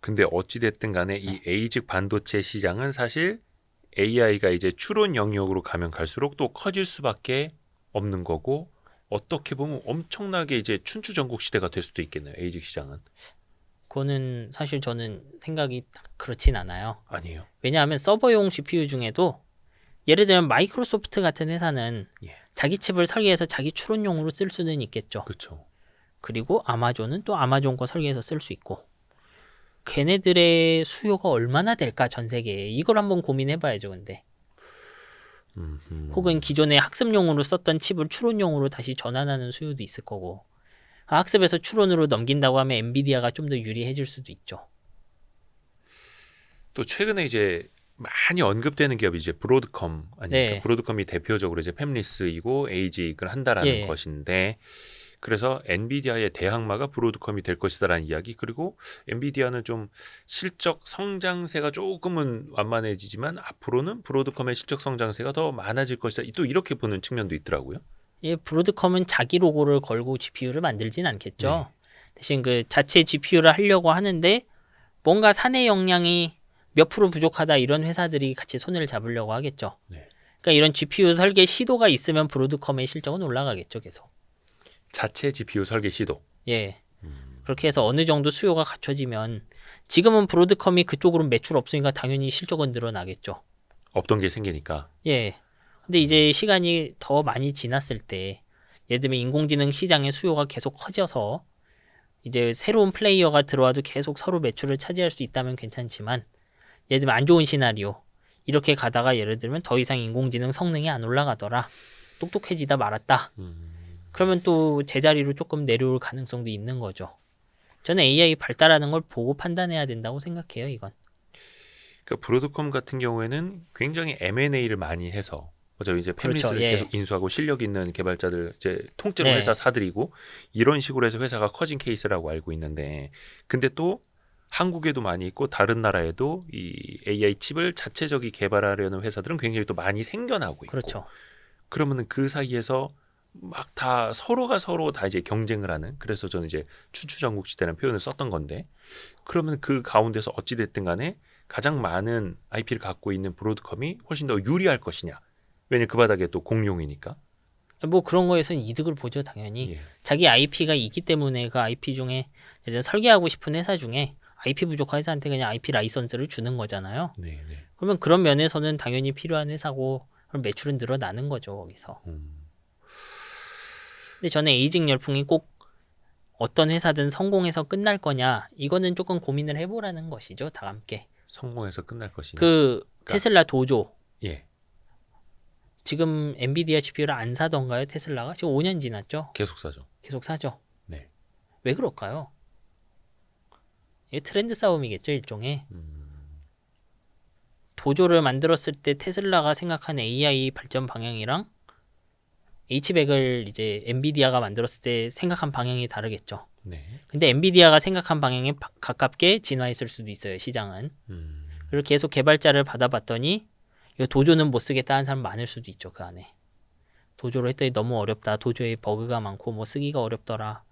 Speaker 2: 근데 어찌 됐든 간에 이 ASIC 반도체 시장은 사실 AI가 이제 추론 영역으로 가면 갈수록 또 커질 수밖에 없는 거고 어떻게 보면 엄청나게 이제 춘추전국 시대가 될 수도 있겠네요. ASIC 시장은.
Speaker 3: 그거는 사실 저는 생각이 그렇진 않아요.
Speaker 2: 아니에요.
Speaker 3: 왜냐하면 서버용 GPU 중에도 예를 들면 마이크로소프트 같은 회사는 자기 칩을 설계해서 자기 추론용으로 쓸 수는 있겠죠.
Speaker 2: 그렇죠.
Speaker 3: 그리고 아마존은 또 아마존 거 설계해서 쓸 수 있고 걔네들의 수요가 얼마나 될까 전 세계에 이걸 한번 고민해봐야죠. 근데 혹은 기존에 학습용으로 썼던 칩을 추론용으로 다시 전환하는 수요도 있을 거고 학습에서 추론으로 넘긴다고 하면 엔비디아가 좀 더 유리해질 수도 있죠.
Speaker 2: 또 최근에 이제 많이 언급되는 기업이 이제 브로드컴 아닙니까?
Speaker 3: 네.
Speaker 2: 브로드컴이 대표적으로 이제 팹리스이고 ASIC을 한다라는 것인데 그래서 엔비디아의 대항마가 브로드컴이 될 것이다라는 이야기 그리고 엔비디아는 좀 실적 성장세가 조금은 완만해지지만 앞으로는 브로드컴의 실적 성장세가 더 많아질 것이다. 또 이렇게 보는 측면도 있더라고요.
Speaker 3: 예, 브로드컴은 자기 로고를 걸고 GPU를 만들진 않겠죠. 대신 그 자체 GPU를 하려고 하는데 뭔가 사내 역량이 몇 프로 부족하다 이런 회사들이 같이 손을 잡으려고 하겠죠. 그러니까 이런 GPU 설계 시도가 있으면 브로드컴의 실적은 올라가겠죠, 계속.
Speaker 2: 자체 GPU 설계 시도.
Speaker 3: 예. 그렇게 해서 어느 정도 수요가 갖춰지면 지금은 브로드컴이 그쪽으로 매출 없으니까 당연히 실적은 늘어나겠죠.
Speaker 2: 없던 게 생기니까.
Speaker 3: 예. 근데 이제 시간이 더 많이 지났을 때 예를 들면 인공지능 시장의 수요가 계속 커져서 이제 새로운 플레이어가 들어와도 계속 서로 매출을 차지할 수 있다면 괜찮지만 예를 들면 안 좋은 시나리오 이렇게 가다가 예를 들면 더 이상 인공지능 성능이 안 올라가더라 똑똑해지다 말았다 그러면 또 제자리로 조금 내려올 가능성도 있는 거죠. 저는 AI 발달하는 걸 보고 판단해야 된다고 생각해요. 이건.
Speaker 2: 그러니까 브로드컴 같은 경우에는 굉장히 M&A를 많이 해서 어차피 이제 팹리스를
Speaker 3: 그렇죠.
Speaker 2: 계속 인수하고 실력 있는 개발자들 이제 통째로
Speaker 3: 네.
Speaker 2: 회사 사들이고 이런 식으로 해서 회사가 커진 케이스라고 알고 있는데 근데 또 한국에도 많이 있고 다른 나라에도 이 AI 칩을 자체적이 개발하려는 회사들은 굉장히 또 많이 생겨나고 있고
Speaker 3: 그렇죠.
Speaker 2: 그러면은 그 사이에서 막 다 서로가 서로 다 이제 경쟁을 하는 그래서 저는 이제 춘추전국 시대라는 표현을 썼던 건데 그러면 그 가운데서 어찌 됐든 간에 가장 많은 IP를 갖고 있는 브로드컴이 훨씬 더 유리할 것이냐 왜냐면 그 바닥에 또 공룡이니까
Speaker 3: 뭐 그런 거에서는 이득을 보죠. 당연히. 자기 IP가 있기 때문에 그 IP 중에 예를 들어 설계하고 싶은 회사 중에 IP 부족한 회사한테 그냥 IP 라이선스를 주는 거잖아요. 그러면 그런 면에서는 당연히 필요한 회사고 그럼 매출은 늘어나는 거죠. 거기서. 근데 저는 에이징 열풍이 꼭 어떤 회사든 성공해서 끝날 거냐 이거는 조금 고민을 해보라는 것이죠. 다 함께.
Speaker 2: 성공해서 끝날 것이냐.
Speaker 3: 그 테슬라 도조.
Speaker 2: 예.
Speaker 3: 지금 엔비디아 GPU를 안 사던가요? 테슬라가? 지금 5년 지났죠?
Speaker 2: 계속 사죠.
Speaker 3: 계속 사죠.
Speaker 2: 네.
Speaker 3: 왜 그럴까요? 이게 트렌드 싸움이겠죠, 일종의. 도조를 만들었을 때 테슬라가 생각한 AI 발전 방향이랑 H100을 이제 엔비디아가 만들었을 때 생각한 방향이 다르겠죠. 근데 엔비디아가 생각한 방향에 가깝게 진화했을 수도 있어요, 시장은. 그리고 계속 개발자를 받아봤더니 이거 도조는 못 쓰겠다 하는 사람 많을 수도 있죠, 그 안에. 도조로 했더니 너무 어렵다. 도조에 버그가 많고 뭐 쓰기가 어렵더라.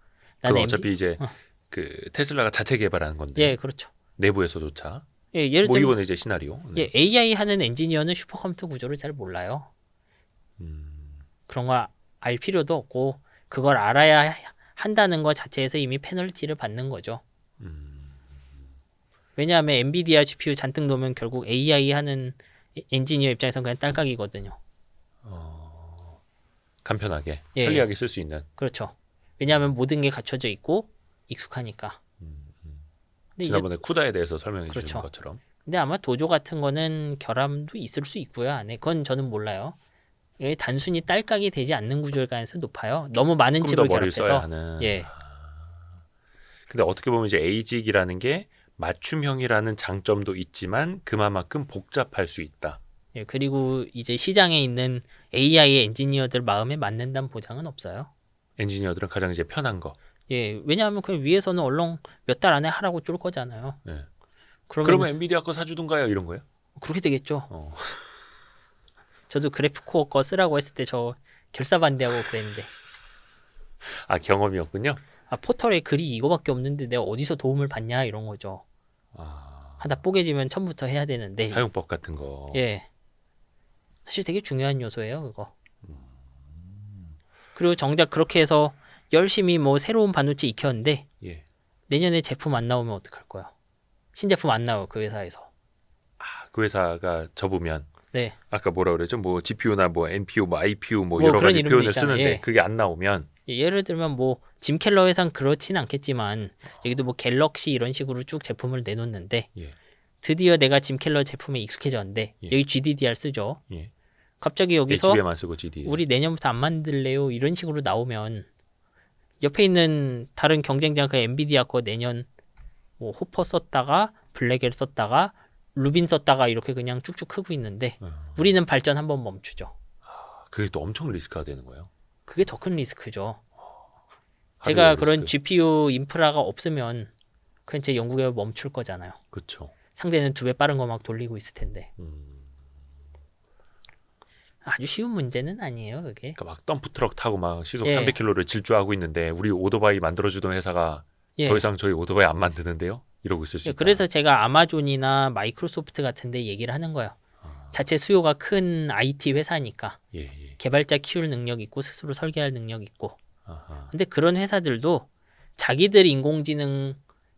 Speaker 2: 나는 어차피 이제 그 테슬라가 자체 개발하는 건데.
Speaker 3: 예, 그렇죠.
Speaker 2: 내부에서조차.
Speaker 3: 예, 예를
Speaker 2: 뭐
Speaker 3: 들면
Speaker 2: 이번에 이제 시나리오.
Speaker 3: 예, AI 하는 엔지니어는 슈퍼컴퓨터 구조를 잘 몰라요. 그런 걸 알 필요도 없고 그걸 알아야 한다는 것 자체에서 이미 페널티를 받는 거죠. 왜냐하면 엔비디아 GPU 잔뜩 놓으면 결국 AI 하는 엔지니어 입장에서는 그냥 딸깍이거든요.
Speaker 2: 간편하게,
Speaker 3: 예.
Speaker 2: 편리하게 쓸 수 있는.
Speaker 3: 그렇죠. 왜냐하면 모든 게 갖춰져 있고 익숙하니까. 근데
Speaker 2: 지난번에 쿠다에 대해서 설명해
Speaker 3: 그렇죠.
Speaker 2: 주신 것처럼.
Speaker 3: 근데 아마 도조 같은 거는 결함도 있을 수 있고요. 안에 그건 저는 몰라요. 이게 단순히 딸깍이 되지 않는 구조일 가능성이 높아요. 너무 많은 칩을 결합해서.
Speaker 2: 하는.
Speaker 3: 예.
Speaker 2: 근데 어떻게 보면 이제 ASIC이라는 게 맞춤형이라는 장점도 있지만 그만큼 복잡할 수 있다.
Speaker 3: 예, 그리고 이제 시장에 있는 AI 엔지니어들 마음에 맞는다는 보장은 없어요.
Speaker 2: 엔지니어들은 가장 이제 편한 거.
Speaker 3: 예, 왜냐하면 그냥 위에서는 얼렁 몇 달 안에 하라고 줄 거잖아요.
Speaker 2: 네.
Speaker 3: 그러면
Speaker 2: 그러면 엔비디아 거 사주든가요 이런 거예요?
Speaker 3: 그렇게 되겠죠. 저도 그래프코어 거 쓰라고 했을 때 저 결사 반대하고 그랬는데
Speaker 2: 아, 경험이었군요.
Speaker 3: 아, 포털에 글이 이거밖에 없는데 내가 어디서 도움을 받냐 이런 거죠. 하다 뽀개지면 처음부터 해야 되는데.
Speaker 2: 사용법 같은 거.
Speaker 3: 예. 사실 되게 중요한 요소예요, 그거. 그리고 정작 그렇게 해서 열심히 뭐 새로운 반도체 익혔는데
Speaker 2: 예.
Speaker 3: 내년에 제품 안 나오면 어떡할 거야? 신제품 안 나와요, 그 회사에서.
Speaker 2: 그 회사가 접으면.
Speaker 3: 네.
Speaker 2: 아까 뭐라 그랬죠? 뭐 GPU나 뭐 NPU, 뭐 IPU 뭐
Speaker 3: 뭐
Speaker 2: 여러
Speaker 3: 그런
Speaker 2: 가지
Speaker 3: 이름도
Speaker 2: 표현을
Speaker 3: 있잖아요.
Speaker 2: 쓰는데
Speaker 3: 예.
Speaker 2: 그게 안 나오면
Speaker 3: 예를 들면 뭐 짐 켈러 회사는 그렇진 않겠지만 여기도 뭐 갤럭시 이런 식으로 쭉 제품을 내놓는데
Speaker 2: 예.
Speaker 3: 드디어 내가 짐 켈러 제품에 익숙해졌는데
Speaker 2: 예.
Speaker 3: 여기 GDDR 쓰죠.
Speaker 2: 예.
Speaker 3: 갑자기 여기서
Speaker 2: HBM만 쓰고 GD.
Speaker 3: 우리 내년부터 안 만들래요 이런 식으로 나오면 옆에 있는 다른 경쟁자가 엔비디아 거 내년 뭐 호퍼 썼다가 블랙엘 썼다가 루빈 썼다가 이렇게 그냥 쭉쭉 크고 있는데 우리는 발전 한번 멈추죠.
Speaker 2: 그게 또 엄청 리스크가 되는 거예요.
Speaker 3: 그게 더 큰 리스크죠. 제가 그런
Speaker 2: 리스크.
Speaker 3: GPU 인프라가 없으면 그냥 제 연구개발 멈출 거잖아요.
Speaker 2: 그렇죠.
Speaker 3: 상대는 2배 빠른 거 막 돌리고 있을 텐데. 아주 쉬운 문제는 아니에요, 그게.
Speaker 2: 그러니까 막 덤프 트럭 타고 막 시속
Speaker 3: 예.
Speaker 2: 300km를 질주하고 있는데 우리 오토바이 만들어주던 회사가
Speaker 3: 예.
Speaker 2: 더 이상 저희 오토바이 안 만드는데요? 이러고 있을 수
Speaker 3: 예,
Speaker 2: 있다.
Speaker 3: 그래서 제가 아마존이나 마이크로소프트 같은데 얘기를 하는 거예요. 자체 수요가 큰 IT 회사니까
Speaker 2: 예, 예.
Speaker 3: 개발자 키울 능력 있고 스스로 설계할 능력 있고.
Speaker 2: 아하.
Speaker 3: 근데 그런 회사들도 자기들 인공지능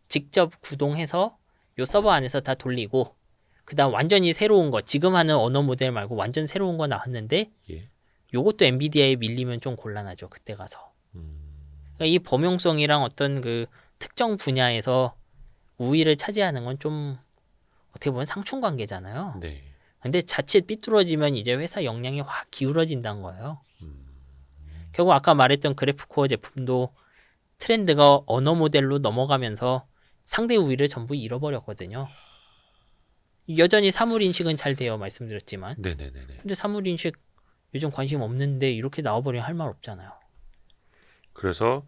Speaker 3: 직접 구동해서 요 서버 안에서 다 돌리고 그다음 완전히 새로운 거 지금 하는 언어 모델 말고 완전 새로운 거 나왔는데
Speaker 2: 예.
Speaker 3: 요것도 엔비디아에 밀리면 좀 곤란하죠. 그때 가서. 그러니까 이 범용성이랑 어떤 그 특정 분야에서 우위를 차지하는 건 좀 어떻게 보면 상충 관계잖아요.
Speaker 2: 네.
Speaker 3: 근데 자칫 삐뚤어지면 이제 회사 역량이 확 기울어진다는 거예요. 결국 아까 말했던 그래프코어 제품도 트렌드가 언어 모델로 넘어가면서 상대 우위를 전부 잃어버렸거든요. 여전히 사물 인식은 잘 돼요, 말씀드렸지만.
Speaker 2: 네네네네.
Speaker 3: 근데 사물 인식 요즘 관심 없는데 이렇게 나와버리면 할 말 없잖아요.
Speaker 2: 그래서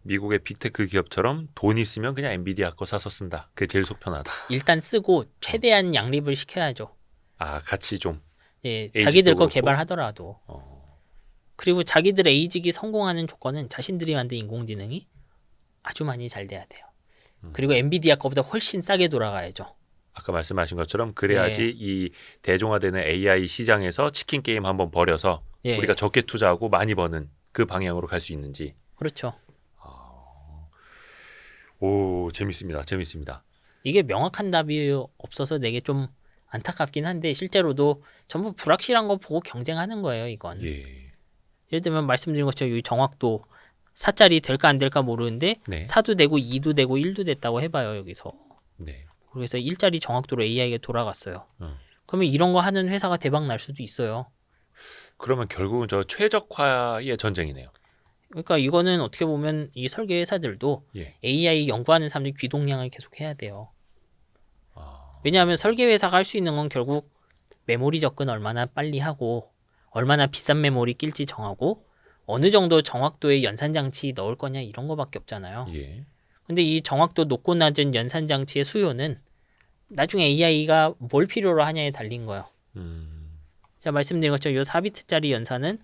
Speaker 2: 미국의 빅테크 기업처럼 돈 있으면 그냥 엔비디아 거 사서 쓴다. 그게 제일 속 편하다.
Speaker 3: 일단 쓰고 최대한 양립을 시켜야죠.
Speaker 2: 아, 같이 좀.
Speaker 3: 예,
Speaker 2: 에이직도
Speaker 3: 자기들 거
Speaker 2: 그렇고.
Speaker 3: 개발하더라도. 그리고 자기들 에이직이 성공하는 조건은 자신들이 만든 인공지능이 아주 많이 잘 돼야 돼요. 그리고 엔비디아 거보다 훨씬 싸게 돌아가야죠.
Speaker 2: 아까 말씀하신 것처럼 그래야지
Speaker 3: 예.
Speaker 2: 이 대중화되는 AI 시장에서 치킨 게임 한번 벌여서
Speaker 3: 예.
Speaker 2: 우리가 적게 투자하고 많이 버는 그 방향으로 갈 수 있는지.
Speaker 3: 그렇죠.
Speaker 2: 오, 재밌습니다. 재밌습니다.
Speaker 3: 이게 명확한 답이 없어서 되게 좀 안타깝긴 한데 실제로도 전부 불확실한 거 보고 경쟁하는 거예요, 이건.
Speaker 2: 예.
Speaker 3: 예를 들면 말씀드린 것처럼 이 정확도 4짜리 될까 안 될까 모르는데
Speaker 2: 네.
Speaker 3: 4도 되고 2도 되고 1도 됐다고 해봐요, 여기서.
Speaker 2: 네.
Speaker 3: 그래서 1짜리 정확도로 AI가 돌아갔어요. 그러면 이런 거 하는 회사가 대박 날 수도 있어요.
Speaker 2: 그러면 결국은 저 최적화의 전쟁이네요.
Speaker 3: 그러니까 이거는 어떻게 보면 이 설계 회사들도
Speaker 2: 예.
Speaker 3: AI 연구하는 사람들이 귀동량을 계속 해야 돼요. 왜냐하면 설계 회사가 할 수 있는 건 결국 메모리 접근 얼마나 빨리 하고 얼마나 비싼 메모리 낄지 정하고 어느 정도 정확도의 연산 장치 넣을 거냐 이런 거밖에 없잖아요.
Speaker 2: 예.
Speaker 3: 근데 이 정확도 높고 낮은 연산 장치의 수요는 나중에 AI가 뭘 필요로 하냐에 달린 거예요. 제가 말씀드린 것처럼 이 4비트짜리 연산은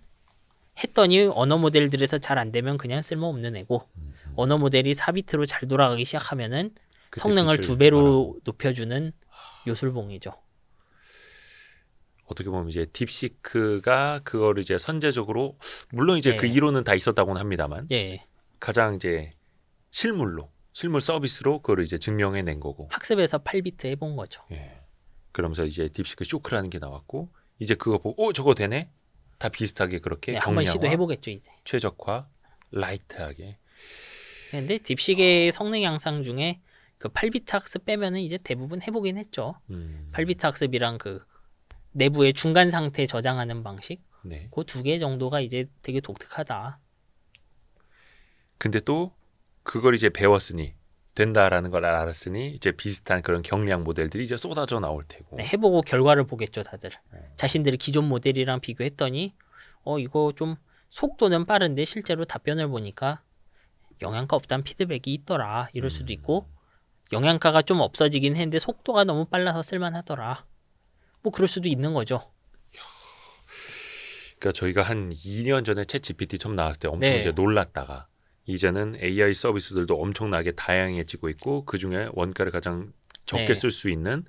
Speaker 3: 했더니 언어 모델들에서 잘 안 되면 그냥 쓸모없는 애고 언어 모델이 4비트로 잘 돌아가기 시작하면은 성능을 2배로 높여주는 요술봉이죠.
Speaker 2: 어떻게 보면 이제 딥시크가 그거를 이제 선제적으로 물론 이제
Speaker 3: 예.
Speaker 2: 그 이론은 다 있었다고는 합니다만
Speaker 3: 예,
Speaker 2: 가장 이제 실물 서비스로 그거를 이제 증명해낸 거고.
Speaker 3: 학습에서 8비트 해본 거죠.
Speaker 2: 예. 그러면서 이제 딥시크 쇼크라는 게 나왔고 이제 그거 보고 저거 되네. 다 비슷하게 그렇게
Speaker 3: 네, 한번
Speaker 2: 경량화,
Speaker 3: 시도해보겠죠 이제.
Speaker 2: 최적화, 라이트하게.
Speaker 3: 근데 딥식의 성능 향상 중에 그 8비트 학습 빼면은 이제 대부분 해보긴 했죠. 8비트 학습이랑 그 내부의 중간 상태 저장하는 방식,
Speaker 2: 네.
Speaker 3: 그 2개 정도가 이제 되게 독특하다.
Speaker 2: 근데 또 그걸 이제 배웠으니 된다라는 걸 알았으니 이제 비슷한 그런 경량 모델들이 이제 쏟아져 나올 테고.
Speaker 3: 네, 해보고 결과를 보겠죠 다들. 자신들이 기존 모델이랑 비교했더니 이거 좀 속도는 빠른데 실제로 답변을 보니까 영양가 없다는 피드백이 있더라 이럴 수도 있고 영양가가 좀 없어지긴 했는데 속도가 너무 빨라서 쓸만하더라 뭐 그럴 수도 있는 거죠.
Speaker 2: 그러니까 저희가 한 2년 전에 챗 GPT 처음 나왔을 때 엄청
Speaker 3: 네.
Speaker 2: 이제 놀랐다가 이제는 AI 서비스들도 엄청나게 다양해지고 있고 그 중에 원가를 가장 적게
Speaker 3: 네.
Speaker 2: 쓸 수 있는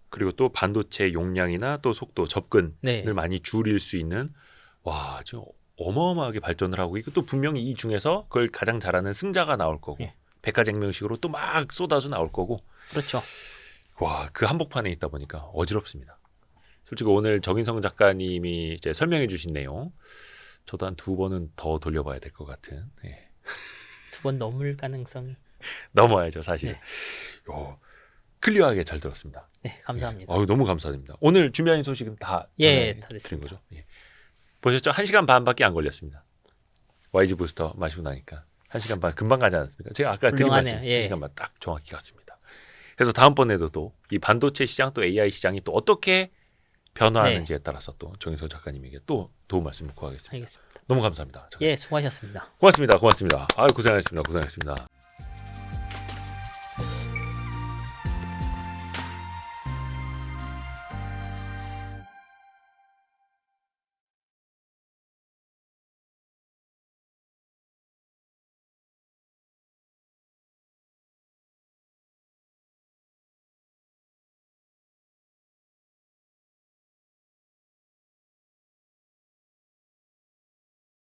Speaker 2: 그리고 또 반도체 용량이나 또 속도 접근을
Speaker 3: 네.
Speaker 2: 많이 줄일 수 있는 와, 좀 어마어마하게 발전을 하고 있고 또 분명히 이 중에서 그걸 가장 잘하는 승자가 나올 거고
Speaker 3: 예.
Speaker 2: 백화쟁명식으로 또 막 쏟아져 나올 거고
Speaker 3: 그렇죠.
Speaker 2: 와, 그 한복판에 있다 보니까 어지럽습니다. 솔직히 오늘 정인성 작가님이 이제 설명해 주신 내용 저도 한 2번은 더 돌려봐야 될 것 같은. 예.
Speaker 3: 2번 넘을 가능성이.
Speaker 2: 넘어야죠, 사실.
Speaker 3: 네.
Speaker 2: 클리어하게 잘 들었습니다.
Speaker 3: 네, 감사합니다.
Speaker 2: 너무 감사드립니다. 오늘 준비한 소식은 다
Speaker 3: 다
Speaker 2: 드린
Speaker 3: 됐습니다.
Speaker 2: 거죠. 예. 보셨죠? 1시간 반밖에 안 걸렸습니다. YG 부스터 마시고 나니까 1시간 반 금방 가지 않았습니까? 제가 아까 드린 말씀
Speaker 3: 훌륭하네요. 예.
Speaker 2: 1시간 반 딱 정확히 갔습니다. 그래서 다음번에도 또 이 반도체 시장 또 AI 시장이 또 어떻게 변화하는지에 따라서 또 정인석 작가님에게 또 도움 말씀을 구하겠습니다.
Speaker 3: 알겠습니다.
Speaker 2: 너무 감사합니다.
Speaker 3: 예, 수고하셨습니다.
Speaker 2: 고맙습니다. 고맙습니다. 고생하셨습니다. 고생하셨습니다.